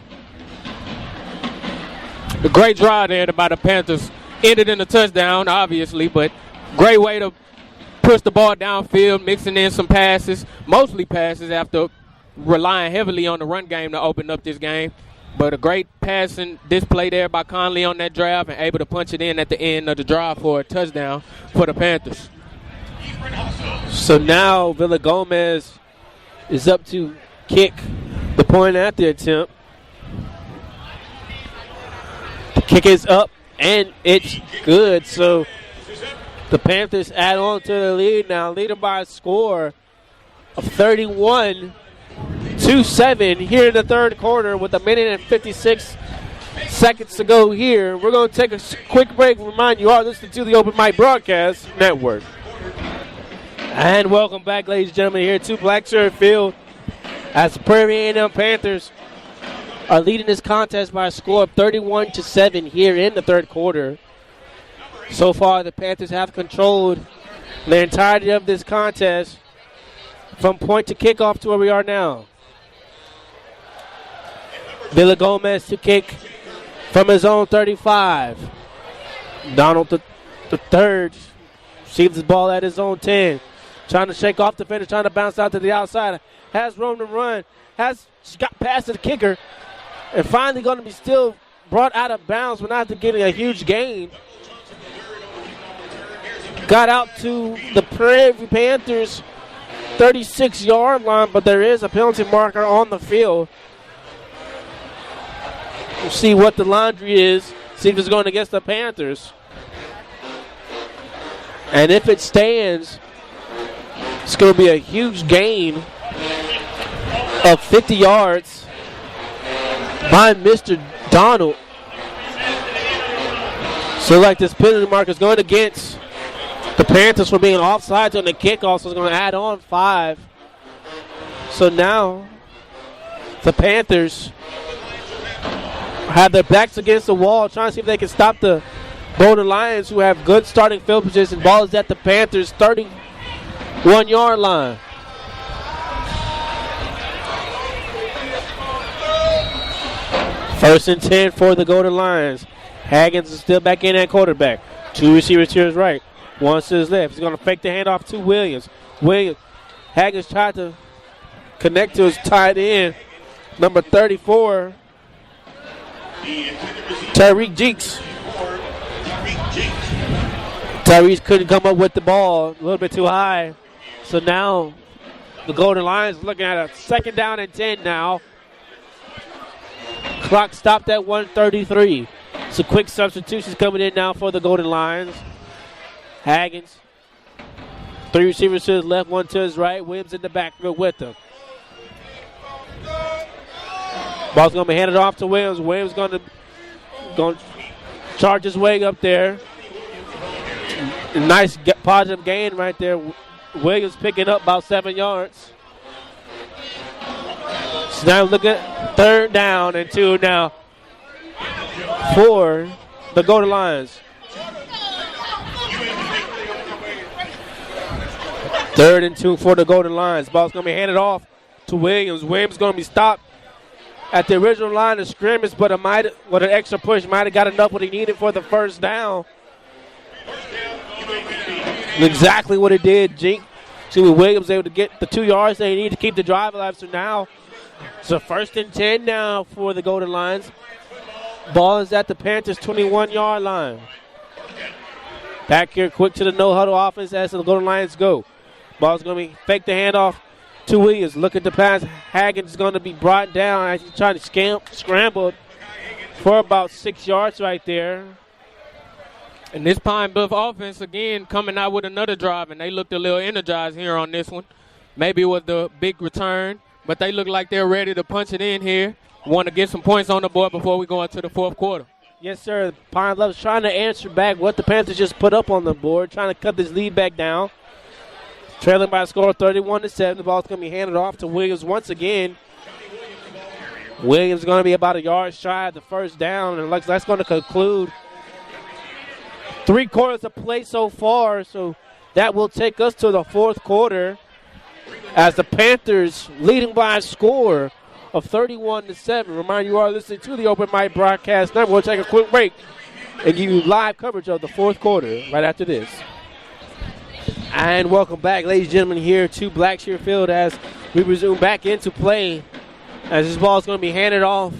The great drive there by the Panthers ended in a touchdown, obviously, but great way to push the ball downfield, mixing in some passes, mostly passes after relying heavily on the run game to open up this game. But a great passing display there by Conley on that drive and able to punch it in at the end of the drive for a touchdown for the Panthers. So now Villa Gomez is up to kick the point at the attempt. The kick is up and it's good. So the Panthers add on to the lead now, leading by a score of 31-7 here in the third quarter with 1minute and 56 seconds to go here. We're going to take a quick break. Remind you are listening to the Open Mic Broadcast Network. And welcome back, ladies and gentlemen, here to Blackshirt Field as the Prairie A&M Panthers are leading this contest by a score of 31-7 here in the third quarter. So far, the Panthers have controlled the entirety of this contest from point to kickoff to where we are now. Villa Gomez to kick from his own 35. Donald the third receives the ball at his own 10. Trying to shake off the defender, trying to bounce out to the outside. Has room to run. Has got past the kicker. And finally going to be still brought out of bounds but not after getting a huge gain. Got out to the Prairie Panthers 36-yard line, but there is a penalty marker on the field. We'll see what the laundry is, see if it's going against the Panthers. And if it stands, it's going to be a huge gain of 50 yards by Mr. Donald. So like this penalty marker is going against the Panthers for being offsides on the kickoff, so it's going to add on 5. So now the Panthers have their backs against the wall, trying to see if they can stop the Golden Lions, who have good starting field position. Ball is at the Panthers' 31-yard line. First and 10 for the Golden Lions. Haggins is still back in at quarterback. 2 receivers to his right. 1 to his left. He's going to fake the handoff to Williams. Haggins tried to connect to his tight end, number 34, Tyreek Jeeks. Tyrese couldn't come up with the ball, a little bit too high. So now the Golden Lions looking at a 2nd down and 10 now. Clock stopped at 1:33. So quick substitutions coming in now for the Golden Lions. Haggins, 3 receivers to his left, 1 to his right. Williams in the backfield with him. Ball's going to be handed off to Williams. Williams going to charge his way up there. Nice positive gain right there. Williams picking up about 7 yards. So now look at 3rd down and 2 now for the Golden Lions. 3rd and 2 for the Golden Lions. Ball's going to be handed off to Williams. Williams going to be stopped at the original line of scrimmage, but with an extra push, might have got enough what he needed for the 1st down. Exactly what it did, Jink. See, Williams able to get the 2 yards that he needed to keep the drive alive. So now it's a 1st and 10 now for the Golden Lions. Ball is at the Panthers' 21-yard line. Back here quick to the no-huddle offense as the Golden Lions go. Ball's going to be fake the handoff to Williams. Looking to pass. Haggins is going to be brought down as he's trying to scramble for about 6 yards right there. And this Pine Bluff offense, again, coming out with another drive, and they looked a little energized here on this one. Maybe it was the big return. but they look like they're ready to punch it in here. Want to get some points on the board before we go into the fourth quarter. Yes, sir. Pine Bluff's trying to answer back what the Panthers just put up on the board, trying to cut this lead back down. Trailing by a score of 31-7. The ball's going to be handed off to Williams once again. Williams going to be about a yard shy of the first down, and that's going to conclude 3 quarters of play so far. So that will take us to the fourth quarter as the Panthers leading by a score of 31-7. Remind you are listening to the Open Mic Broadcast Network. We'll take a quick break and give you live coverage of the fourth quarter right after this. And welcome back, ladies and gentlemen, here to Blackshear Field as we resume back into play. As this ball is going to be handed off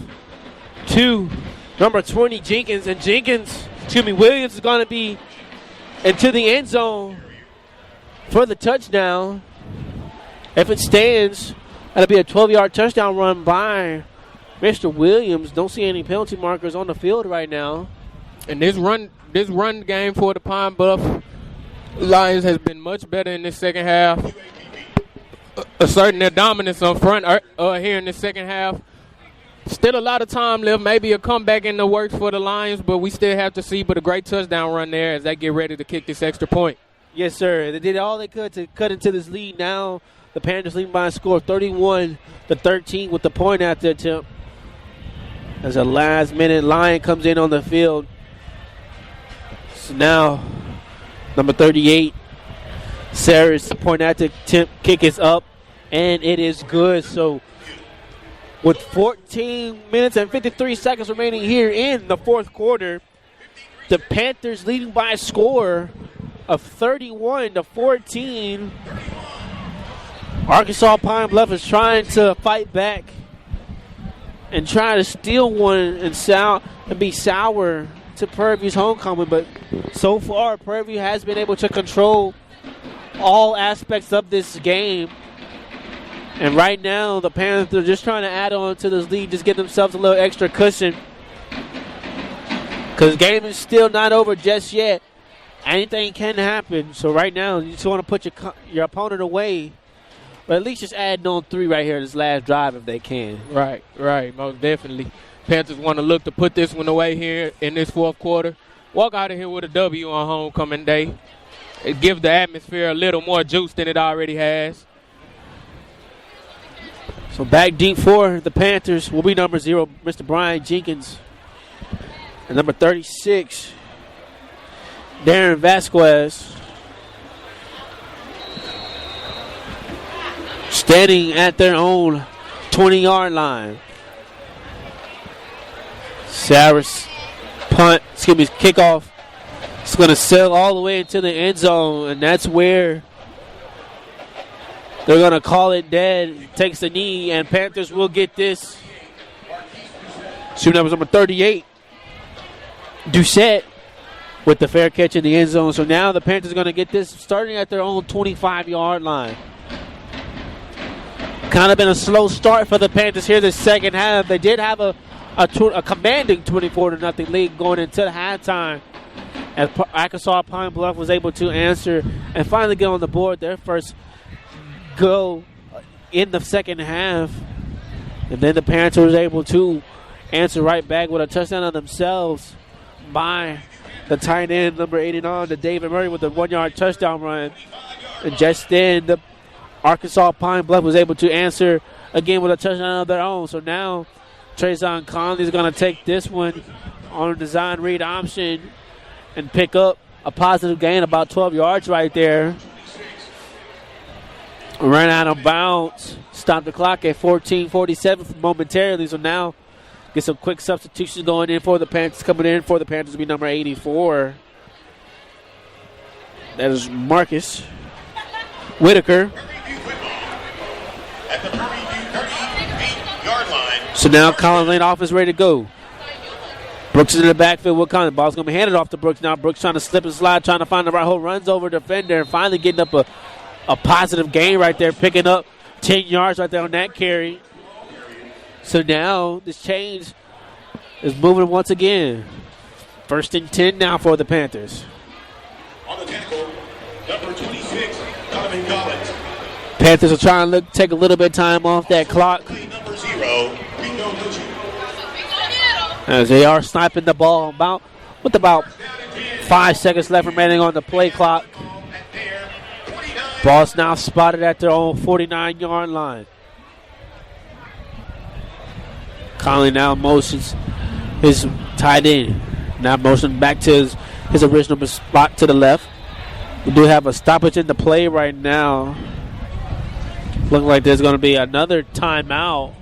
to number 20, Jenkins. And Williams is going to be into the end zone for the touchdown. If it stands, that'll be a 12-yard touchdown run by Mr. Williams. Don't see any penalty markers on the field right now. And this run game for the Pine Bluff Lions has been much better in this second half. Asserting their dominance on front here in the second half. Still a lot of time left. Maybe a comeback in the works for the Lions, but we still have to see. But a great touchdown run there as they get ready to kick this extra point. Yes, sir. They did all they could to cut into this lead. Now the Panthers leading by a score of 31-13 with the point after attempt. As a last-minute Lion comes in on the field. So now number 38, Sarah's point after attempt kick is up, and it is good. So with 14 minutes and 53 seconds remaining here in the fourth quarter, the Panthers leading by a score of 31-14. Arkansas Pine Bluff is trying to fight back and try to steal one and be sour to Prairie View's homecoming, but so far Prairie View has been able to control all aspects of this game. And right now the Panthers are just trying to add on to this lead, just give themselves a little extra cushion, because the game is still not over just yet. Anything can happen. So right now you just want to put your opponent away, but at least just add on 3 right here this last drive if they can. Right, most definitely. Panthers want to look to put this one away here in this fourth quarter. Walk out of here with a W on homecoming day. It gives the atmosphere a little more juice than it already has. So back deep for the Panthers will be number 0, Mr. Brian Jenkins. And number 36, Darren Vasquez. Standing at their own 20-yard line. Sarah's kickoff. It's going to sail all the way into the end zone, and that's where they're going to call it dead. Takes the knee, and Panthers will get this. Shooting numbers number 38, Doucette, with the fair catch in the end zone. So now the Panthers are going to get this starting at their own 25-yard line. Kind of been a slow start for the Panthers here this second half. They did have a commanding 24-0 lead going into the halftime, as Arkansas Pine Bluff was able to answer and finally get on the board their first go in the second half. And then the Panthers was able to answer right back with a touchdown on themselves by the tight end, number 89, to David Murray, with a 1-yard touchdown run. And just then, the Arkansas Pine Bluff was able to answer again with a touchdown of their own. So now Trayson Conley is going to take this one on a design read option and pick up a positive gain, about 12 yards right there. Ran out of bounds. Stop the clock at 14:47 momentarily. So now get some quick substitutions going in for the Panthers. Coming in for the Panthers will be number 84. That is Marcus Whitaker. At the 38-yard line. So now Colin Laneoff is ready to go. Brooks is in the backfield with Colin. Ball's going to be handed off to Brooks now. Brooks trying to slip and slide, trying to find the right hole. Runs over the defender and finally getting up a positive gain right there, picking up 10 yards right there on that carry. So now this change is moving once again. 1st and 10 now for the Panthers. On the tackle, number 26, Donovan Collins. Panthers are trying to take a little bit of time off that clock as they are sniping the ball with about 5 seconds left remaining on the play clock. Ball's now spotted at their own 49-yard line. Conley now motions his tight end. Now motion back to his original spot to the left. We do have a stoppage in the play right now. Looking like there's going to be another timeout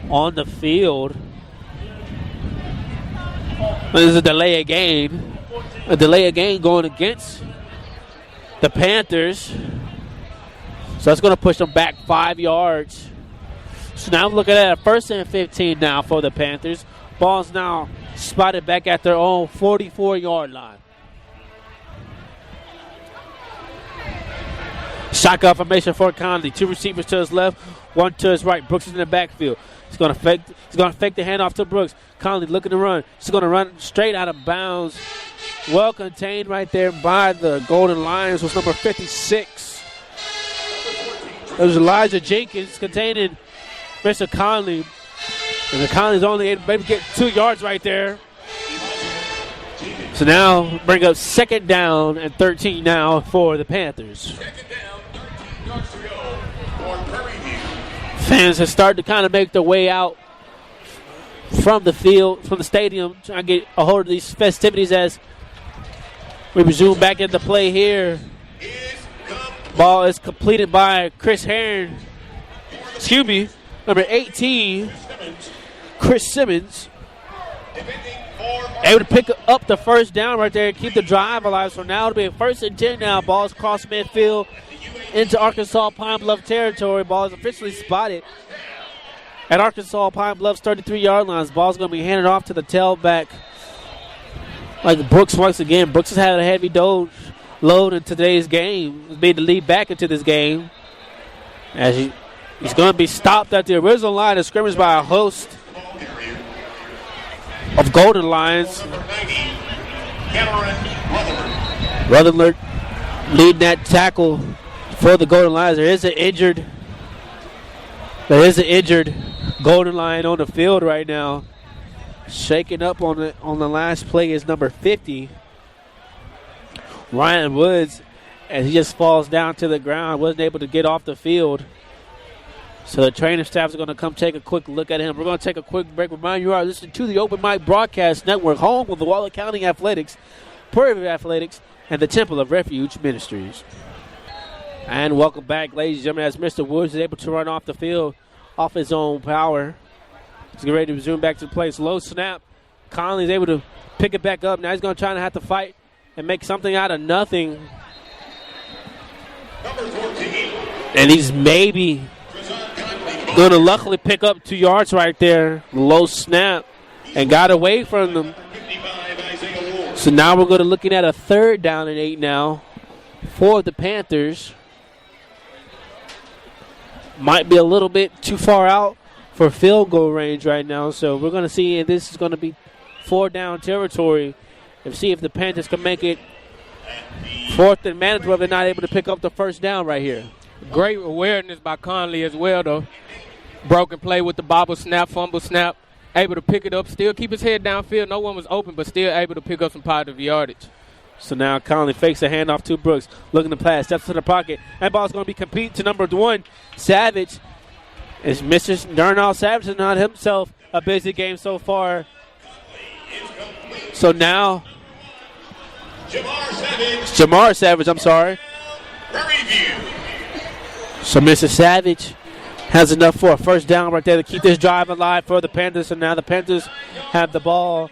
on the field. This is a delay of game. A delay of game going against the Panthers. So that's going to push them back 5 yards. So now I'm looking at a 1st and 15 now for the Panthers. Ball's now spotted back at their own 44-yard line. Shotgun formation for Conley. 2 receivers to his left, 1 to his right. Brooks is in the backfield. He's going to fake the handoff to Brooks. Conley looking to run. He's going to run straight out of bounds. Well contained right there by the Golden Lions was number 56. It was Elijah Jenkins containing Mr. Conley. And the Conley's only able to get 2 yards right there. So now bring up 2nd down and 13 now for the Panthers. 2nd down, 13 yards to go for Prairie. Fans have started to kind of make their way out from the field, from the stadium, trying to get a hold of these festivities as we resume back into play here. Ball is completed by Chris Heron. Excuse me, number 18, Chris Simmons. Able to pick up the 1st down right there and keep the drive alive. So now it'll be a 1st and 10 now. Ball's cross midfield into Arkansas Pine Bluff territory. Ball is officially spotted at Arkansas Pine Bluff's 33-yard lines. Ball's going to be handed off to the tailback like Brooks once again. Brooks has had a heavy load in today's game. He's made the lead back into this game as he's going to be stopped at the original line of scrimmage by a host of Golden Lions. Rutherford leading that tackle for the Golden Lions. There is an injured Golden Lion on the field right now. Shaking up on the last play is number 50, Ryan Woods, as he just falls down to the ground. Wasn't able to get off the field. So the training staff is going to come take a quick look at him. We're going to take a quick break. Remind you are listening to the Open Mic Broadcast Network, home of the Waller County Athletics, Prairie Athletics, and the Temple of Refuge Ministries. And welcome back, ladies and gentlemen, as Mr. Woods is able to run off the field off his own power. He's getting ready to resume back to place. Low snap. Conley's able to pick it back up. Now he's going to try to have to fight and make something out of nothing. And he's maybe going to luckily pick up 2 yards right there. Low snap and got away from them. So now we're going to looking at a 3rd down and 8 now for the Panthers. Might be a little bit too far out for field goal range right now. So we're going to see if this is going to be 4 down territory and see if the Panthers can make it 4th and manageable if they're not able to pick up the 1st down right here. Great awareness by Conley as well, though. Broken play with the bobble snap, fumble snap. Able to pick it up, still keep his head downfield. No one was open, but still able to pick up some positive yardage. So now Conley fakes a handoff to Brooks. Looking to pass, steps to the pocket. That ball's going to be complete to number 1, Savage. As Mr. Darnell Savage has not himself a busy game so far. So now Jamar Savage, I'm sorry. So Mr. Savage has enough for a 1st down right there to keep this drive alive for the Panthers. And now the Panthers have the ball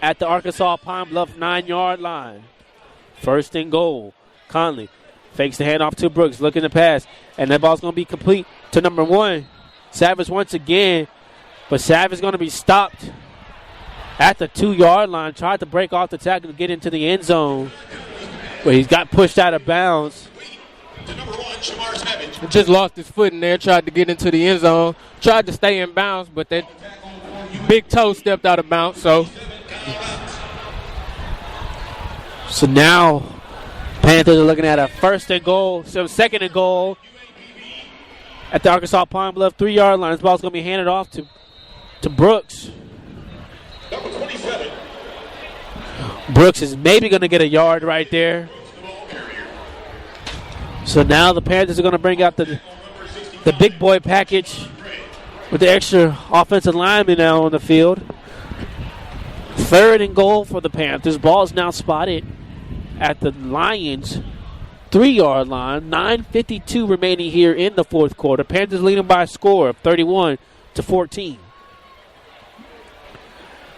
at the Arkansas Pine Bluff 9-yard line. 1st and goal. Conley fakes the handoff to Brooks, looking to pass. And that ball's going to be complete to number 1, Savage once again. But Savage is going to be stopped at the 2-yard line. Tried to break off the tackle to get into the end zone, but he's got pushed out of bounds. Just lost his foot in there, tried to get into the end zone. Tried to stay in bounds, but that big toe stepped out of bounds. So now Panthers are looking at a 1st and goal, so 2nd and goal at the Arkansas Pine Bluff 3-yard line. This ball's going to be handed off to Brooks. Number 27. Brooks is maybe going to get a yard right there. So now the Panthers are going to bring out the big boy package with the extra offensive lineman now on the field. 3rd and goal for the Panthers. Ball is now spotted at the Lions 3-yard line. 9:52 remaining here in the fourth quarter. Panthers leading by a score of 31-14.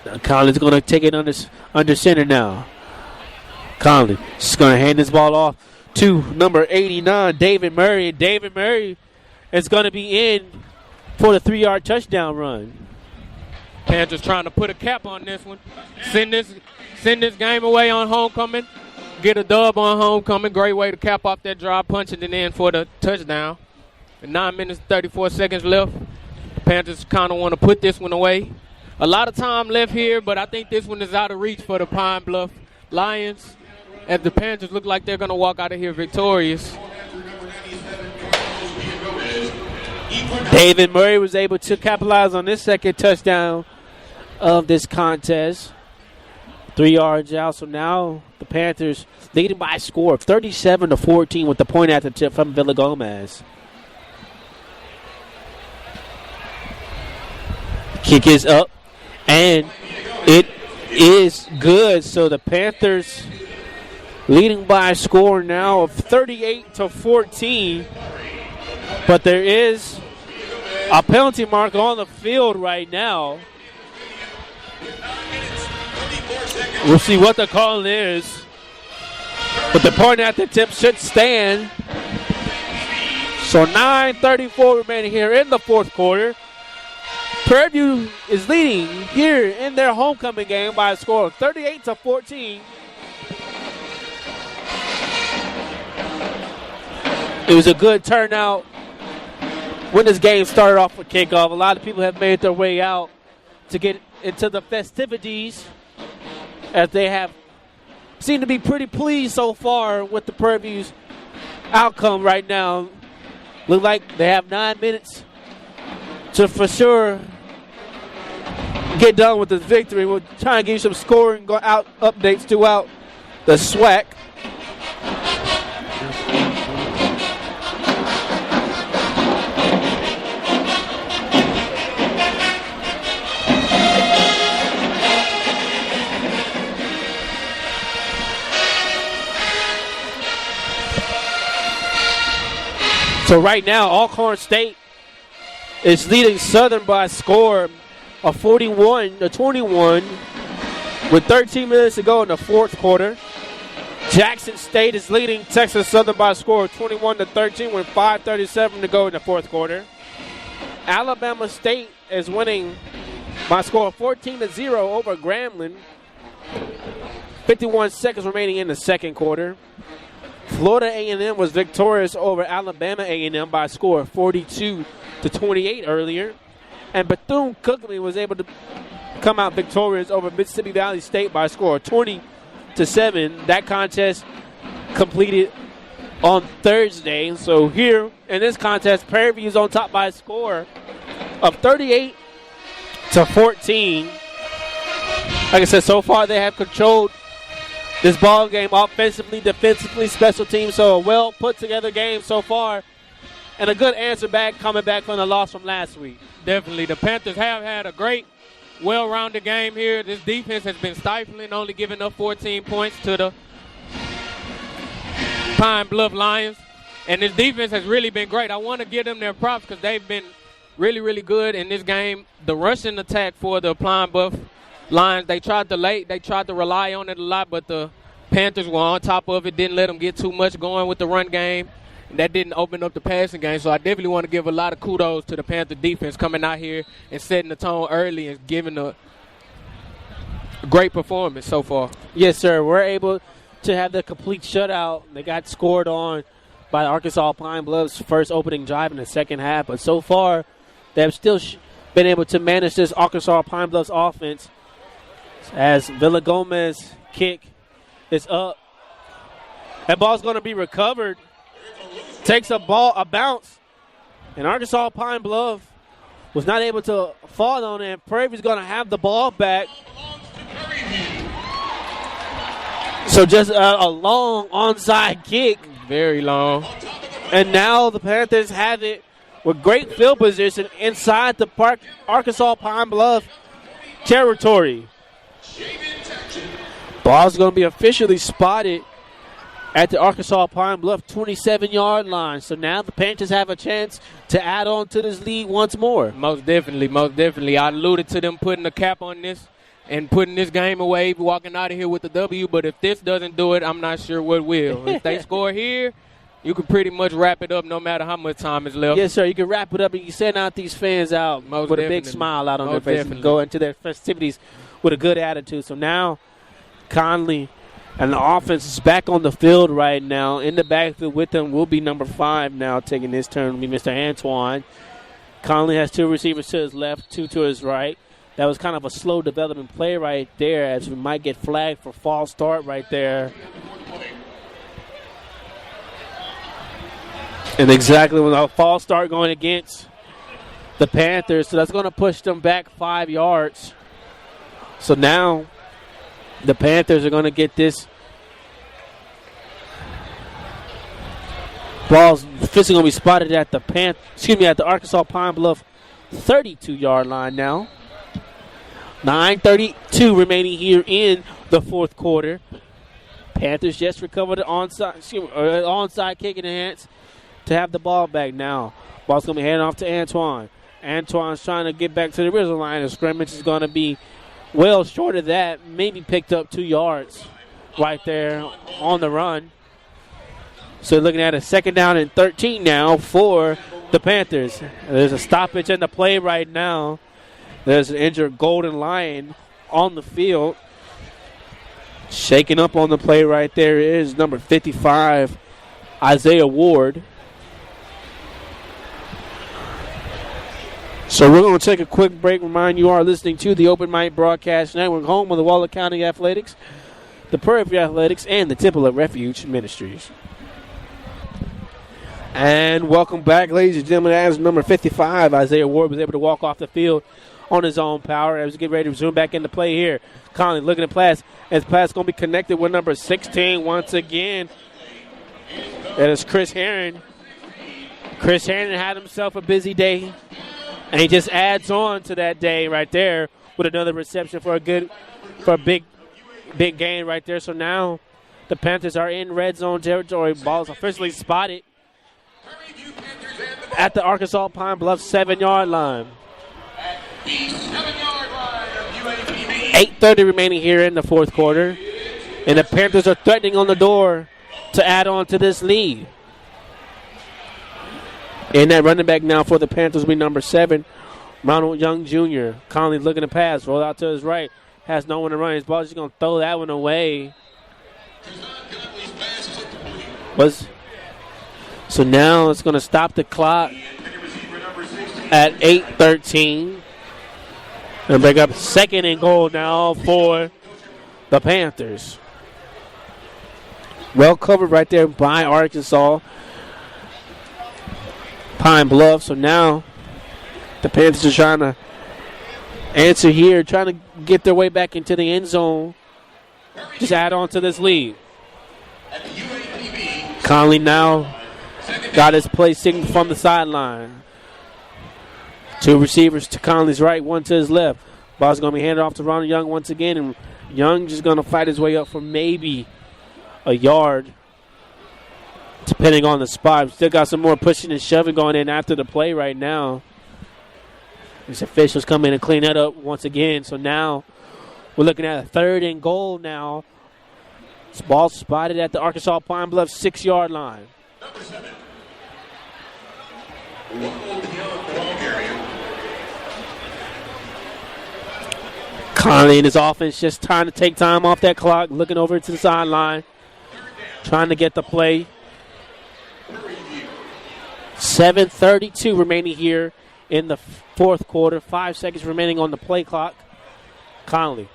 Now Conley's going to take it under center now. Conley is going to hand this ball off to number 89, David Murray. David Murray is going to be in for the 3-yard touchdown run. Panthers trying to put a cap on this one. Send this game away on homecoming. Get a dub on homecoming. Great way to cap off that drive, punching it in for the touchdown. 9 minutes, 34 seconds left. The Panthers kind of want to put this one away. A lot of time left here, but I think this one is out of reach for the Pine Bluff Lions, as the Panthers look like they're going to walk out of here victorious. David Murray was able to capitalize on this second touchdown of this contest. 3 yards out, so now the Panthers leading by a score of 37-14 with the point at the tip from Villagomez. Kick is up, and it is good. So the Panthers leading by a score now of 38-14. But there is a penalty mark on the field right now. We'll see what the call is. But the point at the tip should stand. So 9:34 remaining here in the fourth quarter. Prairie is leading here in their homecoming game by a score of 38-14. It was a good turnout when this game started off with kickoff. A lot of people have made their way out to get into the festivities, as they have seemed to be pretty pleased so far with the Prairie View's outcome right now. Look like they have 9 minutes to for sure get done with this victory. We'll try and give you some scoring updates throughout the SWAC. So right now, Alcorn State is leading Southern by a score of 41-21 with 13 minutes to go in the fourth quarter. Jackson State is leading Texas Southern by a score of 21-13 with 5:37 to go in the fourth quarter. Alabama State is winning by a score of 14-0 over Grambling. 51 seconds remaining in the second quarter. Florida A&M was victorious over Alabama A&M by a score of 42-28 earlier. And Bethune-Cookman was able to come out victorious over Mississippi Valley State by a score of 20-7. That contest completed on Thursday. So here in this contest, Prairie View is on top by a score of 38-14. Like I said, so far they have controlled this ball game offensively, defensively, special teams. So a well put together game so far, and a good answer back coming back from the loss from last week. Definitely. The Panthers have had a great, well-rounded game here. This defense has been stifling, only giving up 14 points to the Pine Bluff Lions. And this defense has really been great. I want to give them their props because they've been really, really good in this game. The rushing attack for the Pine Bluff Lions, they tried to rely on it a lot, but the Panthers were on top of it, didn't let them get too much going with the run game. That didn't open up the passing game, so I definitely want to give a lot of kudos to the Panther defense coming out here and setting the tone early and giving a great performance so far. Yes, sir. We're able to have the complete shutout. They got scored on by Arkansas Pine Bluff's first opening drive in the second half, but so far they have still been able to manage this Arkansas Pine Bluff's offense as Villagomez kick is up. That ball's going to be recovered. Takes a bounce And Arkansas Pine Bluff was not able to fall on it, and Prairie's going to have the ball back. So just a long onside kick. Very long. And now the Panthers have it with great field position inside the Arkansas Pine Bluff territory. Ball's going to be officially spotted at the Arkansas Pine Bluff 27-yard line. So now the Panthers have a chance to add on to this lead once more. Most definitely, most definitely. I alluded to them putting a cap on this and putting this game away, walking out of here with a W. But if this doesn't do it, I'm not sure what will. If they score here, you can pretty much wrap it up no matter how much time is left. Yes, sir. You can wrap it up and you can send out these fans out Most with definitely. a big smile out on Most their face definitely. and go into their festivities with a good attitude. So now Conley and the offense is back on the field right now. In the backfield with them will be number 5 now taking his turn will be Mr. Antoine. Conley has 2 receivers to his left, 2 to his right. That was kind of a slow development play right there as we might get flagged for false start right there. And exactly when a false start going against the Panthers. So that's going to push them back 5 yards. So now the Panthers are going to get this. Ball's officially going to be spotted at the at the Arkansas Pine Bluff 32-yard line now. 9:32 remaining here in the fourth quarter. Panthers just recovered the onside kick in the hands to have the ball back now. Ball's going to be handed off to Antoine. Antoine's trying to get back to the original line. The scrimmage is going to be well short of that. Maybe picked up 2 yards right there on the run. So looking at a 2nd down and 13 now for the Panthers. There's a stoppage in the play right now. There's an injured Golden Lion on the field. Shaking up on the play right there is number 55, Isaiah Ward. So we're going to take a quick break. Remind you are listening to the Open Mic Broadcast Network, home of the Waller County Athletics, the Prairie Athletics, and the Temple of Refuge Ministries. And welcome back, ladies and gentlemen. As number 55, Isaiah Ward was able to walk off the field on his own power as we get ready to resume back into play here. Conley looking at pass, as pass going to be connected with number 16 once again. That is Chris Herron. Chris Herron had himself a busy day, and he just adds on to that day right there with another reception for a big gain right there. So now the Panthers are in red zone territory. Ball is officially spotted at the Arkansas Pine Bluff 7-yard line. 8:30 remaining here in the fourth quarter. And the Panthers are threatening on the door to add on to this lead. And that running back now for the Panthers will be number 7, Ronald Young Jr. Conley looking to pass, roll out to his right, has no one to run. His ball is just going to throw that one away. So now it's going to stop the clock at 8:13. And break up 2nd and goal now for the Panthers. Well covered right there by Arkansas Pine Bluff. So now the Panthers are trying to answer here, trying to get their way back into the end zone. Just add on to this lead. Conley now got his play signal from the sideline. 2 receivers to Conley's right, 1 to his left. Ball's going to be handed off to Ronald Young once again, and Young just going to fight his way up for maybe a yard, depending on the spot. Still got some more pushing and shoving going in after the play right now. These officials come in and clean that up once again. So now we're looking at a 3rd and goal now. This ball spotted at the Arkansas Pine Bluff 6-yard line. Conley and his offense just trying to take time off that clock, looking over to the sideline, trying to get the play. 7:32 remaining here in the fourth quarter. 5 seconds remaining on the play clock. Conley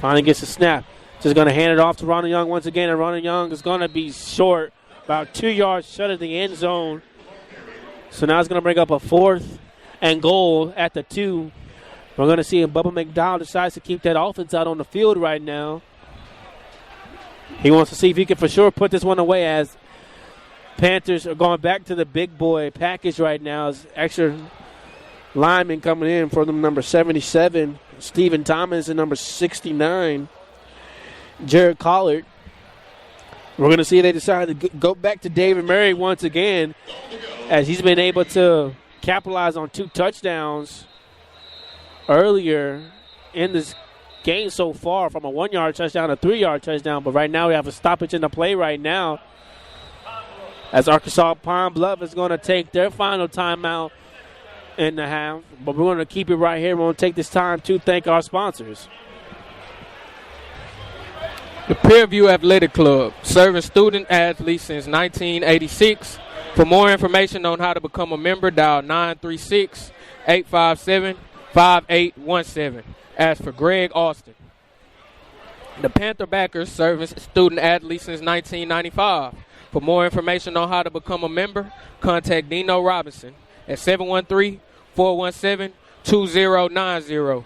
finally gets a snap. Just going to hand it off to Ronald Young once again, and Ronald Young is going to be short, about 2 yards short of the end zone. So now it's going to bring up a 4th and goal at the 2. We're going to see if Bubba McDowell decides to keep that offense out on the field right now. He wants to see if he can for sure put this one away, as Panthers are going back to the big boy package right now. As extra lineman coming in for them, number 77, Stephen Thomas, and number 69, Jared Collard. We're going to see if they decide to go back to David Murray once again, as he's been able to capitalize on 2 touchdowns earlier in this game so far, from a 1-yard touchdown to a 3-yard touchdown. But right now we have a stoppage in the play right now, as Arkansas Pine Bluff is going to take their final timeout in the half. But we're going to keep it right here. We're going to take this time to thank our sponsors. The Prairie Athletic Club, serving student athletes since 1986. For more information on how to become a member, dial 936-857-5817. Ask for Greg Austin. The Panther Backers, serving student athletes since 1995. For more information on how to become a member, contact Dino Robinson at 713-417-2090.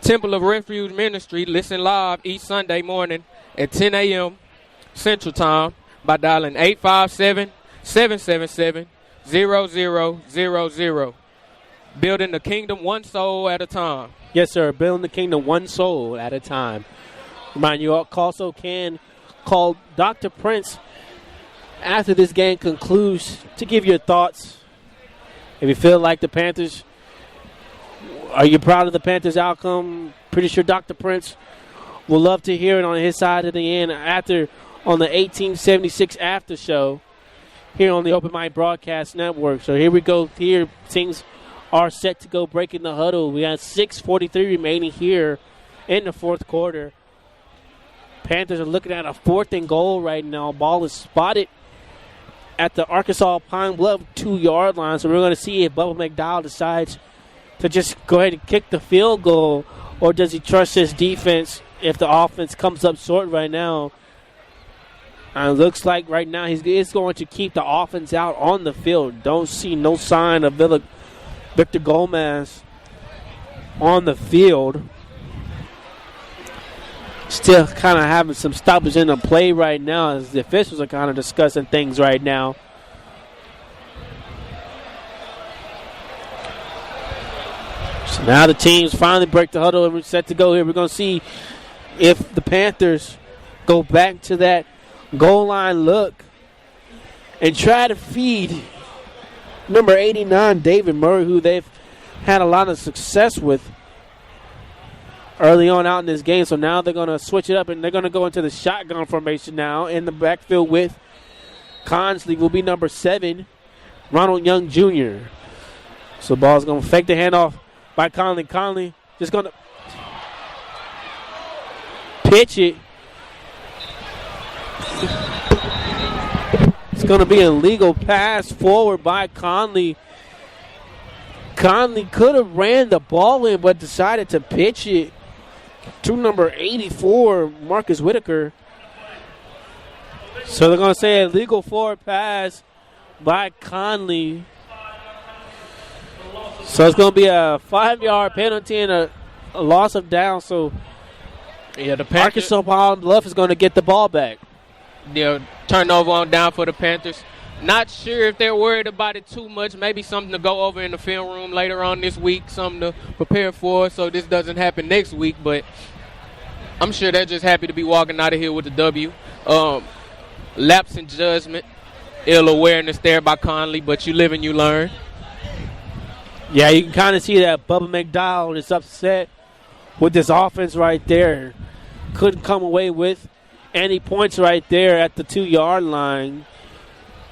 Temple of Refuge Ministry, listen live each Sunday morning at 10 a.m. Central Time by dialing 857-777-0000. Building the kingdom one soul at a time. Yes, sir. Building the kingdom one soul at a time. Remind you also can call Dr. Prince after this game concludes to give your thoughts. If you feel like the Panthers, are you proud of the Panthers' outcome? Pretty sure Dr. Prince will love to hear it on his side of the end after on the 1876 after show here on the Open Mic Broadcast Network. So here we go. Here things are set to go breaking the huddle. We have 6:43 remaining here in the 4th quarter. Panthers are looking at a 4th and goal right now. Ball is spotted at the Arkansas Pine Bluff 2-yard line. So we're going to see if Bubba McDowell decides to just go ahead and kick the field goal, or does he trust his defense if the offense comes up short right now. And it looks like right now he's going to keep the offense out on the field. Don't see no sign of Victor Gomez on the field. Still kind of having some stoppage in the play right now, as the officials are kind of discussing things right now. So now the teams finally break the huddle and we're set to go here. We're going to see if the Panthers go back to that goal line look and try to feed number 89, David Murray, who they've had a lot of success with early on out in this game. So now they're going to switch it up and they're going to go into the shotgun formation now in the backfield with Consley will be number 7, Ronald Young Jr. So the ball's going to fake the handoff by Conley. Conley just going to pitch it. It's going to be an illegal pass forward by Conley. Conley could have ran the ball in, but decided to pitch it to number 84, Marcus Whitaker. So they're going to say illegal forward pass by Conley. So it's going to be a 5-yard penalty and a loss of down. So yeah, the Arkansas Pine Bluff is going to get the ball back. Turnover on down for the Panthers. Not sure if they're worried about it too much. Maybe something to go over in the film room later on this week, something to prepare for so this doesn't happen next week. But I'm sure they're just happy to be walking out of here with the W. Lapse in judgment, ill awareness there by Conley, but you live and you learn. Yeah, you can kind of see that Bubba McDowell is upset with this offense right there. Couldn't come away with any points right there at the 2-yard line.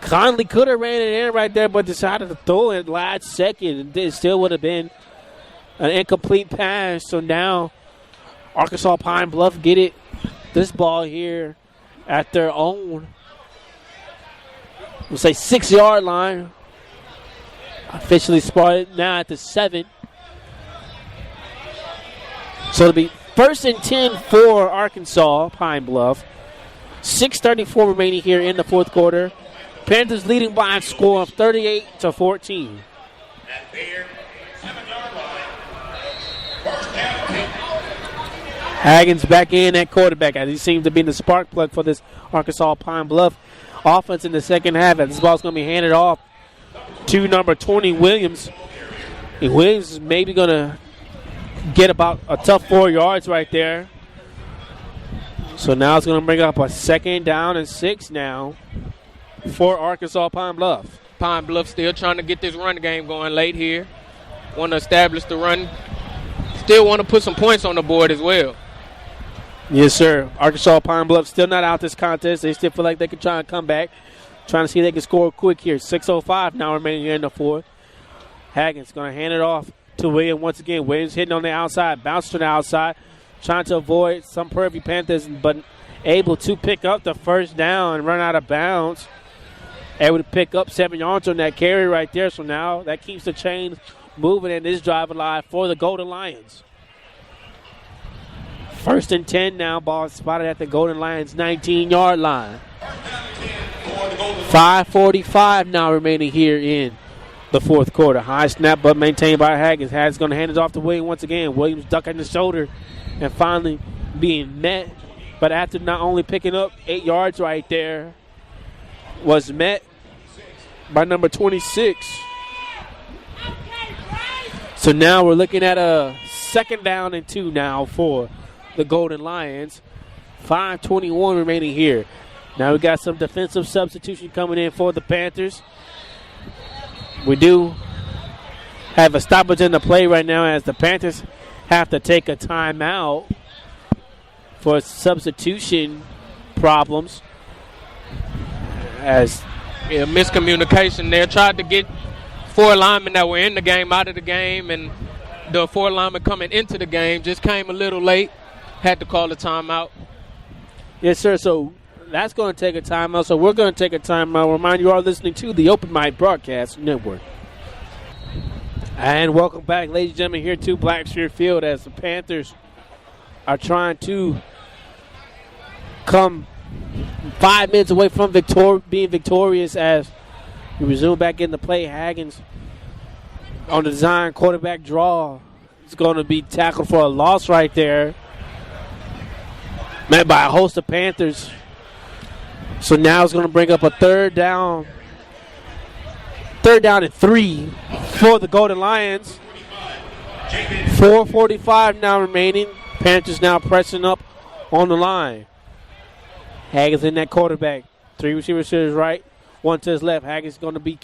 Conley could have ran it in right there, but decided to throw it last second. It still would have been an incomplete pass. So now Arkansas Pine Bluff get this ball here at their own, we'll say 6-yard line. Officially spotted now at the 7. So it'll be 1st and 10 for Arkansas Pine Bluff. 6:34 remaining here in the 4th quarter. Panthers leading by a score of 38-14. At their 7-yard line. First down, 10. Haggins back in at quarterback as he seems to be the spark plug for this Arkansas Pine Bluff offense in the second half. As this ball's going to be handed off to number 20, Williams. And Williams is maybe going to get about a tough 4 yards right there. So now it's going to bring up a 2nd down and 6 now for Arkansas Pine Bluff. Pine Bluff still trying to get this run game going late here. Want to establish the run. Still want to put some points on the board as well. Yes, sir. Arkansas Pine Bluff still not out this contest. They still feel like they can try and come back. Trying to see if they can score quick here. 6:05 now remaining here in the fourth. Haggins going to hand it off to Williams once again. Williams hitting on the outside, bounce to the outside, trying to avoid some Prairie Panthers, but able to pick up the first down and run out of bounds. Able to pick up 7 yards on that carry right there. So now that keeps the chain moving in this drive alive for the Golden Lions. 1st and 10 now. Ball spotted at the Golden Lions 19-yard line. 5:45 now remaining here in the fourth quarter. High snap, but maintained by Haggins. Haggins going to hand it off to Williams once again. Williams ducking the shoulder and finally being met. But after not only picking up 8 yards right there, was met by number 26. So now we're looking at a 2nd down and 2 now for the Golden Lions. 5:21 remaining here. Now we got some defensive substitution coming in for the Panthers. We do have a stoppage in the play right now as the Panthers have to take a timeout for substitution problems. As miscommunication there. Tried to get 4 linemen that were in the game out of the game, and the 4 linemen coming into the game just came a little late. Had to call a timeout. Yes, sir. So that's going to take a timeout. So we're going to take a timeout. Remind you are listening to the Open Mic Broadcast Network. And welcome back, ladies and gentlemen, here to Blackshear Field as the Panthers are trying to come 5 minutes away from being victorious as we resume back in the play. Haggins on the design quarterback draw. It's going to be tackled for a loss right there. Met by a host of Panthers. So now it's going to bring up a 3rd down. 3rd down and 3 for the Golden Lions. 4:45 now remaining. Panthers now pressing up on the line. Haggins in that quarterback. 3 receivers to his right, 1 to his left. Haggins going to be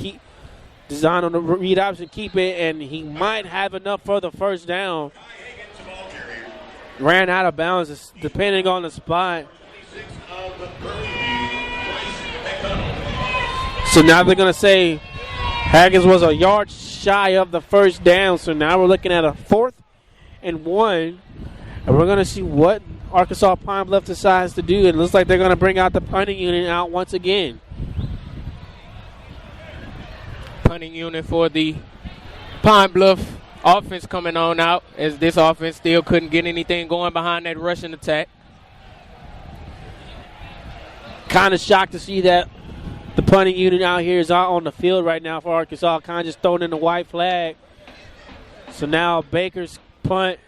designed on the read option, keep it, and he might have enough for the first down. Ran out of bounds depending on the spot. So now they're going to say Haggins was a yard shy of the first down. So now we're looking at a 4th and 1. And we're going to see what Arkansas Pine Bluff decides to do. It looks like they're going to bring out the punting unit out once again. Punting unit for the Pine Bluff offense coming on out, as this offense still couldn't get anything going behind that rushing attack. Kind of shocked to see that the punting unit out here is out on the field right now for Arkansas, kind of just throwing in the white flag. So now Baker's punt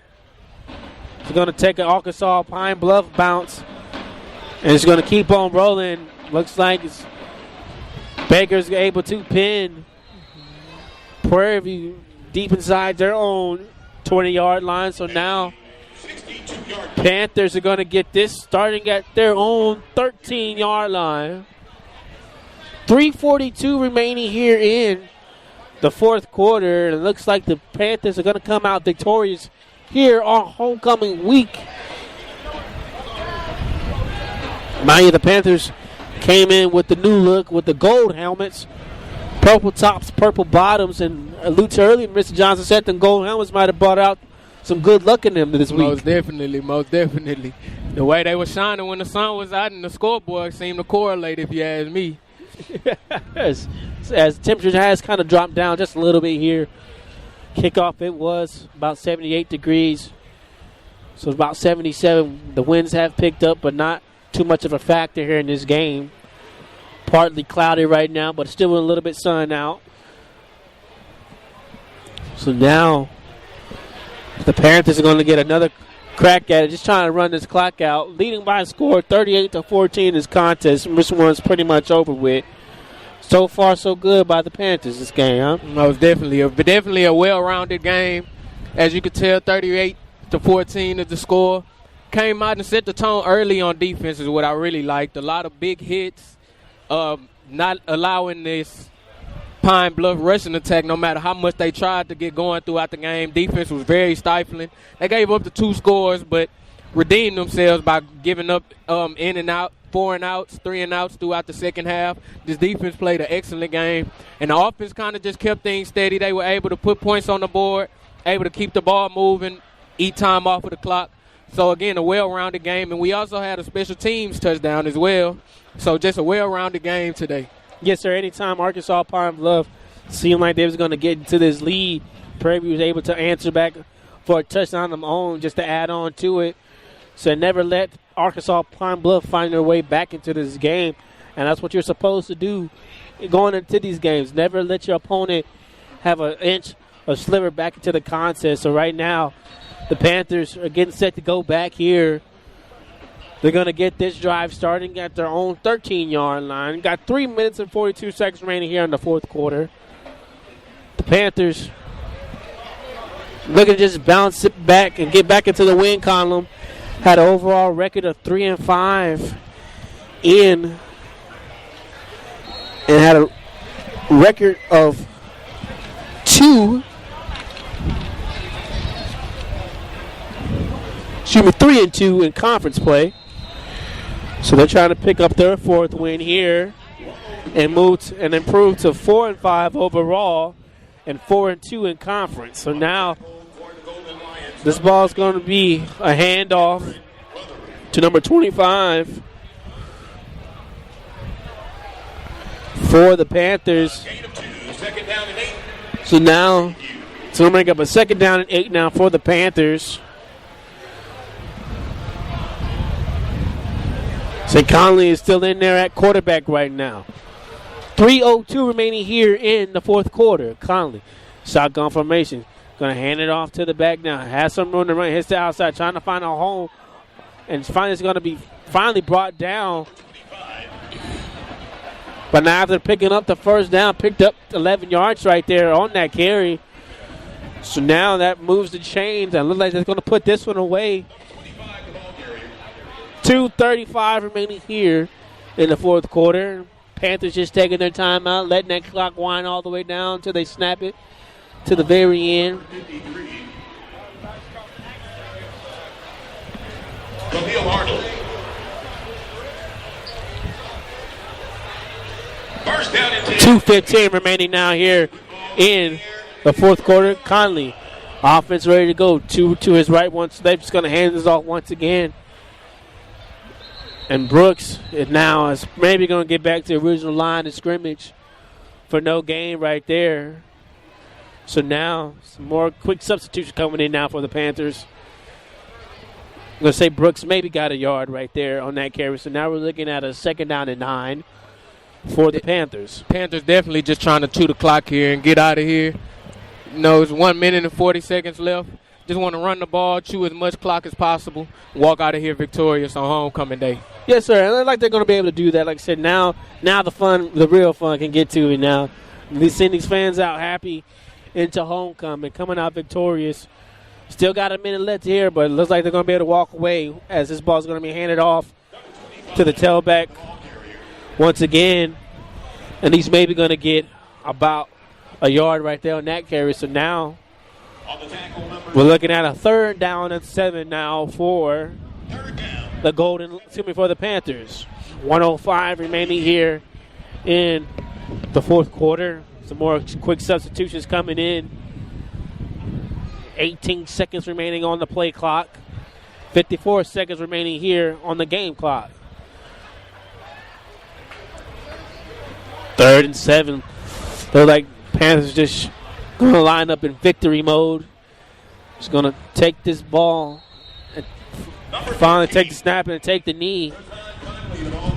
is going to take an Arkansas Pine Bluff bounce, and it's going to keep on rolling. Looks like Baker's able to pin Prairie deep inside their own 20-yard line. So now Panthers are going to get this starting at their own 13-yard line. 3:42 remaining here in the fourth quarter. And it looks like the Panthers are going to come out victorious here on homecoming week. Mind you, the Panthers came in with the new look with the gold helmets, purple tops, purple bottoms, and allude to earlier, Mr. Johnson said the gold helmets might have brought out some good luck in them this week. Most definitely. The way they were shining when the sun was out and the scoreboard seemed to correlate, if you ask me. Yes. As temperature has kind of dropped down just a little bit here. Kickoff, it was about 78 degrees. So it's about 77. The winds have picked up, but not too much of a factor here in this game. partly cloudy right now, but still a little bit sun out. So now the Panthers are going to get another crack at it, just trying to run this clock out. Leading by a score 38-14 this contest. This one's pretty much over with. So far, so good by the Panthers this game, huh? No, it's definitely a well-rounded game. As you can tell, 38-14 is the score. Came out and set the tone early on defense is what I really liked. A lot of big hits, not allowing this Pine Bluff rushing attack no matter how much they tried to get going throughout the game. Defense was very stifling. They gave up the 2 scores, but redeemed themselves by giving up in and out, 4 and outs, 3 and outs throughout the second half. This defense played an excellent game, and the offense kind of just kept things steady. They were able to put points on the board, able to keep the ball moving, eat time off of the clock. So, again, a well-rounded game, and we also had a special teams touchdown as well. So, just a well-rounded game today. Yes, sir. Anytime Arkansas Pine Bluff seemed like they was going to get into this lead, Prairie was able to answer back for a touchdown of their own just to add on to it. So never let Arkansas Pine Bluff find their way back into this game, and that's what you're supposed to do going into these games. Never let your opponent have an inch or sliver back into the contest. So right now, the Panthers are getting set to go back here. They're going to get this drive starting at their own 13-yard line. Got 3 minutes and 42 seconds remaining here in the fourth quarter. The Panthers looking to just bounce it back and get back into the win column. Had an overall record of 3-5 and had a record of 3-2 in conference play. So they're trying to pick up their 4th win here and improve to 4-5 overall and 4-2 in conference. So now this ball is going to be a handoff to number 25 for the Panthers. So now it's going to make up a 2nd down and 8 now for the Panthers. St. Conley is still in there at quarterback right now. 3:02 remaining here in the fourth quarter. Conley, shotgun formation. Going to hand it off to the back now. Has some room to run. Hits the outside, trying to find a home. And finally it's going to be brought down. But now after picking up the first down, picked up 11 yards right there on that carry. So now that moves the chains. And looks like they're going to put this one away. 2:35 remaining here in the fourth quarter. Panthers just taking their time out, letting that clock wind all the way down until they snap it to the very end. First down and 10. 2:15 remaining now here in the fourth quarter. Conley, offense ready to go. To his right once. They're just going to hand this off once again. And Brooks now is maybe going to get back to the original line of scrimmage for no gain right there. So now some more quick substitution coming in now for the Panthers. I'm going to say Brooks maybe got a yard right there on that carry. So now we're looking at a 2nd down and 9 for the Panthers. Panthers definitely just trying to chew the clock here and get out of here. You know, it's 1 minute and 40 seconds left. Just want to run the ball, chew as much clock as possible, walk out of here victorious on homecoming day. Yes, sir. And I like they're going to be able to do that. Like I said, now the real fun can get to it now. Send these fans out happy into homecoming, coming out victorious. Still got a minute left here, but it looks like they're going to be able to walk away as this ball is going to be handed off to the tailback once again. And he's maybe going to get about a yard right there on that carry. So now we're looking at a 3rd down and 7 now for for the Panthers. 1:05 remaining here in the fourth quarter. Some more quick substitutions coming in. 18 seconds remaining on the play clock. 54 seconds remaining here on the game clock. 3rd and 7. They're like Panthers just going to line up in victory mode. Just going to take this ball and finally take the snap and take the knee.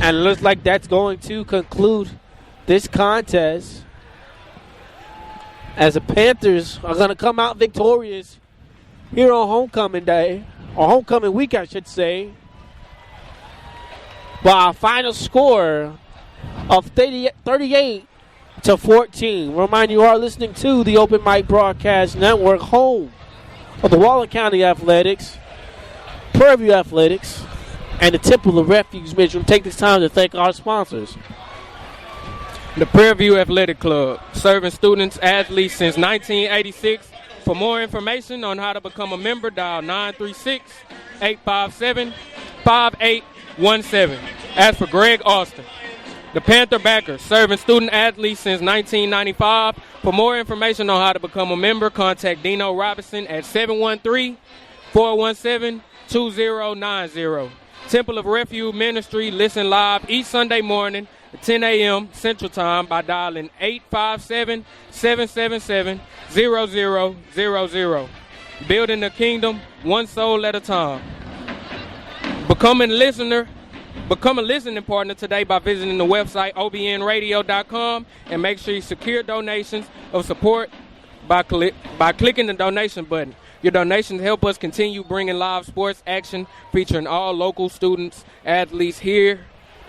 And it looks like that's going to conclude this contest, as the Panthers are going to come out victorious here on homecoming day, or homecoming week, I should say, by a final score of 38-14. Remind you are listening to the Open Mic Broadcast Network, home of the Waller County Athletics, Prairie Athletics, and the Temple of Refuge Mission. Take this time to thank our sponsors. The Prairie Athletic Club, serving students, athletes since 1986. For more information on how to become a member, dial 936-857-5817. As for Greg Austin, the Panther Backers, serving student athletes since 1995. For more information on how to become a member, contact Dino Robinson at 713-417-2090. Temple of Refuge Ministry, listen live each Sunday morning at 10 a.m. Central Time by dialing 857-777-0000. Building the kingdom, one soul at a time. Become a listening partner today by visiting the website obnradio.com, and make sure you secure donations of support by clicking the donation button. Your donations help us continue bringing live sports action featuring all local students, athletes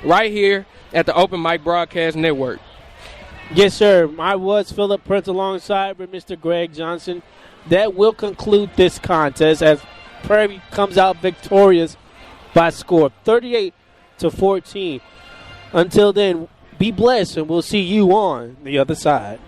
right here at the Open Mic Broadcast Network. Yes, sir. I was Philip Prince alongside with Mr. Greg Johnson. That will conclude this contest as Prairie comes out victorious by a score of 38-14. Until then, be blessed, and we'll see you on the other side.